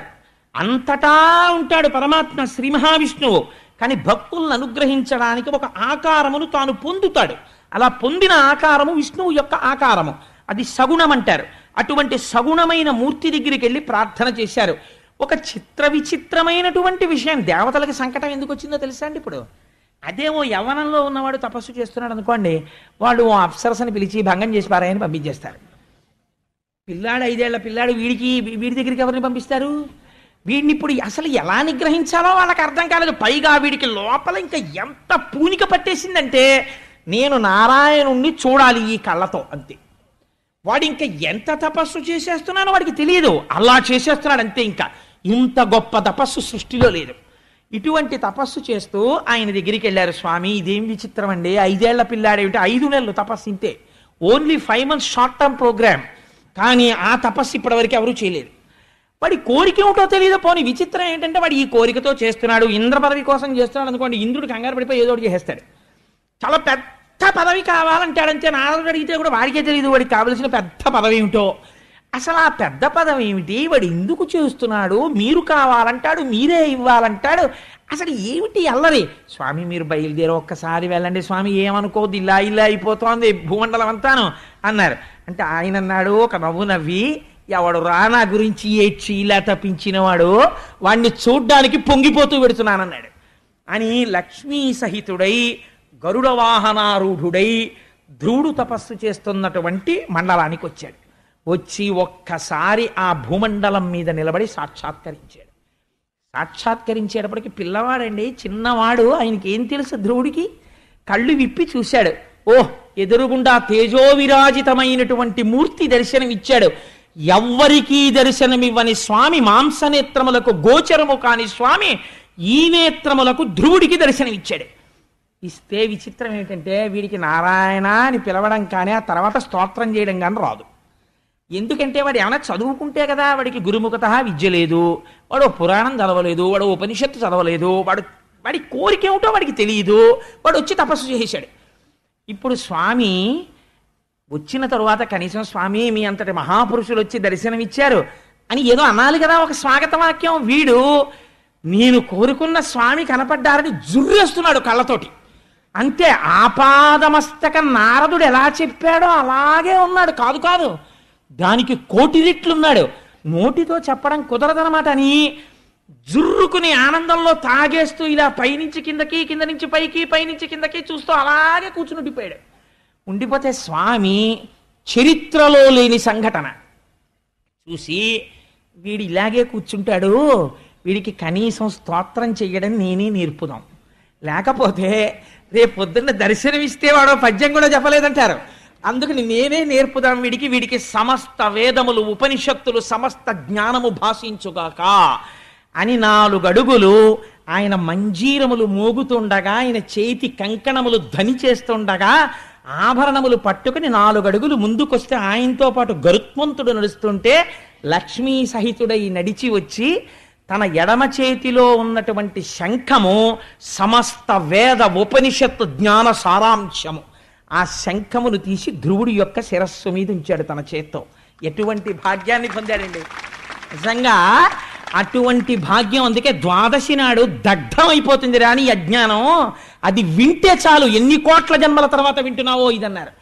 [SPEAKER 1] అంతటా ఉంటాడు పరమాత్మ శ్రీ మహావిష్ణువు. కానీ భక్తులను అనుగ్రహించడానికి ఒక ఆకారమును తాను పొందుతాడు. అలా పొందిన ఆకారము విష్ణువు యొక్క ఆకారము, అది సగుణం అంటారు. అటువంటి సగుణమైన మూర్తి దగ్గరికి వెళ్ళి ప్రార్థన చేశారు. ఒక చిత్ర విచిత్రమైనటువంటి విషయం, దేవతలకి సంకటం ఎందుకు వచ్చిందో తెలుసా అండి? ఇప్పుడు అదేమో యవ్వనంలో ఉన్నవాడు తపస్సు చేస్తున్నాడు అనుకోండి, వాడు ఓ అప్సరసని పిలిచి భంగం చేసి పారాయని పంపించేస్తారు. పిల్లాడు 5 ఏళ్ల పిల్లాడు, వీడి దగ్గరికి ఎవరిని పంపిస్తారు? వీడిని ఇప్పుడు అసలు ఎలా నిగ్రహించాలో వాళ్ళకి అర్థం కాలేదు. పైగా వీడికి లోపల ఇంకా ఎంత పూనిక పట్టేసిందంటే నేను నారాయణుణ్ణి చూడాలి ఈ కళ్ళతో, అంతే. వాడు ఇంకా ఎంత తపస్సు చేసేస్తున్నానో వాడికి తెలియదు, అలా చేసేస్తున్నాడు అంతే. ఇంకా ఇంత గొప్ప తపస్సు సృష్టిలో లేదు. ఇటువంటి తపస్సు చేస్తూ ఆయన దగ్గరికి వెళ్ళారు. స్వామి ఇదేం విచిత్రం అండి, 5 ఏళ్ల పిల్లాడేమిటి, 5 నెలలు తపస్సు ఇంతే, only 5 months short term programme. కానీ ఆ తపస్సు ఇప్పటివరకు ఎవరూ చేయలేదు. వాడి కోరిక ఏమిటో తెలియదు. పోనీ విచిత్రం ఏంటంటే వాడు ఈ కోరికతో చేస్తున్నాడు. ఇంద్ర పదవి కోసం చేస్తున్నాడు అనుకోండి, ఇంద్రుడు కంగారు పడిపోయి ఏదో ఒకటి చేసేస్తాడు. చాలా పెద్ద పదవి కావాలంటాడంతే. నారదుడు అడిగితే కూడా వాడికే తెలియదు వాడికి కావలసిన పెద్ద పదవి ఏమిటో. అసలు ఆ పెద్ద పదవి ఏమిటి, వాడు ఎందుకు చేస్తున్నాడు, మీరు కావాలంటాడు, మీరే ఇవ్వాలంటాడు, అసలు ఏమిటి అల్లరి. స్వామి మీరు బయలుదేరి ఒక్కసారి వెళ్ళండి స్వామి, ఏమనుకోవద్దు, ఇలా అయిపోతోంది భూమండలం అంతాను అన్నారు. అంటే ఆయన అన్నాడు ఒక నవ్వు నవ్వి, ఎవడు రానా గురించి ఏడ్చి ఇలా తప్పించినవాడు వాడిని చూడ్డానికి పొంగిపోతూ పెడుతున్నానన్నాడు అని. లక్ష్మీ సహితుడై గరుడ వాహనారూఢుడై ధ్రువుడు తపస్సు చేస్తున్నటువంటి మండలానికి వచ్చాడు. వచ్చి ఒక్కసారి ఆ భూమండలం మీద నిలబడి సాక్షాత్కరించాడు. సాక్షాత్కరించేటప్పటికి పిల్లవాడండి, చిన్నవాడు, ఆయనకి ఏం తెలుసు ధ్రువుడికి. కళ్ళు విప్పి చూశాడు. ఓహ్, ఎదురుగుండా తేజోవిరాజితమైనటువంటి మూర్తి దర్శనమిచ్చాడు. ఎవ్వరికీ దర్శనమివ్వని స్వామి, మాంసనేత్రములకు గోచరము కాని స్వామి ఈ నేత్రములకు ధ్రువుడికి దర్శనమిచ్చాడు. ఇస్తే విచిత్రం ఏమిటంటే వీడికి నారాయణ అని పిలవడం కానీ ఆ తర్వాత స్తోత్రం చేయడం కానీ రాదు. ఎందుకంటే వాడు ఏమైనా చదువుకుంటే కదా, వాడికి గురుముఖత విద్య లేదు, వాడు పురాణం చదవలేదు, వాడు ఉపనిషత్తు చదవలేదు, వాడి కోరిక ఏమిటో వాడికి తెలియదు, వాడు వచ్చి తపస్సు చేశాడు. ఇప్పుడు స్వామి వచ్చిన తరువాత కనీసం స్వామి మీ అంతటి మహాపురుషులు వచ్చి దర్శనమిచ్చారు అని ఏదో అనాలి కదా, ఒక స్వాగత వాక్యం. వీడు నేను కోరుకున్న స్వామి కనపడ్డారని జుర్రేస్తున్నాడు కళ్ళతోటి. అంతే, ఆపాదమస్తక నారదుడు ఎలా చెప్పాడో అలాగే ఉన్నాడు. కాదు కాదు, దానికి కోటి రెట్లున్నాడు. నోటితో చెప్పడం కుదరదనమాట అని జుర్రుకుని ఆనందంలో తాగేస్తూ ఇలా పైనుంచి కిందకి, కింద నుంచి పైకి, పైనుంచి కిందకి చూస్తూ అలాగే కూర్చుని ఉండిపోయాడు. ఉండిపోతే స్వామి చరిత్రలో లేని సంఘటన చూసి వీడు ఇలాగే కూర్చుంటాడు, వీడికి కనీసం స్తోత్రం చెయ్యడం నేనే నేర్పుదాం, లేకపోతే రేపు పొద్దున్న దర్శనమిస్తే వాడు పద్యం కూడా చెప్పలేదంటారు. అందుకని నేనే నేర్పుదాం వీడికి సమస్త వేదములు ఉపనిషత్తులు సమస్త జ్ఞానము భాషించుగాక అని 4 అడుగులు ఆయన మంజీరములు మోగుతుండగా, ఆయన చేతి కంకణములు ధ్వని చేస్తుండగా, ఆభరణములు పట్టుకుని 4 అడుగులు ముందుకొస్తే ఆయనతో పాటు గరుత్మంతుడు నడుస్తుంటే లక్ష్మీ సహితుడై నడిచి వచ్చి తన ఎడమ చేతిలో ఉన్నటువంటి శంఖము సమస్త వేద ఉపనిషత్తు జ్ఞాన సారాంశము. ఆ శంఖమును తీసి ధ్రువుడి యొక్క శిరస్సు మీద ఉంచాడు తన చేత్తో. ఎటువంటి భాగ్యాన్ని పొందాడండి నిజంగా, అటువంటి భాగ్యం. అందుకే ద్వాదశి నాడు దగ్ధం అయిపోతుంది రాని అజ్ఞానం, అది వింటే చాలు, ఎన్ని కోట్ల జన్మల తర్వాత వింటున్నావో ఇదన్నారు.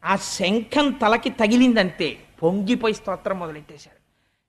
[SPEAKER 1] ఆ శంఖం తలకి తగిలిందంతే పొంగిపోయి స్తోత్రం మొదలెట్టేశాడు.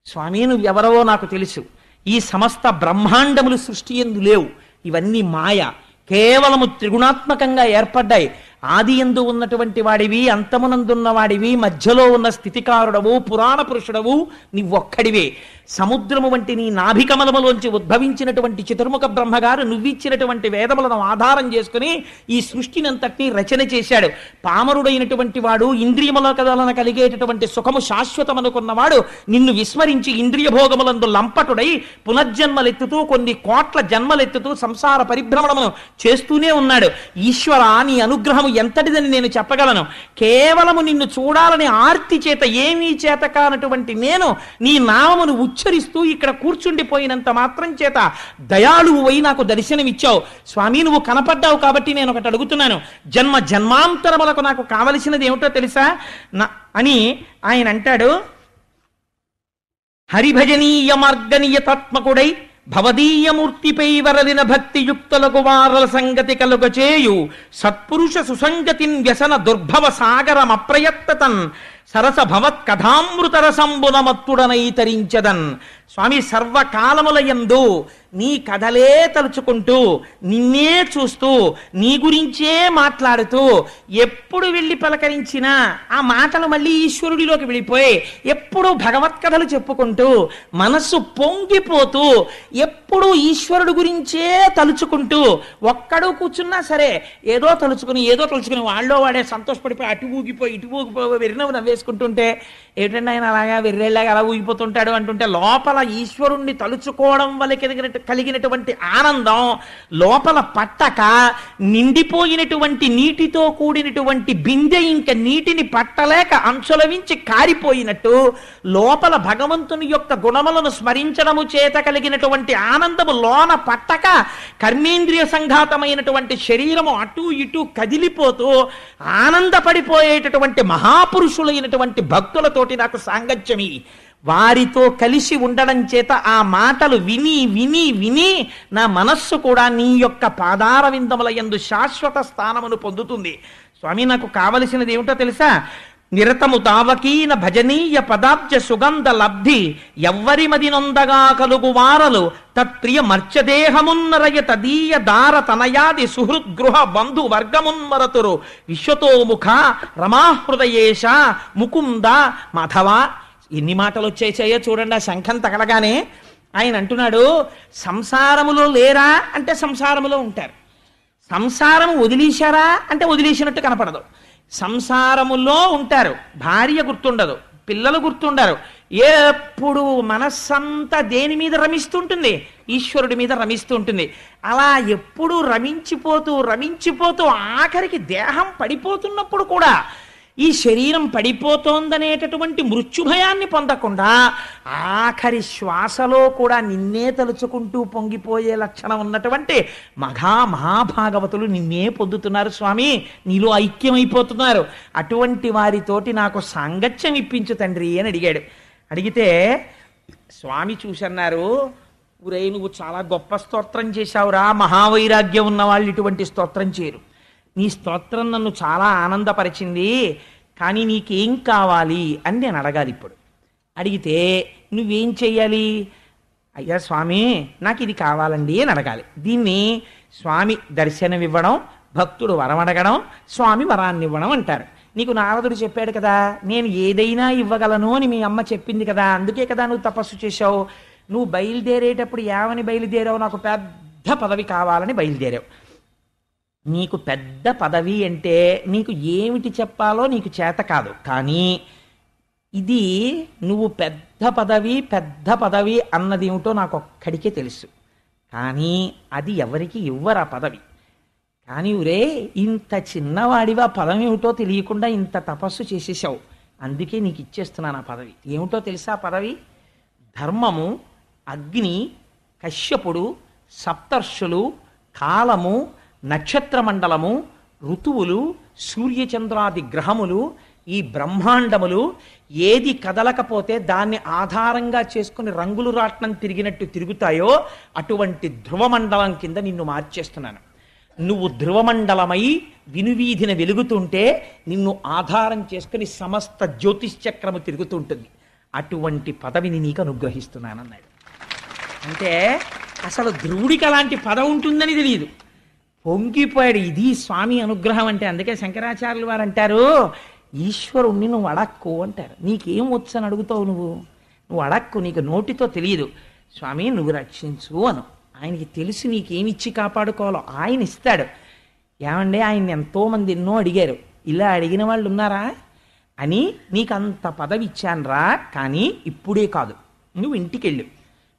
[SPEAKER 1] స్వామి నువ్వెవరవో నాకు తెలుసు, ఈ సమస్త బ్రహ్మాండములు సృష్టి యందు లేవు, ఇవన్నీ మాయ, కేవలము త్రిగుణాత్మకంగా ఏర్పడ్డాయి. ఆది యందు ఉన్నటువంటి వాడివి, అంతమునందున్న వాడివి, మధ్యలో ఉన్న స్థితికారుడవు, పురాణ పురుషుడవు నీవొక్కడివే. సముద్రము వంటి నీ నాభికమలములోంచి ఉద్భవించినటువంటి చతుర్ముఖ బ్రహ్మగారు నువ్విచ్చినటువంటి వేదములను ఆధారం చేసుకుని ఈ సృష్టినంతటినీ రచన చేశాడు. పామరుడైనటువంటి వాడు ఇంద్రియముల కదలన కలిగేటటువంటి సుఖము శాశ్వతమనుకున్నవాడు నిన్ను విస్మరించి ఇంద్రియ భోగములందు లంపటుడై పునర్జన్మలెత్తుతూ కొన్ని కోట్ల జన్మలెత్తుతూ సంసార పరిభ్రమణమును చేస్తూనే ఉన్నాడు. ఈశ్వర నీ అనుగ్రహము ఎంతటిదని నేను చెప్పగలను. కేవలము నిన్ను చూడాలని ఆర్తి చేత ఏమీ చేత కానటువంటి నేను నీ నామమును ఉచ్చరిస్తూ ఇక్కడ కూర్చుండిపోయినంత మాత్రం చేత దయాళువు అయి నాకు దర్శనమిచ్చావు. స్వామి నువ్వు కనపడ్డావు కాబట్టి నేను ఒకటి అడుగుతున్నాను, జన్మ జన్మాంతరములకు నాకు కావలసినది ఏమిటో తెలుసా అని ఆయన అంటాడు. హరిభజనీయ మార్గనీయతాత్మకుడై భవదీయమూర్తిపై వరలిన భక్తియుక్తులకు వారల సంగతి కలుగచేయు సత్పురుష సుసంగతిన్ వ్యసన దుర్భవ సాగరమప్రయత్తతన్ సరస భవత్ కథామృత రసంబునమత్తుడనై తరించదన్. స్వామి సర్వకాలములయందు నీ కథలే తలుచుకుంటూ, నిన్నే చూస్తూ, నీ గురించే మాట్లాడుతూ, ఎప్పుడు వెళ్ళి పలకరించినా ఆ మాటలు మళ్ళీ ఈశ్వరుడిలోకి వెళ్ళిపోయి ఎప్పుడూ భగవత్కథలు చెప్పుకుంటూ మనస్సు పొంగిపోతూ ఎప్పుడూ ఈశ్వరుడు గురించే తలుచుకుంటూ, ఒక్కడు కూర్చున్నా సరే ఏదో తలుచుకుని వాళ్ళో వాడే సంతోషపడిపోయి అటు ఊగిపోయి ఇటు ఊగిపోయి వెర్రినవ్వు నవ్వేసుకుంటుంటే ఏంటంటే ఆయన అలాగా వెర్రెళ్ళగా అలా ఊగిపోతుంటాడు అంటుంటే లోపల ఈశ్వరుణ్ణి తలుచుకోవడం వల్ల కలిగినటువంటి ఆనందం లోపల పట్టక నిండిపోయినటువంటి నీటితో కూడినటువంటి బిందె ఇంకా నీటిని పట్టలేక అంచులవించి కారిపోయినట్టు లోపల భగవంతుని యొక్క గుణములను స్మరించడము చేత కలిగినటువంటి ఆనందము లోన పట్టక కర్మేంద్రియ సంఘాతమైనటువంటి శరీరము అటు ఇటు కదిలిపోతూ ఆనందపడిపోయేటటువంటి మహాపురుషులైనటువంటి భక్తులతోటి నాకు సాంగత్యమి. వారితో కలిసి ఉండడం చేత ఆ మాటలు విని విని విని నా మనస్సు కూడా నీ యొక్క పాదార విందముల యందు శాశ్వత స్థానమును పొందుతుంది. స్వామి నాకు కావలసినది ఏమిటో తెలుసా? నిరతము తావకీన భజనీయ పదాబ్జ సుగంధ లబ్ధి ఎవ్వరి మది నొందగా కలుగు వారలు తత్ప్రియ మర్చదేహమున్నరయ తదీయ దార తనయాది సుహృద్గృహ బంధు వర్గమున్మరతురు విశ్వతోముఖ రమాహృదయేశ ముకుంద మాధవ. ఎన్ని మాటలు వచ్చేసాయో చూడండి. ఆ శంఖం తగలగానే ఆయన అంటున్నాడు, సంసారములో లేరా అంటే సంసారములో ఉంటారు. సంసారం వదిలేశారా అంటే వదిలేసినట్టు కనపడదు. సంసారములో ఉంటారు, భార్య గుర్తుండదు, పిల్లలు గుర్తుండరు, ఎప్పుడు మనస్సంతా దేని మీద రమిస్తుంటుంది? ఈశ్వరుడి మీద రమిస్తూ ఉంటుంది. అలా ఎప్పుడు రమించిపోతూ రమించిపోతూ ఆఖరికి దేహం పడిపోతున్నప్పుడు కూడా ఈ శరీరం పడిపోతోందనేటటువంటి మృత్యుభయాన్ని పొందకుండా ఆఖరి శ్వాసలో కూడా నిన్నే తలుచుకుంటూ పొంగిపోయే లక్షణం ఉన్నటువంటి మహాభాగవతులు నిన్నే పొందుతున్నారు స్వామి, నీలో ఐక్యమైపోతున్నారు. అటువంటి వారితోటి నాకు సాంగత్యం ఇప్పించు తండ్రి అని అడిగాడు. అడిగితే స్వామి చూసన్నారు, ఊరే నువ్వు చాలా గొప్ప స్తోత్రం చేశావురా, మహావైరాగ్యం ఉన్న వాళ్ళు ఇటువంటి స్తోత్రం చేయరు. నీ స్తోత్రం నన్ను చాలా ఆనందపరిచింది, కానీ నీకేం కావాలి అని నేను అడగాలి. ఇప్పుడు అడిగితే నువ్వేం చెయ్యాలి? అయ్యా స్వామి నాకు ఇది కావాలండి అని అడగాలి. దీన్ని స్వామి దర్శనం ఇవ్వడం, భక్తుడు వరం అడగడం, స్వామి వరాన్ని ఇవ్వడం అంటారు. నీకు నారదుడు చెప్పాడు కదా, నేను ఏదైనా ఇవ్వగలను అని మీ అమ్మ చెప్పింది కదా, అందుకే కదా నువ్వు తపస్సు చేశావు. నువ్వు బయలుదేరేటప్పుడు ఏమని బయలుదేరావు? నాకు పెద్ద పదవి కావాలని బయలుదేరావు. నీకు పెద్ద పదవి అంటే నీకు ఏమిటి చెప్పాలో నీకు చేత కాదు. కానీ ఇది నువ్వు పెద్ద పదవి అన్నది ఏమిటో నాకు ఒక్కడికే తెలుసు. కానీ అది ఎవరికి ఇవ్వరు ఆ పదవి. కానీ ఊరే ఇంత చిన్నవాడివా పదం ఏమిటో తెలియకుండా ఇంత తపస్సు చేసేసావు, అందుకే నీకు ఇచ్చేస్తున్నాను ఆ పదవి. ఏమిటో తెలుసా ఆ పదవి? ధర్మము, అగ్ని, కశ్యపుడు, సప్తర్షులు, కాలము, నక్షత్రమండలము, ఋతువులు, సూర్యచంద్రాది గ్రహములు, ఈ బ్రహ్మాండములు ఏది కదలకపోతే దాన్ని ఆధారంగా చేసుకుని రంగులు రాట్నం తిరిగినట్టు తిరుగుతాయో అటువంటి ధ్రువమండలం కింద నిన్ను మార్చేస్తున్నాను. నువ్వు ధ్రువమండలమై వినువీధిన వెలుగుతుంటే నిన్ను ఆధారం చేసుకుని సమస్త జ్యోతిశ్చక్రము తిరుగుతుంటుంది. అటువంటి పదవిని నీకు అనుగ్రహిస్తున్నానన్నాడు. అంటే అసలు ధ్రువుడికి అలాంటి పదవి ఉంటుందని తెలియదు, పొంగిపోయాడు. ఇది స్వామి అనుగ్రహం అంటే. అందుకే శంకరాచార్యులు వారు అంటారు, ఈశ్వరుణ్ణి నువ్వు అడక్కు అంటారు. నీకేం వచ్చు అని అడుగుతావు? నువ్వు అడక్కు, నీకు నోటితో తెలియదు. స్వామి నువ్వు రక్షించు అను. ఆయనకి తెలిసి నీకేమిచ్చి కాపాడుకోవాలో ఆయన ఇస్తాడు. ఏమంటే ఆయన్ని ఎంతోమంది ఎన్నో అడిగారు, ఇలా అడిగిన వాళ్ళు ఉన్నారా అని. నీకు అంత పదవి ఇచ్చానురా, కానీ ఇప్పుడే కాదు, నువ్వు ఇంటికి వెళ్ళు.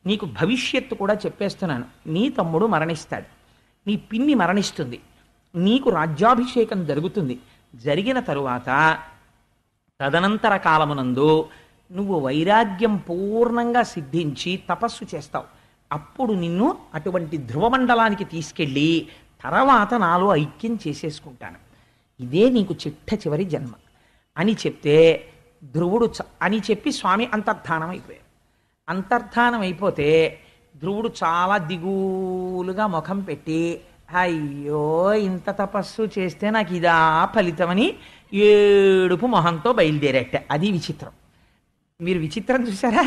[SPEAKER 1] నీకు భవిష్యత్తు కూడా చెప్పేస్తున్నాను. నీ తమ్ముడు మరణిస్తాడు, నీ పిన్ని మరణిస్తుంది, నీకు రాజ్యాభిషేకం జరుగుతుంది. జరిగిన తరువాత తదనంతర కాలమునందు నువ్వు వైరాగ్యం పూర్ణంగా సిద్ధించి తపస్సు చేస్తావు. అప్పుడు నిన్ను అటువంటి ధ్రువమండలానికి తీసుకెళ్ళి తర్వాత నాలో ఐక్యం చేసేసుకుంటాను. ఇదే నీకు చిట్ట చివరి జన్మ అని చెప్తే ధ్రువుడు అని చెప్పి స్వామి అంతర్ధానం అయిపోయారు. అంతర్ధానం అయిపోతే ధ్రువుడు చాలా దిగులుగా ముఖం పెట్టి, అయ్యో ఇంత తపస్సు చేస్తే నాకు ఇదా ఫలితమని ఏడుపు మొహంతో బయలుదేరట. అది విచిత్రం. మీరు విచిత్రం చూసారా?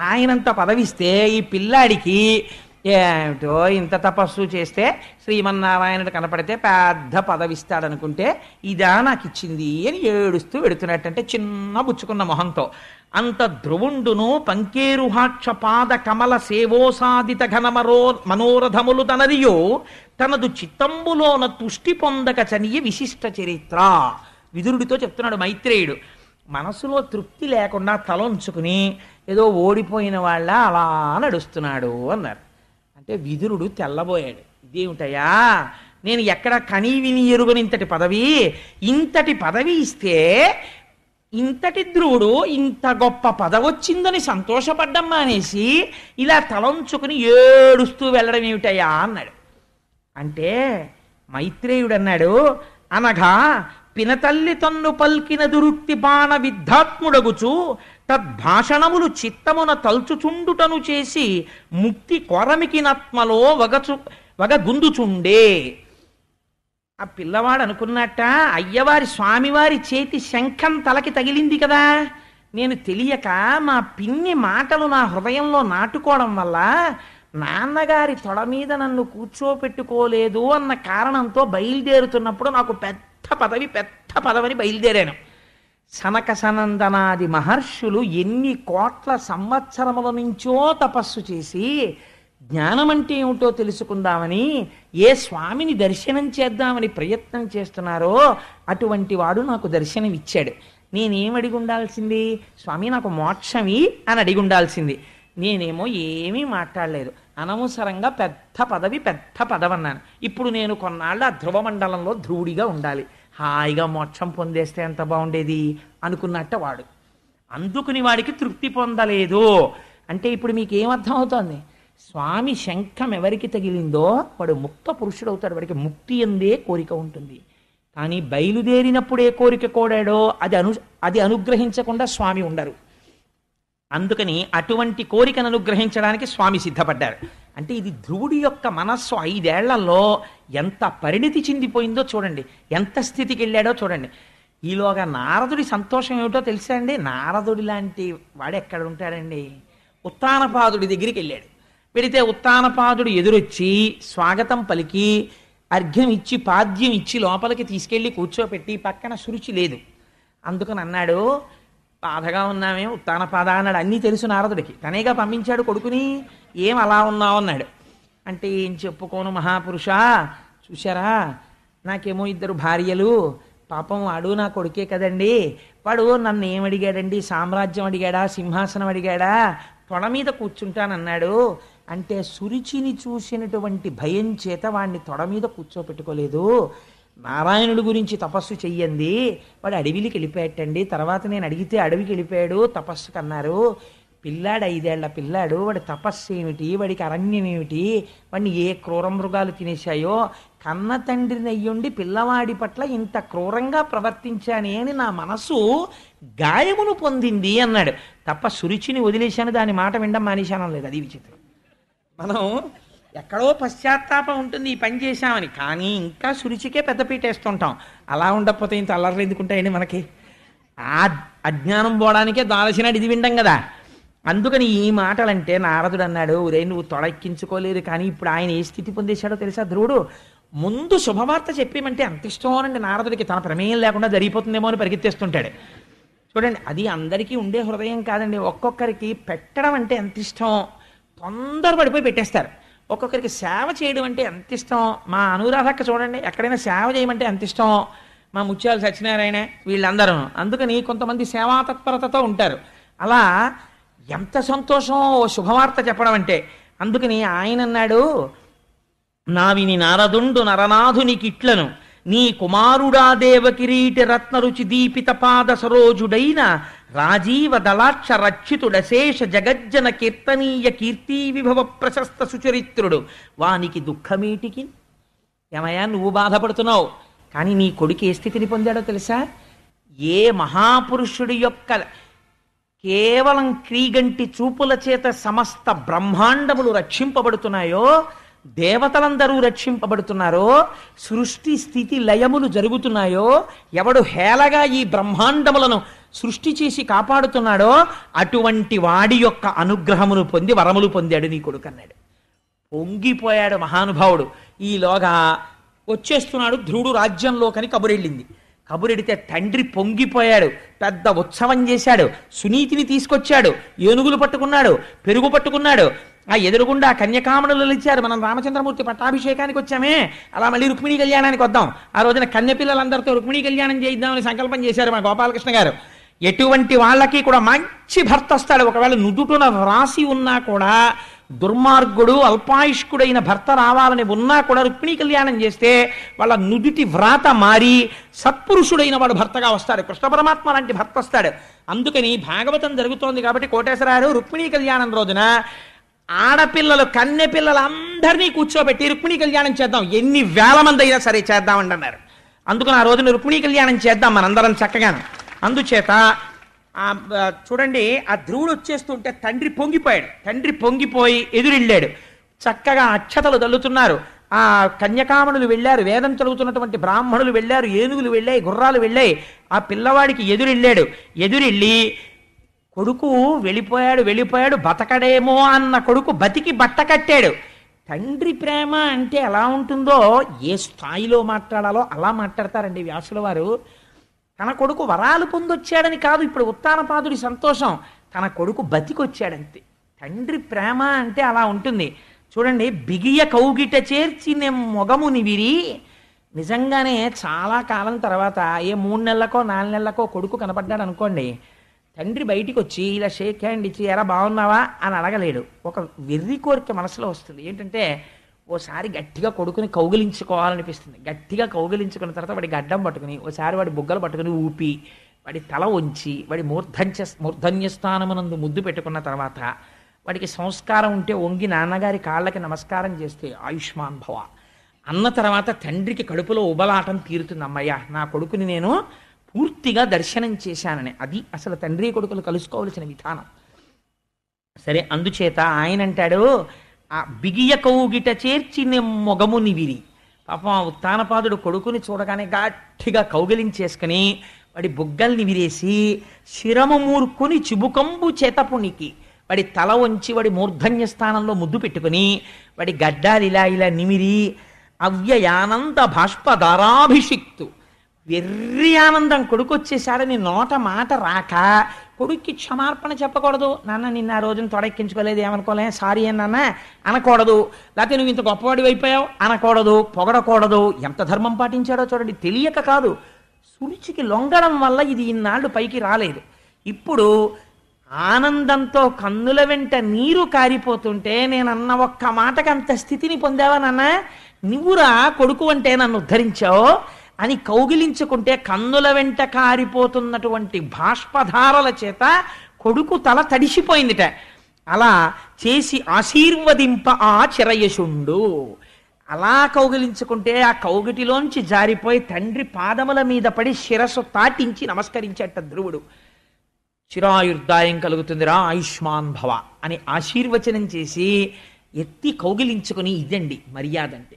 [SPEAKER 1] ఆయనంత పదవిస్తే ఈ పిల్లాడికి ఏమిటో ఇంత తపస్సు చేస్తే శ్రీమన్నారాయణుడు కనపడితే పెద్ద పదవిస్తాడనుకుంటే ఇదా నాకు ఇచ్చింది అని ఏడుస్తూ వెడుతున్నట్టంటే చిన్న బుచ్చుకున్న మొహంతో. అంత ధ్రువుండును పంకేరుహాక్ష పాద కమల సేవోసాదిత మనోరథములు తనదియో తనదు చిత్తంబులోన తుష్టి పొందక చనియ విశిష్ట చరిత్ర. విదురుడితో చెప్తున్నాడు మైత్రేయుడు. మనసులో తృప్తి లేకుండా తలంచుకుని ఏదో ఓడిపోయిన వాళ్ళ అలా నడుస్తున్నాడు అన్నారు. అంటే విదురుడు తెల్లబోయాడు. ఇదేమిటయా, నేను ఎక్కడ కనీ విని ఎరుగని ఇంతటి పదవి ఇస్తే ఇంతటి ధ్రువుడు ఇంత గొప్ప పదవొచ్చిందని సంతోషపడ్డం మానేసి ఇలా తలంచుకుని ఏడుస్తూ వెళ్ళడం ఏమిటయ్యా అన్నాడు. అంటే మైత్రేయుడు అన్నాడు, అనగా పినతల్లి తన్ను పల్కిన దురుక్తి బాణ విద్ధాత్ముడగుచు తద్భాషణములు చిత్తమున తల్చుచుండుటను చేసి ముక్తి కొరమికినత్మలో వగగుందుచుండే. ఆ పిల్లవాడు అనుకున్నట్ట, అయ్యవారి స్వామివారి చేతి శంఖం తలకి తగిలింది కదా, నేను తెలియక మా పిన్ని మాటలు నా హృదయంలో నాటుకోవడం వల్ల నాన్నగారి తొడ మీద నన్ను కూర్చోపెట్టుకోలేదు అన్న కారణంతో బయలుదేరుతున్నప్పుడు నాకు పెద్ద పదవని బయలుదేరాను. సనక సనందనాది మహర్షులు ఎన్ని కోట్ల సంవత్సరముల నుంచో తపస్సు చేసి జ్ఞానం అంటే ఏమిటో తెలుసుకుందామని ఏ స్వామిని దర్శనం చేద్దామని ప్రయత్నం చేస్తున్నారో అటువంటి వాడు నాకు దర్శనం ఇచ్చాడు. నేనేం అడిగి ఉండాల్సింది? స్వామి నాకు మోక్షమి అని అడిగి ఉండాల్సింది. నేనేమో ఏమీ మాట్లాడలేదు. అనవసరంగా పెద్ద పదవి అన్నాను. ఇప్పుడు నేను కొన్నాళ్ళు ఆ ధ్రువమండలంలో ధ్రువుడిగా ఉండాలి, హాయిగా మోక్షం పొందేస్తే ఎంత బాగుండేది అనుకున్నట్ట వాడు. అందుకుని వాడికి తృప్తి పొందలేదు అంటే ఇప్పుడు మీకు ఏమర్థం అవుతోంది? స్వామి శంఖం ఎవరికి తగిలిందో వాడు ముక్త పురుషుడవుతాడు. వాడికి ముక్తి అందే కోరిక ఉంటుంది. కానీ బయలుదేరినప్పుడు ఏ కోరిక కోడాడో అది అనుగ్రహించకుండా స్వామి ఉండరు. అందుకని అటువంటి కోరికను అనుగ్రహించడానికి స్వామి సిద్ధపడ్డారు. అంటే ఇది ధ్రువుడి యొక్క మనస్సు 5 ఏళ్లలో ఎంత పరిణితి చెందిపోయిందో చూడండి, ఎంత స్థితికి వెళ్ళాడో చూడండి. ఈలోగా నారదుడి సంతోషం ఏమిటో తెలుసా అండి? నారదుడి లాంటి వాడు ఎక్కడ ఉంటాడండి? ఉత్తానపాదుడి దగ్గరికి వెళ్ళాడు. వెళితే ఉత్తానపాదుడు ఎదురొచ్చి స్వాగతం పలికి అర్ఘ్యం ఇచ్చి పాద్యం ఇచ్చి లోపలికి తీసుకెళ్ళి కూర్చోపెట్టి పక్కన శురుచి లేదు. అందుకని అన్నాడు, బాధగా ఉన్నామే ఉత్తానపాద అన్నాడు. అన్నీ తెలుసు నారదుడికి, తనేగా పంపించాడు కొడుకుని. ఏం అలా ఉన్నావు అన్నాడు. అంటే ఏం చెప్పుకోను మహాపురుష, చూశారా నాకేమో 2 భార్యలు, పాపం వాడు నా కొడుకే కదండి. వాడు నన్ను ఏం అడిగాడండి? సామ్రాజ్యం అడిగాడా? సింహాసనం అడిగాడా? తొడ మీద కూర్చుంటానన్నాడు. అంటే సురుచిని చూసినటువంటి భయం చేత వాడిని తొడ మీద కూర్చోపెట్టుకోలేదు. నారాయణుడి గురించి తపస్సు చెయ్యండి, వాడు అడవికి వెళ్ళిపోయాటండి. తర్వాత నేను అడిగితే అడవికి వెళ్ళిపోయాడు తపస్సుకు అన్నారు. పిల్లాడు 5 ఏళ్ల పిల్లాడు, వాడి తపస్సు ఏమిటి, వాడికి అరణ్యం ఏమిటి, వాడిని ఏ క్రూర మృగాలు తినేశాయో, కన్న తండ్రిని అయ్యుండి పిల్లవాడి పట్ల ఇంత క్రూరంగా ప్రవర్తించానే అని నా మనసు గాయమును పొందింది అన్నాడు. తప్ప సురుచిని వదిలేశాను, దాని మాట వినడం మానేశాను లేదు. అది విచిత్రం. మనం ఎక్కడో పశ్చాత్తాపం ఉంటుంది ఈ పని చేశామని, కానీ ఇంకా సురుచికే పెద్దపీట వేస్తుంటాం. అలా ఉండకపోతే ఇంత అల్లర్లు ఎందుకుంటాయండి మనకి? ఆ అజ్ఞానం పోవడానికే దాల్చినాడు ఇది వినడం కదా. అందుకని ఈ మాటలంటే నారదుడు అన్నాడు, ఒరే నువ్వు తొడెక్కించుకోలేదు, కానీ ఇప్పుడు ఆయన ఏ స్థితి పొందేశాడో తెలుసా ధ్రువుడు? ముందు శుభవార్త చెప్పేమంటే అంత ఇష్టం అనండి నారదుడికి, తన ప్రమేయం లేకుండా జరిగిపోతుందేమో అని పరిగెత్తేస్తుంటాడు. చూడండి, అది అందరికీ ఉండే హృదయం కాదండి. ఒక్కొక్కరికి పెట్టడం అంటే ఎంత ఇష్టం, తొందరపడిపోయి పెట్టేస్తారు. ఒక్కొక్కరికి సేవ చేయడం అంటే ఎంత ఇష్టం. మా అనురాధక్క చూడండి, ఎక్కడైనా సేవ చేయమంటే ఎంత ఇష్టం. మా ముత్యాలు సత్యనారాయణ వీళ్ళందరూ. అందుకని కొంతమంది సేవా తత్పరతతో ఉంటారు. అలా ఎంత సంతోషం శుభవార్త చెప్పడం అంటే. అందుకని ఆయన అన్నాడు, నావిని నారదుండు నరనాథునికిట్లను నీ కుమారుడా దేవ కిరీటి రత్నరుచి దీపిత పాద సరోజుడైన రాజీవ దళాక్ష రక్షితుడశేష జగజ్జన కీర్తనీయ కీర్తి విభవ ప్రశస్త సుచరిత్రుడు వానికి దుఃఖమేటికి. ఏమయ్యా నువ్వు బాధపడుతున్నావు, కానీ నీ కొడుకు ఏ స్థితిని పొందాడో తెలుసా? ఏ మహాపురుషుడి యొక్క కేవలం క్రీగంటి చూపుల చేత సమస్త బ్రహ్మాండములు రక్షింపబడుతున్నాయో, దేవతలందరూ రక్షింపబడుతున్నారో, సృష్టి స్థితి లయములు జరుగుతున్నాయో, ఎవడు హేళగా ఈ బ్రహ్మాండములను సృష్టి చేసి కాపాడుతున్నాడో అటువంటి వాడి యొక్క అనుగ్రహమును పొంది వరములు పొందాడు నీ కొడుకు అన్నాడు. పొంగిపోయాడు మహానుభావుడు. ఈలోగా వచ్చేస్తున్నాడు ధ్రువుడు రాజ్యంలోకని కబురెళ్ళింది. కబురెడితే తండ్రి పొంగిపోయాడు, పెద్ద ఉత్సవం చేశాడు, సునీతిని తీసుకొచ్చాడు, ఏనుగులు పట్టుకున్నాడు, పెరుగు పట్టుకున్నాడు. ఆ ఎదురుగుండా కన్యకామణులు ఇచ్చారు. మనం రామచంద్రమూర్తి పట్టాభిషేకానికి వచ్చామే, అలా మళ్ళీ రుక్మిణీ కళ్యాణానికి వద్దాం. ఆ రోజున కన్యపిల్లలందరితో రుక్మిణీ కళ్యాణం చేయిద్దామని సంకల్పం చేశారు మన గోపాలకృష్ణ గారు. ఎటువంటి వాళ్ళకి కూడా మంచి భర్త వస్తాడు. ఒకవేళ నుదుటున రాసి ఉన్నా కూడా, దుర్మార్గుడు అల్పాయుష్కుడైన భర్త రావాలని ఉన్నా కూడా రుక్మిణీ కళ్యాణం చేస్తే వాళ్ళ నుదుటి వ్రాత మారి సత్పురుషుడైన వాడు భర్తగా వస్తాడు. కృష్ణ పరమాత్మ లాంటి భర్త వస్తాడు. అందుకని భాగవతం జరుగుతోంది కాబట్టి కోటేశ్వరారు రుక్మిణీ కళ్యాణం రోజున ఆడపిల్లలు కన్నె పిల్లలందరినీ కూర్చోబెట్టి రుక్మిణీ కళ్యాణం చేద్దాం, ఎన్ని వేల మంది అయినా సరే చేద్దామండి అన్నారు. అందుకని ఆ రోజున రుక్మిణీ కళ్యాణం చేద్దాం మనందరం చక్కగాను. అందుచేత చూడండి, ఆ ధ్రువుడు వచ్చేస్తుంటే తండ్రి పొంగిపోయాడు. తండ్రి పొంగిపోయి ఎదురెళ్ళాడు. చక్కగా అక్షతలు తల్లుతున్నారు. ఆ కన్యకామణులు వెళ్ళారు, వేదం చదువుతున్నటువంటి బ్రాహ్మణులు వెళ్ళారు, ఏనుగులు వెళ్ళాయి, గుర్రాలు వెళ్ళాయి. ఆ పిల్లవాడికి ఎదురెళ్ళాడు. ఎదురెళ్ళి కొడుకు వెళ్ళిపోయాడు బతకడేమో అన్న కొడుకు బతికి బట్ట కట్టాడు. తండ్రి ప్రేమ అంటే ఎలా ఉంటుందో, ఏ స్థాయిలో మాట్లాడాలో అలా మాట్లాడతారండి వ్యాసుల వారు. తన కొడుకు వరాలు పొందొచ్చాడని కాదు ఇప్పుడు ఉత్తానపాదుడి సంతోషం, తన కొడుకు బతికొచ్చాడంతే. తండ్రి ప్రేమ అంటే అలా ఉంటుంది. చూడండి, బిగియ కౌగిట చేర్చి మొగముని విరి. నిజంగానే చాలా కాలం తర్వాత ఏ 3 నెలలకో 4 నెలలకో కొడుకు కనపడ్డాడు అనుకోండి, తండ్రి బయటికి వచ్చి ఇలా షేక్ హ్యాండ్ ఇచ్చి ఎరా బాగున్నావా అని అడగలేడు. ఒక వెర్రి కోరిక మనసులో వస్తుంది. ఏంటంటే ఓసారి గట్టిగా కొడుకుని కౌగిలించుకోవాలనిపిస్తుంది. గట్టిగా కౌగిలించుకున్న తర్వాత వాడి గడ్డం పట్టుకుని, ఓసారి వాడి బుగ్గలు పట్టుకుని ఊపి, వాడి తల వంచి, వాడి మూర్ధన్యస్థానమునందు ముద్దు పెట్టుకున్న తర్వాత వాడికి సంస్కారం ఉంటే వంగి నాన్నగారి కాళ్ళకి నమస్కారం చేస్తే ఆయుష్మాన్ భవ అన్న తర్వాత తండ్రికి కడుపులో ఉబలాటం తీరుతుంది. అమ్మయ్య, నా కొడుకుని నేను పూర్తిగా దర్శనం చేశానని. అది అసలు తండ్రి కొడుకులు కలుసుకోవలసిన విధానం. సరే, అందుచేత ఆయన అంటాడు, ఆ బిగియ కౌగిట చేర్చి మొగముని విరి. పాపం ఆ ఉత్తానపాదుడు కొడుకుని చూడగానే గట్టిగా కౌగిలించేసుకుని వాడి బుగ్గల్ని విరేసి శిరము మూర్ఖుని చిబుకంబు చేతపునికి వాడి తల వంచి వాడి మూర్ధన్య స్థానంలో ముద్దు పెట్టుకుని వాడి గడ్డాలు ఇలా ఇలా నిమిరి అవ్యయానంద బాష్పధారాభిషిక్తు. వెర్రి ఆనందం, కొడుకు వచ్చేసాడని నోట మాట రాక కొడుక్కి క్షమార్పణ చెప్పకూడదు. నాన్న నిన్న ఆ రోజున తొడెక్కించుకోలేదు, ఏమనుకోలే, సారీ అని నాన్న అనకూడదు. లేకపోతే నువ్వు ఇంత గొప్పవాడి అయిపోయావు అనకూడదు, పొగడకూడదు. ఎంత ధర్మం పాటించాడో చూడండి. తెలియక కాదు, సురుచికి లొంగడం వల్ల ఇది ఇన్నాళ్ళు పైకి రాలేదు. ఇప్పుడు ఆనందంతో కన్నుల వెంట నీరు కారిపోతుంటే నేనన్న ఒక్క మాటకి అంత స్థితిని పొందావా నాన్న, నువ్వురా కొడుకు అంటే నన్ను ఉద్ధరించావు అని కౌగిలించుకుంటే కన్నుల వెంట కారిపోతున్నటువంటి బాష్పధారల చేత కొడుకు తల తడిసిపోయిందిట. అలా చేసి ఆశీర్వదింప ఆ చిరయశుండు. అలా కౌగిలించుకుంటే ఆ కౌగిటిలోంచి జారిపోయి తండ్రి పాదముల మీద పడి శిరస్సు తాటించి నమస్కరించేట ధ్రువుడు. చిరాయుర్దాయం కలుగుతుందిరా, ఆయుష్మాన్ భవ అని ఆశీర్వచనం చేసి ఎత్తి కౌగిలించుకుని, ఇదండి మర్యాద అంటే.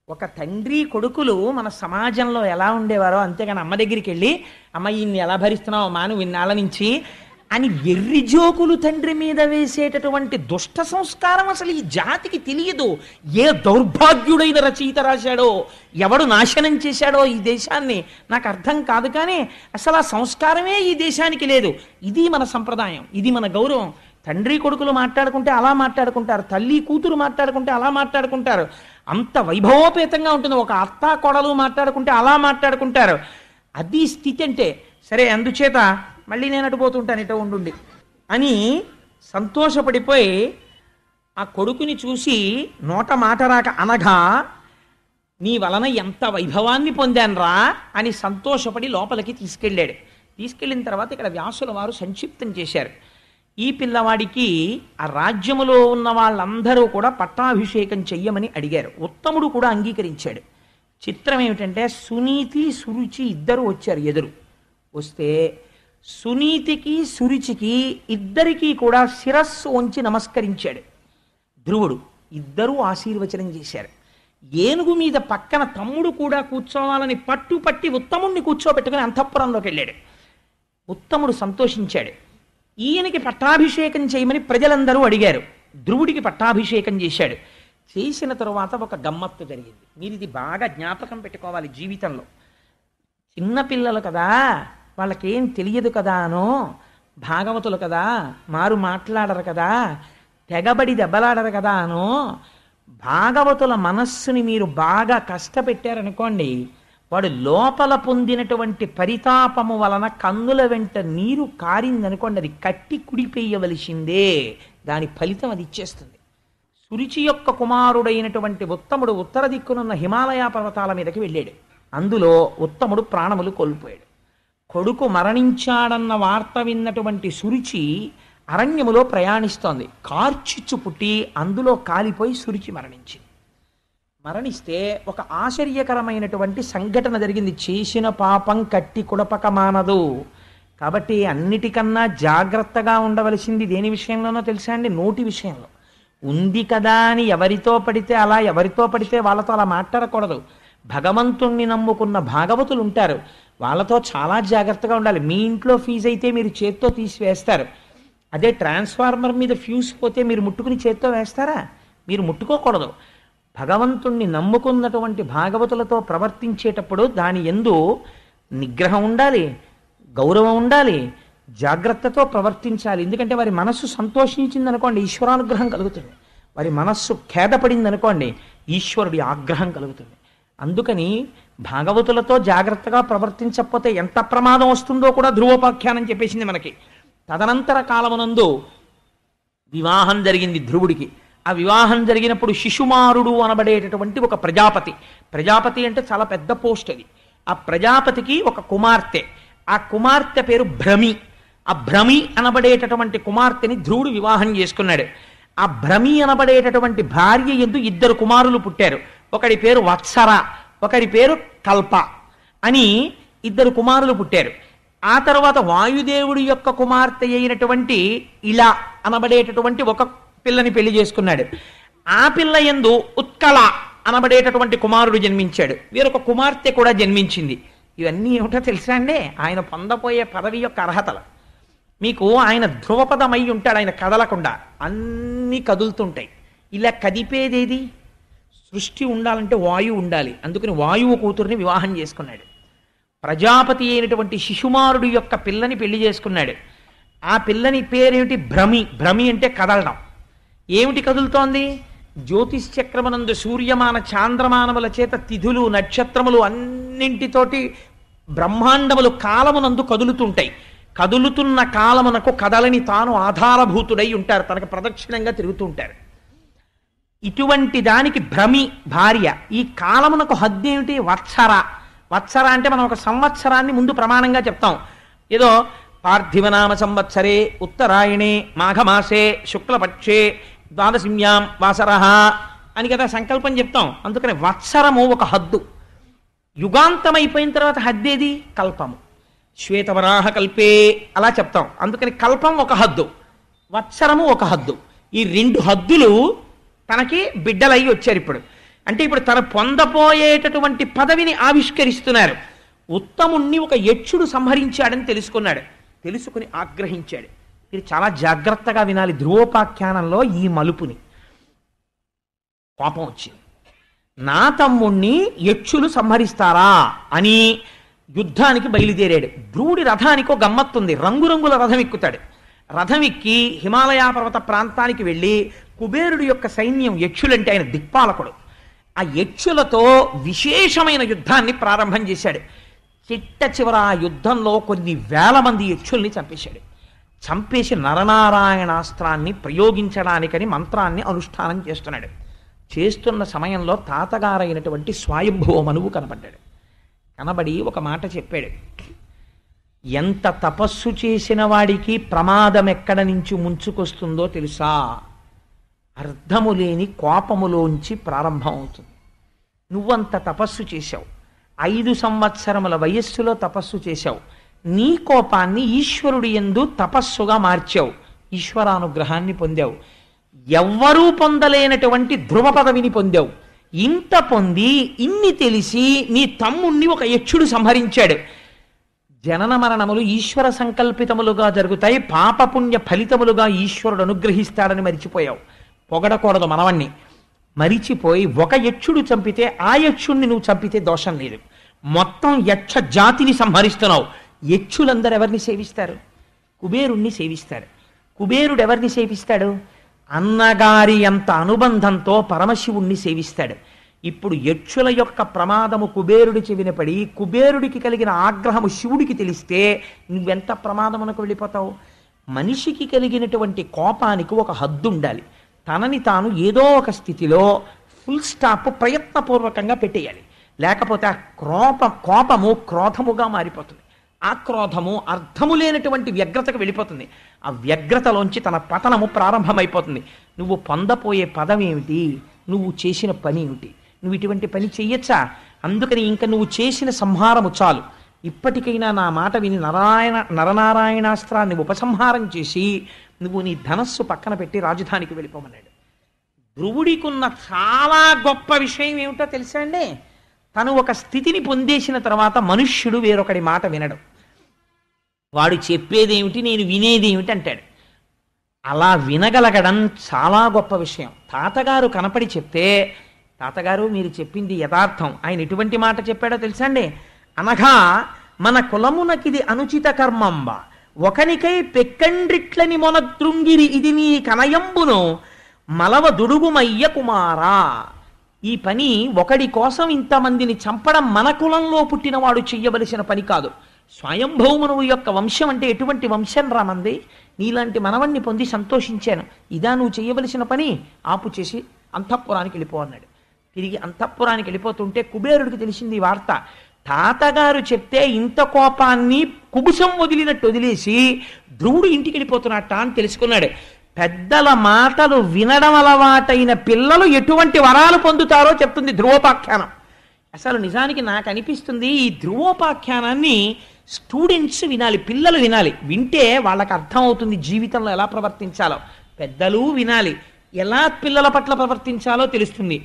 [SPEAKER 1] ఒక తండ్రి కొడుకులు మన సమాజంలో ఎలా ఉండేవారో, అంతేగాని అమ్మ దగ్గరికి వెళ్ళి అమ్మ ఈయన్ని ఎలా భరిస్తున్నావు అమ్మా నువ్వు ఇన్నాళ్ళ నుంచి అని వెర్రి జోకులు తండ్రి మీద వేసేటటువంటి దుష్ట సంస్కారం అసలు ఈ జాతికి తెలియదు. ఏ దౌర్భాగ్యుడైన రచయిత రాశాడో, ఎవడు నాశనం చేశాడో ఈ దేశాన్ని నాకు అర్థం కాదు. కానీ అసలు ఆ సంస్కారమే ఈ దేశానికి లేదు. ఇది మన సంప్రదాయం, ఇది మన గౌరవం. తండ్రి కొడుకులు మాట్లాడుకుంటే అలా మాట్లాడుకుంటారు, తల్లి కూతురు మాట్లాడుకుంటే అలా మాట్లాడుకుంటారు. అంత వైభవోపేతంగా ఉంటుంది. ఒక అత్త కోడలు మాట్లాడుకుంటే అలా మాట్లాడుకుంటారు. అది స్థితి అంటే. సరే, అందుచేత మళ్ళీ నేను అటుపోతుంటాను ఇటో ఉండుండి అని సంతోషపడిపోయి ఆ కొడుకుని చూసి నోట మాట రాక అనగా, నీ వలన ఎంత వైభవాన్ని పొందాన్రా అని సంతోషపడి లోపలికి తీసుకెళ్ళాడు. తీసుకెళ్ళిన తర్వాత ఇక్కడ వ్యాసుల వారు సంక్షిప్తం చేశారు. ఈ పిల్లవాడికి ఆ రాజ్యములో ఉన్న వాళ్ళందరూ కూడా పట్టాభిషేకం చెయ్యమని అడిగారు. ఉత్తముడు కూడా అంగీకరించాడు. చిత్రం ఏమిటంటే సునీతి సురుచి ఇద్దరు వచ్చారు ఎదురు. వస్తే సునీతికి సురుచికి ఇద్దరికీ కూడా శిరస్సు వంచి నమస్కరించాడు ధ్రువుడు. ఇద్దరూ ఆశీర్వచనం చేశారు. ఏనుగు మీద పక్కన తమ్ముడు కూడా కూర్చోవాలని పట్టుపట్టి ఉత్తముడిని కూర్చోబెట్టుకుని అంతఃపురంలోకి వెళ్ళాడు. ఉత్తముడు సంతోషించాడు. ఈయనకి పట్టాభిషేకం చేయమని ప్రజలందరూ అడిగారు. ధ్రువుడికి పట్టాభిషేకం చేశాడు. చేసిన తరువాత ఒక గమ్మత్తు జరిగింది. మీరు ఇది బాగా జ్ఞాపకం పెట్టుకోవాలి జీవితంలో. చిన్నపిల్లలు కదా, వాళ్ళకేం తెలియదు కదా అనో, భాగవతులు కదా, మారు మాట్లాడరు కదా, తెగబడి దెబ్బలాడరు కదా అనో, భాగవతుల మనస్సుని మీరు బాగా కష్టపెట్టారనుకోండి, వాడు లోపల పొందినటువంటి పరితాపము వలన కన్నుల వెంట నీరు కారిందనుకోండి, అది కట్టి కుడిపేయవలసిందే. దాని ఫలితం అది ఇచ్చేస్తుంది. సురుచి యొక్క కుమారుడైనటువంటి ఉత్తముడు ఉత్తర దిక్కునున్న హిమాలయ పర్వతాల మీదకి వెళ్ళాడు. అందులో ఉత్తముడు ప్రాణములు కోల్పోయాడు. కొడుకు మరణించాడన్న వార్త విన్నటువంటి సురుచి అరణ్యములో ప్రయాణిస్తోంది. కార్చిచ్చు పుట్టి అందులో కాలిపోయి సురుచి మరణించింది. మరణిస్తే ఒక ఆశ్చర్యకరమైనటువంటి సంఘటన జరిగింది. చేసిన పాపం కట్టి కుడపక మానదు. కాబట్టి అన్నిటికన్నా జాగ్రత్తగా ఉండవలసింది దేని విషయంలోనో తెలుసా అండి? నోటి విషయంలో. ఉంది కదా అని ఎవరితో పడితే వాళ్ళతో అలా మాట్లాడకూడదు. భగవంతుణ్ణి నమ్ముకున్న భాగవతులు ఉంటారు, వాళ్ళతో చాలా జాగ్రత్తగా ఉండాలి. మీ ఇంట్లో ఫీజు అయితే మీరు చేత్తో తీసివేస్తారు. అదే ట్రాన్స్ఫార్మర్ మీద ఫ్యూజ్ పోతే మీరు ముట్టుకుని చేత్తో వేస్తారా? మీరు ముట్టుకోకూడదు. భగవంతుణ్ణి నమ్ముకున్నటువంటి భాగవతులతో ప్రవర్తించేటప్పుడు దాని యందు నిగ్రహం ఉండాలి, గౌరవం ఉండాలి, జాగ్రత్తతో ప్రవర్తించాలి. ఎందుకంటే వారి మనస్సు సంతోషించిందనుకోండి, ఈశ్వరానుగ్రహం కలుగుతుంది. వారి మనస్సు ఖేదపడింది అనుకోండి, ఈశ్వరుడి ఆగ్రహం కలుగుతుంది. అందుకని భాగవతులతో జాగ్రత్తగా ప్రవర్తించకపోతే ఎంత ప్రమాదం వస్తుందో కూడా ధ్రువోపాఖ్యానం చెప్పేసింది మనకి. తదనంతర కాలమునందు వివాహం జరిగింది ధ్రువుడికి. ఆ వివాహం జరిగినప్పుడు శిశుమారుడు అనబడేటటువంటి ఒక ప్రజాపతి, ప్రజాపతి అంటే చాలా పెద్ద పోస్ట్ అది, ఆ ప్రజాపతికి ఒక కుమార్తె, ఆ కుమార్తె పేరు భ్రమి. ఆ భ్రమి అనబడేటటువంటి కుమార్తెని ధ్రువుడు వివాహం చేసుకున్నాడు. ఆ భ్రమి అనబడేటటువంటి భార్య యందు ఇద్దరు కుమారులు పుట్టారు. ఒకడి పేరు వత్సర, ఒకడి పేరు కల్ప అని ఇద్దరు కుమారులు పుట్టారు. ఆ తర్వాత వాయుదేవుడి యొక్క కుమార్తె అయినటువంటి ఇలా అనబడేటటువంటి ఒక పిల్లని పెళ్లి చేసుకున్నాడు. ఆ పిల్ల యందు ఉత్కళ అనబడేటటువంటి కుమారుడు జన్మించాడు. వీరొక కుమార్తె కూడా జన్మించింది. ఇవన్నీ ఏమిటో తెలుసా అండి? ఆయన పొందబోయే పదవి యొక్క అర్హతలు. మీకు ఆయన ధ్రువపదమై ఉంటాడు, ఆయన కదలకుండా అన్నీ కదులుతుంటాయి. ఇలా కదిపేదేది? సృష్టి ఉండాలంటే వాయువు ఉండాలి. అందుకని వాయువు కూతుర్ని వివాహం చేసుకున్నాడు. ప్రజాపతి అయినటువంటి శిశుమారుడు యొక్క పిల్లని పెళ్లి చేసుకున్నాడు. ఆ పిల్లని పేరేమిటి? భ్రమి. భ్రమి అంటే కదలడం. ఏమిటి కదులుతోంది? జ్యోతిష్ చక్రమనందు సూర్యమాన చాంద్రమానముల చేత తిథులు నక్షత్రములు అన్నింటితోటి బ్రహ్మాండములు కాలమునందు కదులుతుంటాయి. కదులుతున్న కాలమునకు కదలని తాను ఆధారభూతుడై ఉంటారు, తనకు ప్రదక్షిణంగా తిరుగుతూ ఉంటారు. ఇటువంటి దానికి భ్రమి భార్య. ఈ కాలమునకు హద్దేమిటి? వత్సర. వత్సర అంటే మనం ఒక సంవత్సరాన్ని ముందు ప్రమాణంగా చెప్తాం. ఏదో పార్థివనామ సంవత్సరే ఉత్తరాయణే మాఘమాసే శుక్లపక్షే ద్వాదశిమ్యాం వాసరః అని కదా సంకల్పం చెప్తాం. అందుకని వత్సరము ఒక హద్దు. యుగాంతం అయిపోయిన తర్వాత హద్దేది? కల్పము. శ్వేతవరాహ కల్పే అలా చెప్తాం. అందుకని కల్పం ఒక హద్దు, వత్సరము ఒక హద్దు. ఈ రెండు హద్దులు తనకి బిడ్డలయ్యి వచ్చారు ఇప్పుడు. అంటే ఇప్పుడు తను పొందపోయేటటువంటి పదవిని ఆవిష్కరిస్తున్నారు. ఉత్తముణ్ణి ఒక యక్షుడు సంహరించాడని తెలుసుకున్నాడు. తెలుసుకుని ఆగ్రహించాడు. ఇది చాలా జాగ్రత్తగా వినాలి ధ్రువోపాఖ్యానంలో ఈ మలుపుని. కోపం వచ్చింది. నా తమ్ముణ్ణి యక్షులు సంహరిస్తారా అని యుద్ధానికి బయలుదేరాడు. ధ్రువుడి రథానికి ఒక గమ్మత్తుంది. రంగురంగుల రథం ఎక్కుతాడు. రథం ఎక్కి హిమాలయ పర్వత ప్రాంతానికి వెళ్ళి కుబేరుడి యొక్క సైన్యం, యక్షులంటే ఆయన దిక్పాలకుడు, ఆ యక్షులతో విశేషమైన యుద్ధాన్ని ప్రారంభం చేశాడు. చిట్ట చివర ఆ యుద్ధంలో కొన్ని వేల మంది యక్షుల్ని చంపేశాడు. చంపేసి నరనారాయణాస్త్రాన్ని ప్రయోగించడానికని మంత్రాన్ని అనుష్ఠానం చేస్తున్నాడు. చేస్తున్న సమయంలో తాతగారైనటువంటి స్వయంభువ మనువు కనబడ్డాడు. కనబడి ఒక మాట చెప్పాడు. ఎంత తపస్సు చేసిన వాడికి ప్రమాదం ఎక్కడ నుంచి ముంచుకొస్తుందో తెలుసా? అర్థము లేని కోపములోంచి ప్రారంభం అవుతుంది. నువ్వంత తపస్సు చేశావు, 5 సంవత్సరముల వయస్సులో తపస్సు చేశావు. నీ కోపాన్ని ఈశ్వరుడి యందు తపస్సుగా మార్చావు, ఈశ్వరానుగ్రహాన్ని పొందావు. ఎవ్వరూ పొందలేనటువంటి ధ్రువ పదవిని పొందావు. ఇంత పొంది ఇన్ని తెలిసి నీ తమ్ముణ్ణి ఒక యక్షుడు సంహరించాడు. జనన మరణములు ఈశ్వర సంకల్పితములుగా జరుగుతాయి, పాపపుణ్య ఫలితములుగా ఈశ్వరుడు అనుగ్రహిస్తాడని మరిచిపోయావు. పొగడకూడదు మనవణ్ణి. మరిచిపోయి ఒక యక్షుడు చంపితే ఆ యక్షుణ్ణి నువ్వు చంపితే దోషం లేదు. మొత్తం యక్ష జాతిని సంహరిస్తున్నావు. యక్షులందరూ ఎవరిని సేవిస్తారు? కుబేరుణ్ణి సేవిస్తారు. కుబేరుడు ఎవరిని సేవిస్తాడు? అన్నగారి అంత అనుబంధంతో పరమశివుణ్ణి సేవిస్తాడు. ఇప్పుడు యక్షుల యొక్క ప్రమాదము కుబేరుడి చెవిన పడి కుబేరుడికి కలిగిన ఆగ్రహము శివుడికి తెలిస్తే నువ్వెంత ప్రమాదమునకు వెళ్ళిపోతావు? మనిషికి కలిగినటువంటి కోపానికి ఒక హద్దు ఉండాలి. తనని తాను ఏదో ఒక స్థితిలో ఫుల్ స్టాప్ ప్రయత్నపూర్వకంగా పెట్టేయాలి. లేకపోతే ఆ కోపము క్రోధముగా మారిపోతుంది. ఆ క్రోధము అర్థము లేనటువంటి వ్యగ్రతకు వెళ్ళిపోతుంది. ఆ వ్యగ్రతలోంచి తన పతనము ప్రారంభమైపోతుంది. నువ్వు పొందపోయే పదం ఏమిటి? నువ్వు చేసిన పని ఏమిటి? నువ్వు ఇటువంటి పని చెయ్యొచ్చా? అందుకని ఇంకా నువ్వు చేసిన సంహారము చాలు. ఇప్పటికైనా నా మాట విని నరనారాయణాస్త్రాన్ని ఉపసంహారం చేసి నువ్వు నీ ధనస్సు పక్కన పెట్టి రాజధానికి వెళ్ళిపోమన్నాడు. ధ్రువుడికున్న చాలా గొప్ప విషయం ఏమిటో తెలుసా అండి? తను ఒక స్థితిని పొందేసిన తర్వాత మనుష్యుడు వేరొకడి మాట వినడు. వాడు చెప్పేదేమిటి, నేను వినేదేమిటి అంటాడు. అలా వినగలగడం చాలా గొప్ప విషయం. తాతగారు కనపడి చెప్తే, తాతగారు మీరు చెప్పింది యథార్థం, ఆయన ఎటువంటి మాట చెప్పాడో తెలుసా అండి? అనగా మన కులమునకిది అనుచిత కర్మంబ ఒకనికై పెక్కండ్రిట్లని మొనద్రుంగిరి ఇది నీ కనయంబును మలవ దుడుగుమయ్య కుమారా, ఈ పని ఒకడి కోసం ఇంతమందిని చంపడం మన కులంలో పుట్టినవాడు చెయ్యవలసిన పని కాదు. స్వయంభౌమనువు యొక్క వంశం అంటే ఎటువంటి వంశం రామంది? నీలాంటి మనవణ్ణి పొంది సంతోషించాను, ఇదా నువ్వు చెయ్యవలసిన పని? ఆపు చేసి అంతఃపురానికి వెళ్ళిపో అన్నాడు. తిరిగి అంతఃపురానికి వెళ్ళిపోతుంటే కుబేరుడికి తెలిసింది ఈ వార్త. తాతగారు చెప్తే ఇంత కోపాన్ని కుబుసం వదిలినట్టు వదిలేసి ధ్రువుడు ఇంటికి వెళ్ళిపోతున్నట్ట అని తెలుసుకున్నాడు. పెద్దల మాటలు వినడం అలవాటైన పిల్లలు ఎటువంటి వరాలు పొందుతారో చెప్తుంది ధ్రువోపాఖ్యానం. అసలు నిజానికి నాకు అనిపిస్తుంది ఈ ధ్రువోపాఖ్యానాన్ని స్టూడెంట్స్ వినాలి, పిల్లలు వినాలి. వింటే వాళ్ళకి అర్థమవుతుంది జీవితంలో ఎలా ప్రవర్తించాలో. పెద్దలు వినాలి, ఎలా పిల్లల పట్ల ప్రవర్తించాలో తెలుస్తుంది.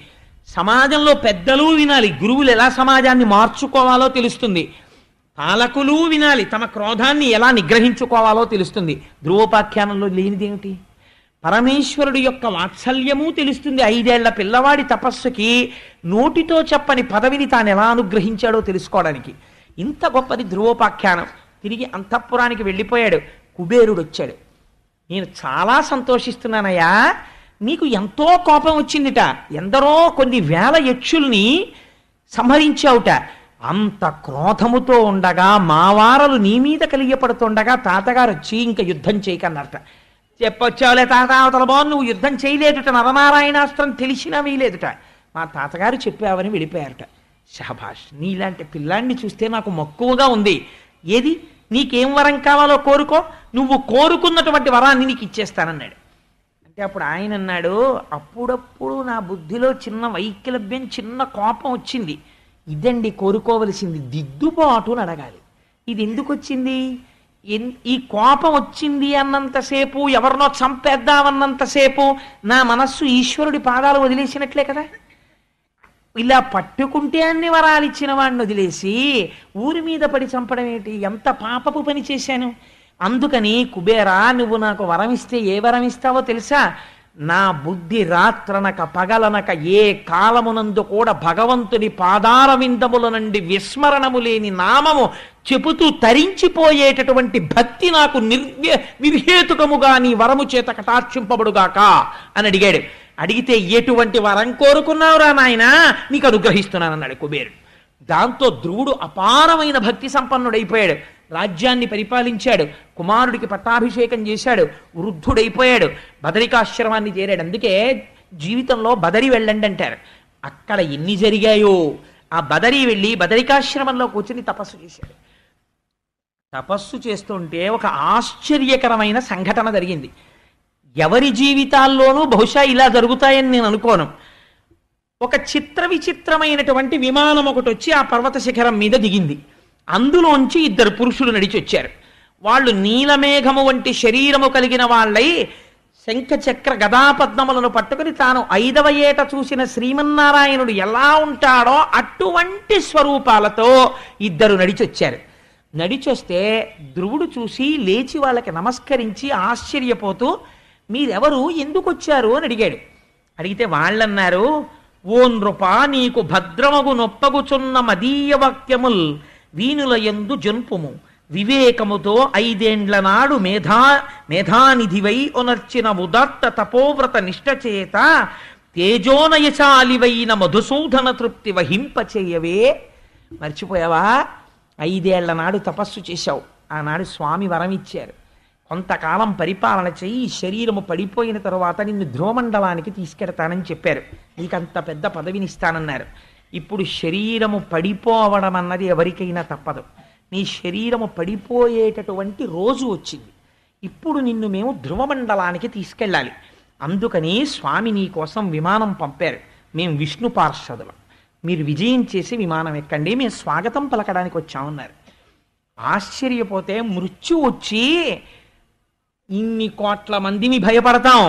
[SPEAKER 1] సమాజంలో పెద్దలు వినాలి, గురువులు ఎలా సమాజాన్ని మార్చుకోవాలో తెలుస్తుంది. పాలకులు వినాలి, తమ క్రోధాన్ని ఎలా నిగ్రహించుకోవాలో తెలుస్తుంది. ధ్రువోపాఖ్యానంలో లేనిదేమిటి? పరమేశ్వరుడు యొక్క వాత్సల్యము తెలుస్తుంది. 5 ఏళ్ల పిల్లవాడి తపస్సుకి నోటితో చెప్పని పదవిని తాను ఎలా అనుగ్రహించాడో తెలుసుకోవడానికి. ఇంత గొప్పది ధ్రువోపాఖ్యానం. తిరిగి అంతఃపురానికి వెళ్ళిపోయాడు. కుబేరుడు వచ్చాడు. నేను చాలా సంతోషిస్తున్నానయ్యా, నీకు ఎంతో కోపం వచ్చిందిట, ఎందరో కొన్ని వేల యక్షుల్ని సంహరించావుట. అంత క్రోధముతో ఉండగా మావారలు నీ మీద కలిగపడుతుండగా తాతగారు వచ్చి ఇంకా యుద్ధం చేయకన్నారట. చెప్పొచ్చావులే తాత, అవతల బాగు నువ్వు యుద్ధం చేయలేదుట, నరనారాయణాస్త్రం తెలిసినా వేయలేదుట, మా తాతగారు చెప్పావని వెళ్ళిపోయారట. షహబాష్, నీలాంటి పిల్లాన్ని చూస్తే నాకు మక్కువగా ఉంది. ఏది నీకేం వరం కావాలో కోరుకో, నువ్వు కోరుకున్నటువంటి వరాన్ని నీకు ఇచ్చేస్తానన్నాడు. అంటే అప్పుడు ఆయన అన్నాడు, అప్పుడప్పుడు నా బుద్ధిలో చిన్న వైకల్యం, చిన్న కోపం వచ్చింది. ఇదండి కోరుకోవలసింది, దిద్దుబాటు అని అడగాలి. ఇది ఎందుకు వచ్చింది? ఈ కోపం వచ్చింది అన్నంతసేపు, ఎవరినో చంపేద్దామన్నంతసేపు నా మనస్సు ఈశ్వరుడి పాదాలు వదిలేసినట్లే కదా. ఇలా పట్టుకుంటే అన్ని వరాలు ఇచ్చిన వాడిని వదిలేసి ఊరి మీద పడి చంపడం ఏంటి? ఎంత పాపపు పని చేశాను. అందుకని కుబేరా, నువ్వు నాకు వరం ఇస్తే ఏ వరం ఇస్తావో తెలుసా? నా బుద్ధి రాత్రనక పగలనక ఏ కాలమునందు కూడా భగవంతుని పాదార విందముల నుండి విస్మరణము లేని నామము చెబుతూ తరించిపోయేటటువంటి భక్తి నాకు నిర్హేతుకముగా నీ వరము చేత కటాక్షింపబడుగాక అని అడిగాడు. అడిగితే ఎటువంటి వరం కోరుకున్నావురా నాయనా, నీకు అనుగ్రహిస్తున్నానన్నాడు కుబేరుడు. దాంతో ధ్రువుడు అపారమైన భక్తి సంపన్నుడైపోయాడు. రాజ్యాన్ని పరిపాలించాడు, కుమారుడికి పట్టాభిషేకం చేశాడు, వృద్ధుడైపోయాడు, బదరికాశ్రమాన్ని చేరాడు. అందుకే జీవితంలో బదరి వెళ్ళండి అంటారు. అక్కడ ఎన్ని జరిగాయో. ఆ బదరి వెళ్ళి బదరికాశ్రమంలో కూర్చుని తపస్సు చేశాడు. తపస్సు చేస్తుంటే ఒక ఆశ్చర్యకరమైన సంఘటన జరిగింది. ఎవరి జీవితాల్లోనూ బహుశా ఇలా జరుగుతాయని నేను అనుకోను. ఒక విచిత్రమైనటువంటి విమానం ఒకటి వచ్చి ఆ పర్వత శిఖరం మీద దిగింది. అందులోంచి 2 పురుషులు నడిచి వచ్చారు. వాళ్ళు నీలమేఘము వంటి శరీరము కలిగిన వాళ్ళై శంఖచక్ర గదాపద్మములను పట్టుకుని తాను 5వ ఏట చూసిన శ్రీమన్నారాయణుడు ఎలా ఉంటాడో అటువంటి స్వరూపాలతో 2 నడిచొచ్చారు. నడిచొస్తే ధ్రువుడు చూసి లేచి వాళ్ళకి నమస్కరించి ఆశ్చర్యపోతూ, మీరెవరు, ఎందుకు వచ్చారు అని అడిగాడు. అడిగితే వాళ్ళన్నారు, ఓ నృప, నీకు భద్రమగు నొప్పగుచున్న మదీయ వాక్యముల్ వీనుల యందు జన్పుము. వివేకముతో 5 ఏండ్ల నాడు మేధానిధివై ఒనర్చిన ఉదాత్త తపోవ్రత నిష్ఠచేత తేజోనయశాలివైన మధుసూదన తృప్తి వహింపచేయవే. మర్చిపోయావా? 5 ఏళ్ల నాడు తపస్సు చేశావు. ఆనాడు స్వామి వరం ఇచ్చారు, కొంతకాలం పరిపాలన చెయ్యి, శరీరము పడిపోయిన తరువాత నిన్ను ధ్రువమండలానికి తీసుకెడతానని చెప్పారు. నీకంత పెద్ద పదవినిస్తానన్నారు. ఇప్పుడు శరీరము పడిపోవడం అన్నది ఎవరికైనా తప్పదు. నీ శరీరము పడిపోయేటటువంటి రోజు వచ్చింది. ఇప్పుడు నిన్ను మేము ధ్రువమండలానికి తీసుకెళ్ళాలి. అందుకని స్వామి నీ కోసం విమానం పంపారు. మేము విష్ణు పార్షదులం, మీరు విజయం చేసి విమానం ఎక్కండి, మేము స్వాగతం పలకడానికి వచ్చామన్నారు. ఆశ్చర్యపోతే మృత్యు వచ్చి ఇన్ని కోట్ల మందిని భయపడతాం,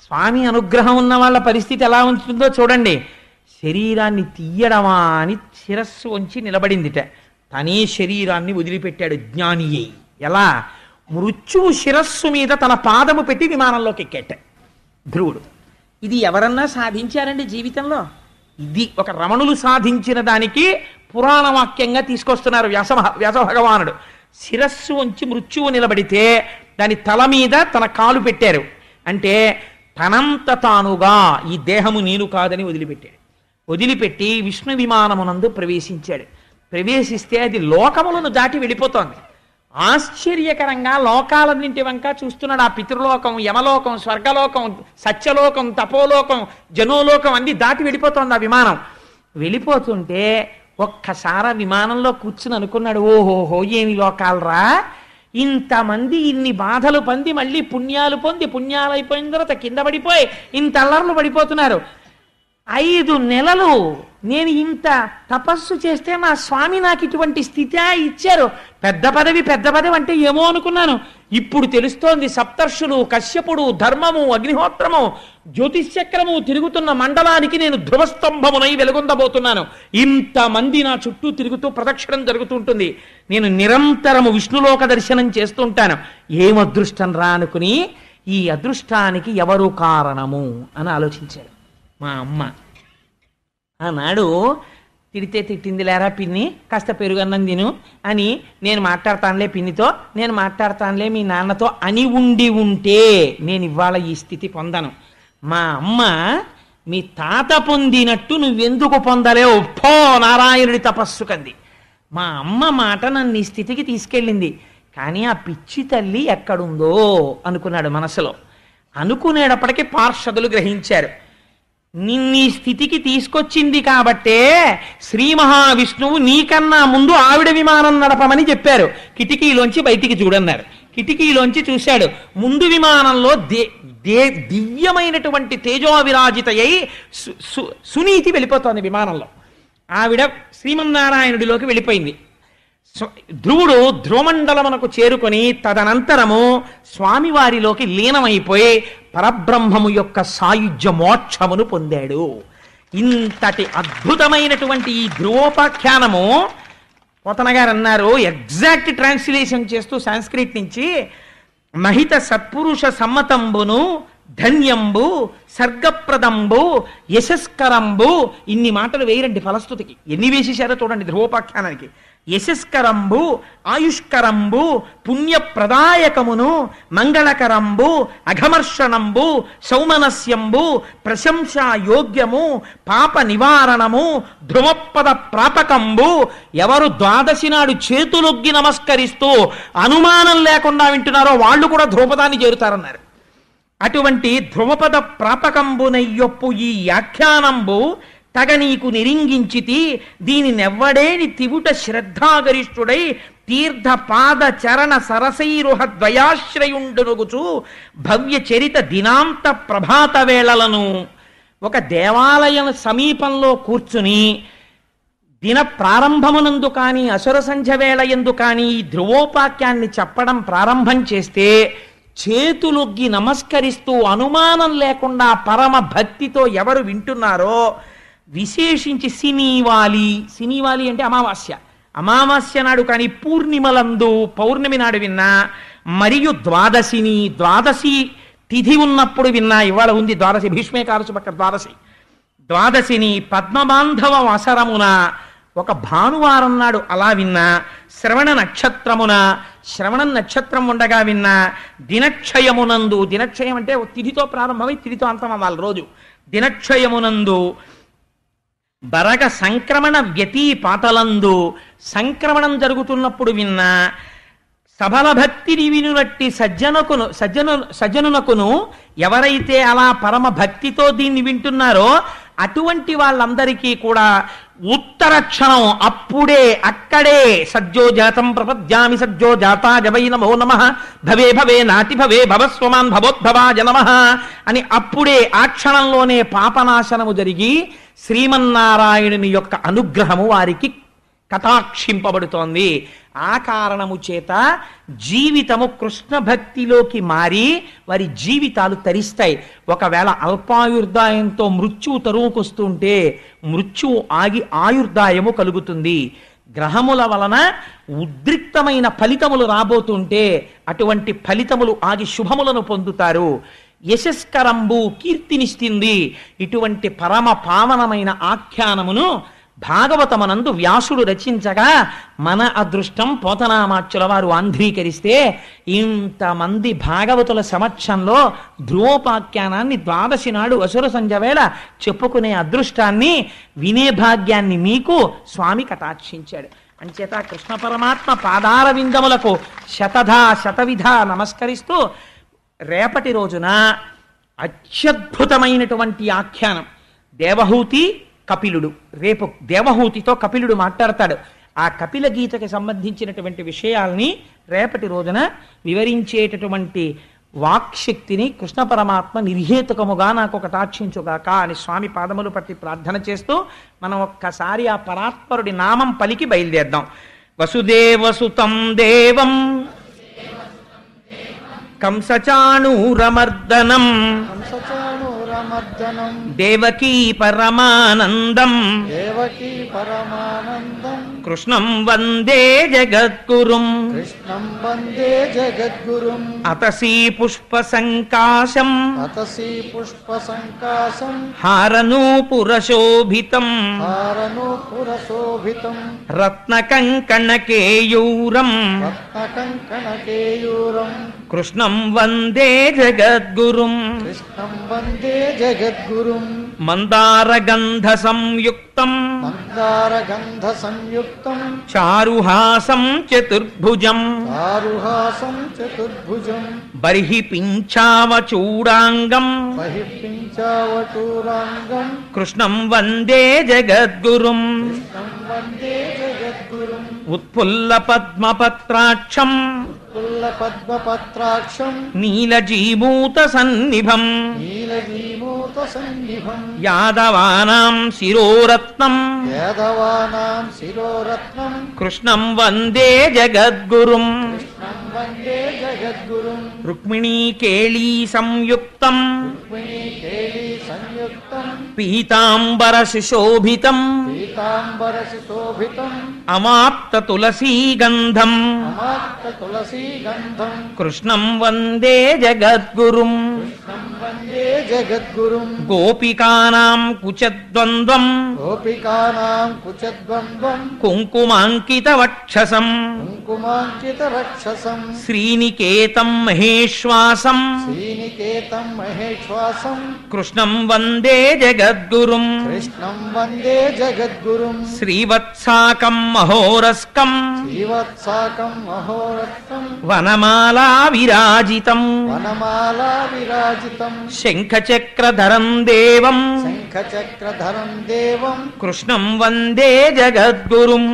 [SPEAKER 1] స్వామి అనుగ్రహం ఉన్న వాళ్ళ పరిస్థితి ఎలా ఉంటుందో చూడండి. శరీరాన్ని తీయడమా అని శిరస్సు వంచి నిలబడిందిట. తనే శరీరాన్ని వదిలిపెట్టాడు జ్ఞాని అయి. ఎలా? మృత్యువు శిరస్సు మీద తన పాదము పెట్టి విమానంలోకి ఎక్కేట ధ్రువుడు. ఇది ఎవరన్నా సాధించారండి జీవితంలో? ఇది ఒక రమణులు సాధించిన దానికి పురాణ వాక్యంగా తీసుకొస్తున్నారు వ్యాస భగవానుడు. శిరస్సు వంచి మృత్యువు నిలబడితే దాని తల మీద తన కాలు పెట్టారు. అంటే తనంత తానుగా ఈ దేహము నేను కాదని వదిలిపెట్టాడు. వదిలిపెట్టి విష్ణు విమానమునందు ప్రవేశించాడు. ప్రవేశిస్తే అది లోకములను దాటి వెళ్ళిపోతోంది. ఆశ్చర్యకరంగా లోకాలన్నింటి వంక చూస్తున్నాడు. ఆ పితృలోకం, యమలోకం, స్వర్గలోకం, సత్యలోకం, తపోలోకం, జనోలోకం అన్ని దాటి వెళ్ళిపోతోంది ఆ విమానం. వెళ్ళిపోతుంటే ఒక్కసారి విమానంలో కూర్చుని అనుకున్నాడు, ఓహోహో ఏమి లోకాలరా, ఇంతమంది ఇన్ని బాధలు పొంది మళ్ళీ పుణ్యాలు పొంది పుణ్యాలు అయిపోయిన తర్వాత కింద పడిపోయి ఇంత అల్లర్లు పడిపోతున్నారు. 5 నెలలు నేను ఇంత తపస్సు చేస్తే మా స్వామి నాకు ఇటువంటి స్థితి ఇచ్చారు. పెద్ద పదవి అంటే ఏమో అనుకున్నాను. ఇప్పుడు తెలుస్తోంది సప్తర్షులు, కశ్యపుడు, ధర్మము, అగ్నిహోత్రము, జ్యోతిశ్చక్రము తిరుగుతున్న మండలానికి నేను ధ్రువస్తంభమునై వెలుగొందబోతున్నాను. ఇంతమంది నా చుట్టూ తిరుగుతూ ప్రదక్షిణం జరుగుతుంటుంది. నేను నిరంతరము విష్ణులోక దర్శనం చేస్తుంటాను. ఏం అదృష్టం రా అనుకుని ఈ అదృష్టానికి ఎవరు కారణము అని ఆలోచించాడు. మా అమ్మ. ఆనాడు తిడితే తిట్టింది లేరా పిన్ని, కాస్త పెరుగన్నం తిను అని నేను మాట్లాడతానులే పిన్నితో, నేను మాట్లాడతానులే మీ నాన్నతో అని ఉంటే నేను ఇవాళ ఈ స్థితి పొందను. మా అమ్మ మీ తాత పొందినట్టు నువ్వెందుకు పొందలేవు, పో నారాయణుడి తపస్సు కంది. మా అమ్మ మాట నన్ను ఈ స్థితికి తీసుకెళ్ళింది. కానీ ఆ పిచ్చి తల్లి ఎక్కడుందో అనుకున్నాడు మనసులో. అనుకునేటప్పటికీ పార్షదులు గ్రహించారు, నిన్నీ స్థితికి తీసుకొచ్చింది కాబట్టే శ్రీ మహావిష్ణువు నీకన్నా ముందు ఆవిడ విమానం నడపమని చెప్పారు. కిటికీలోంచి బయటికి చూడన్నారు. కిటికీలోంచి చూశాడు. ముందు విమానంలో దివ్యమైనటువంటి తేజోవిరాజితయ్యి సునీతి వెళ్ళిపోతోంది విమానంలో. ఆవిడ శ్రీమన్నారాయణుడిలోకి వెళ్ళిపోయింది. ధ్రువుడు ధ్రువమండలమునకు చేరుకొని తదనంతరము స్వామివారిలోకి లీనమైపోయి పరబ్రహ్మము యొక్క సాయుధ్య మోక్షమును పొందాడు. ఇంతటి అద్భుతమైనటువంటి ఈ ధ్రువోపాఖ్యానము పోతన గారు అన్నారు, ఎగ్జాక్ట్ ట్రాన్స్లేషన్ చేస్తూ సాంస్క్రిట్ నుంచి, మహిత సత్పురుష సమ్మతంబును ధన్యంబు సర్గప్రదంబు యశస్కరంబు. ఇన్ని మాటలు వేయరండి ఫలస్తుతికి, ఎన్ని వేసేశారో చూడండి ధ్రువోపాఖ్యానానికి. యశస్కరంబు, ఆయుష్కరంబు, పుణ్యప్రదాయకమును, మంగళకరంబు, అఘమర్షణంబు, సౌమనస్యంబు, ప్రశంసా యోగ్యము, పాప నివారణము, ధ్రువపద ప్రాపకంబు. ఎవరు ద్వాదశి నాడు చేతులొగ్గి నమస్కరిస్తూ అనుమానం లేకుండా వింటున్నారో వాళ్ళు కూడా ధ్రువపదాన్ని చేరుతారన్నారు. అటువంటి ధ్రువపద ప్రాపకంబునయ్యొప్పు ఈ వ్యాఖ్యానంబు తగ నీకు నిరింగించితి, దీని నెవ్వడేని తివుట శ్రద్ధాగరిష్ఠుడై తీర్థ పాద చరణ సరసైరుహ ద్వయాశ్రయుండునుగుచు భవ్య చరిత దినాంత ప్రభాత వేళలను. ఒక దేవాలయం సమీపంలో కూర్చుని దిన ప్రారంభమునందు కానీ అసుర సంధ్య వేళ ఎందు కానీ ఈ ధ్రువోపాఖ్యాన్ని చెప్పడం ప్రారంభం చేస్తే చేతులొగ్గి నమస్కరిస్తూ అనుమానం లేకుండా పరమ భక్తితో ఎవరు వింటున్నారో, విశేషించి సినీవాలి అంటే అమావాస్య నాడు కానీ పూర్ణిమలందు పౌర్ణమి నాడు విన్నా, మరియు ద్వాదశి తిథి ఉన్నప్పుడు విన్నా. ఇవాళ ఉంది ద్వాదశి, భీష్మేకాదశి పక్క ద్వాదశిని పద్మబాంధవ వసరమున ఒక భానువారం నాడు అలా విన్నా, శ్రవణ నక్షత్రం ఉండగా విన్నా, దినక్షయమునందు, దినక్షయం అంటే తిథితో ప్రారంభమై తిథితో అంతం అవ్వాలి రోజు, దినక్షయమునందు బరగ సంక్రమణ వ్యతీపాతలందు సంక్రమణం జరుగుతున్నప్పుడు విన్నా, సబల భక్తిని వినునట్టి సజ్జనునకును ఎవరైతే అలా పరమ భక్తితో దీన్ని వింటున్నారో అటువంటి వాళ్ళందరికీ కూడా ఉత్తర క్షణం అక్కడే సజ్జోజాతం ప్రపద్యామి సజ్జోజాతాయ నమో నమః భవే నాతి భవే భవస్వమాన్ భవోద్భవాయ నమః అని అప్పుడే ఆ క్షణంలోనే పాపనాశనము జరిగి శ్రీమన్నారాయణుని యొక్క అనుగ్రహము వారికి కటాక్షింపబడుతోంది. ఆ కారణము చేత జీవితము కృష్ణ భక్తిలోకి మారి వారి జీవితాలు తరిస్తాయి. ఒకవేళ అల్పాయుర్దాయంతో మృత్యువు తరువుకొస్తుంటే మృత్యువు ఆగి ఆయుర్దాయము కలుగుతుంది. గ్రహముల వలన ఉద్రిక్తమైన ఫలితములు రాబోతుంటే అటువంటి ఫలితములు ఆగి శుభములను పొందుతారు. యశస్కరంబు కీర్తినిస్తుంది. ఇటువంటి పరమ పావనమైన ఆఖ్యానమును భాగవతమనందు వ్యాసుడు రచించగా మన అదృష్టం పోతనామాచ్యుల వారు ఆంధ్రీకరిస్తే ఇంతమంది భాగవతుల సమక్షంలో ధ్రువోపాఖ్యానాన్ని ద్వాదశి నాడు అసుర సంధ్య వేళ చెప్పుకునే అదృష్టాన్ని వినే భాగ్యాన్ని మీకు స్వామి కటాక్షించాడు. అంచేత కృష్ణ పరమాత్మ పాదార విందములకు శతవిధ నమస్కరిస్తూ రేపటి రోజున అత్యద్భుతమైనటువంటి ఆఖ్యానం దేవహూతి కపిలుడు. రేపు దేవహూతితో కపిలుడు మాట్లాడతాడు. ఆ కపిల గీతకి సంబంధించినటువంటి విషయాల్ని రేపటి రోజున వివరించేటటువంటి వాక్శక్తిని కృష్ణ పరమాత్మ నిర్హేతుకముగా నాకు కటాక్షించుగాక అని స్వామి పాదములు పట్టి ప్రార్థన చేస్తూ మనం ఒక్కసారి ఆ పరాత్పరుడి నామం పలికి బయలుదేద్దాం. వసుదేవసుతం దేవం కంసచాణూరమర్దనం దేవకీ పరమానందం కృష్ణం వందే జగద్గురుం అతసీ పుష్ప సంకాశం హారనూపురశోభితం రత్నకంకణకేయూరం కృష్ణం వందే జగద్గురుం మందారగంధ సంయుక్తం చారుహాసం చతుర్భుజం బర్హి పింఛావచూడాంగం కృష్ణం వందే జగద్గురుం ఉత్ఫుల్ల పద్మపత్రాక్షం నీలజీమూత సన్నిభం యాదవానాం శిరోరత్నం కృష్ణం వందే జగద్గురుం రుక్మిణీ కేళీ సంయుక్తం పీతాంబర సుశోభితం అమాప్త తులసీగంధం కృష్ణం వందే జగద్గురుం గోపికానాం కుచద్వంద్వం కుంకుమాంకిత వక్షసం శ్రీనికేతం మహేశ్వాసం కృష్ణం వందే జగద్గురుం శ్రీవత్సాకం మహోరస్కం వనమాలా విరాజితం శంఖచక్రధరం దేవం కృష్ణం వందే జగద్గురుం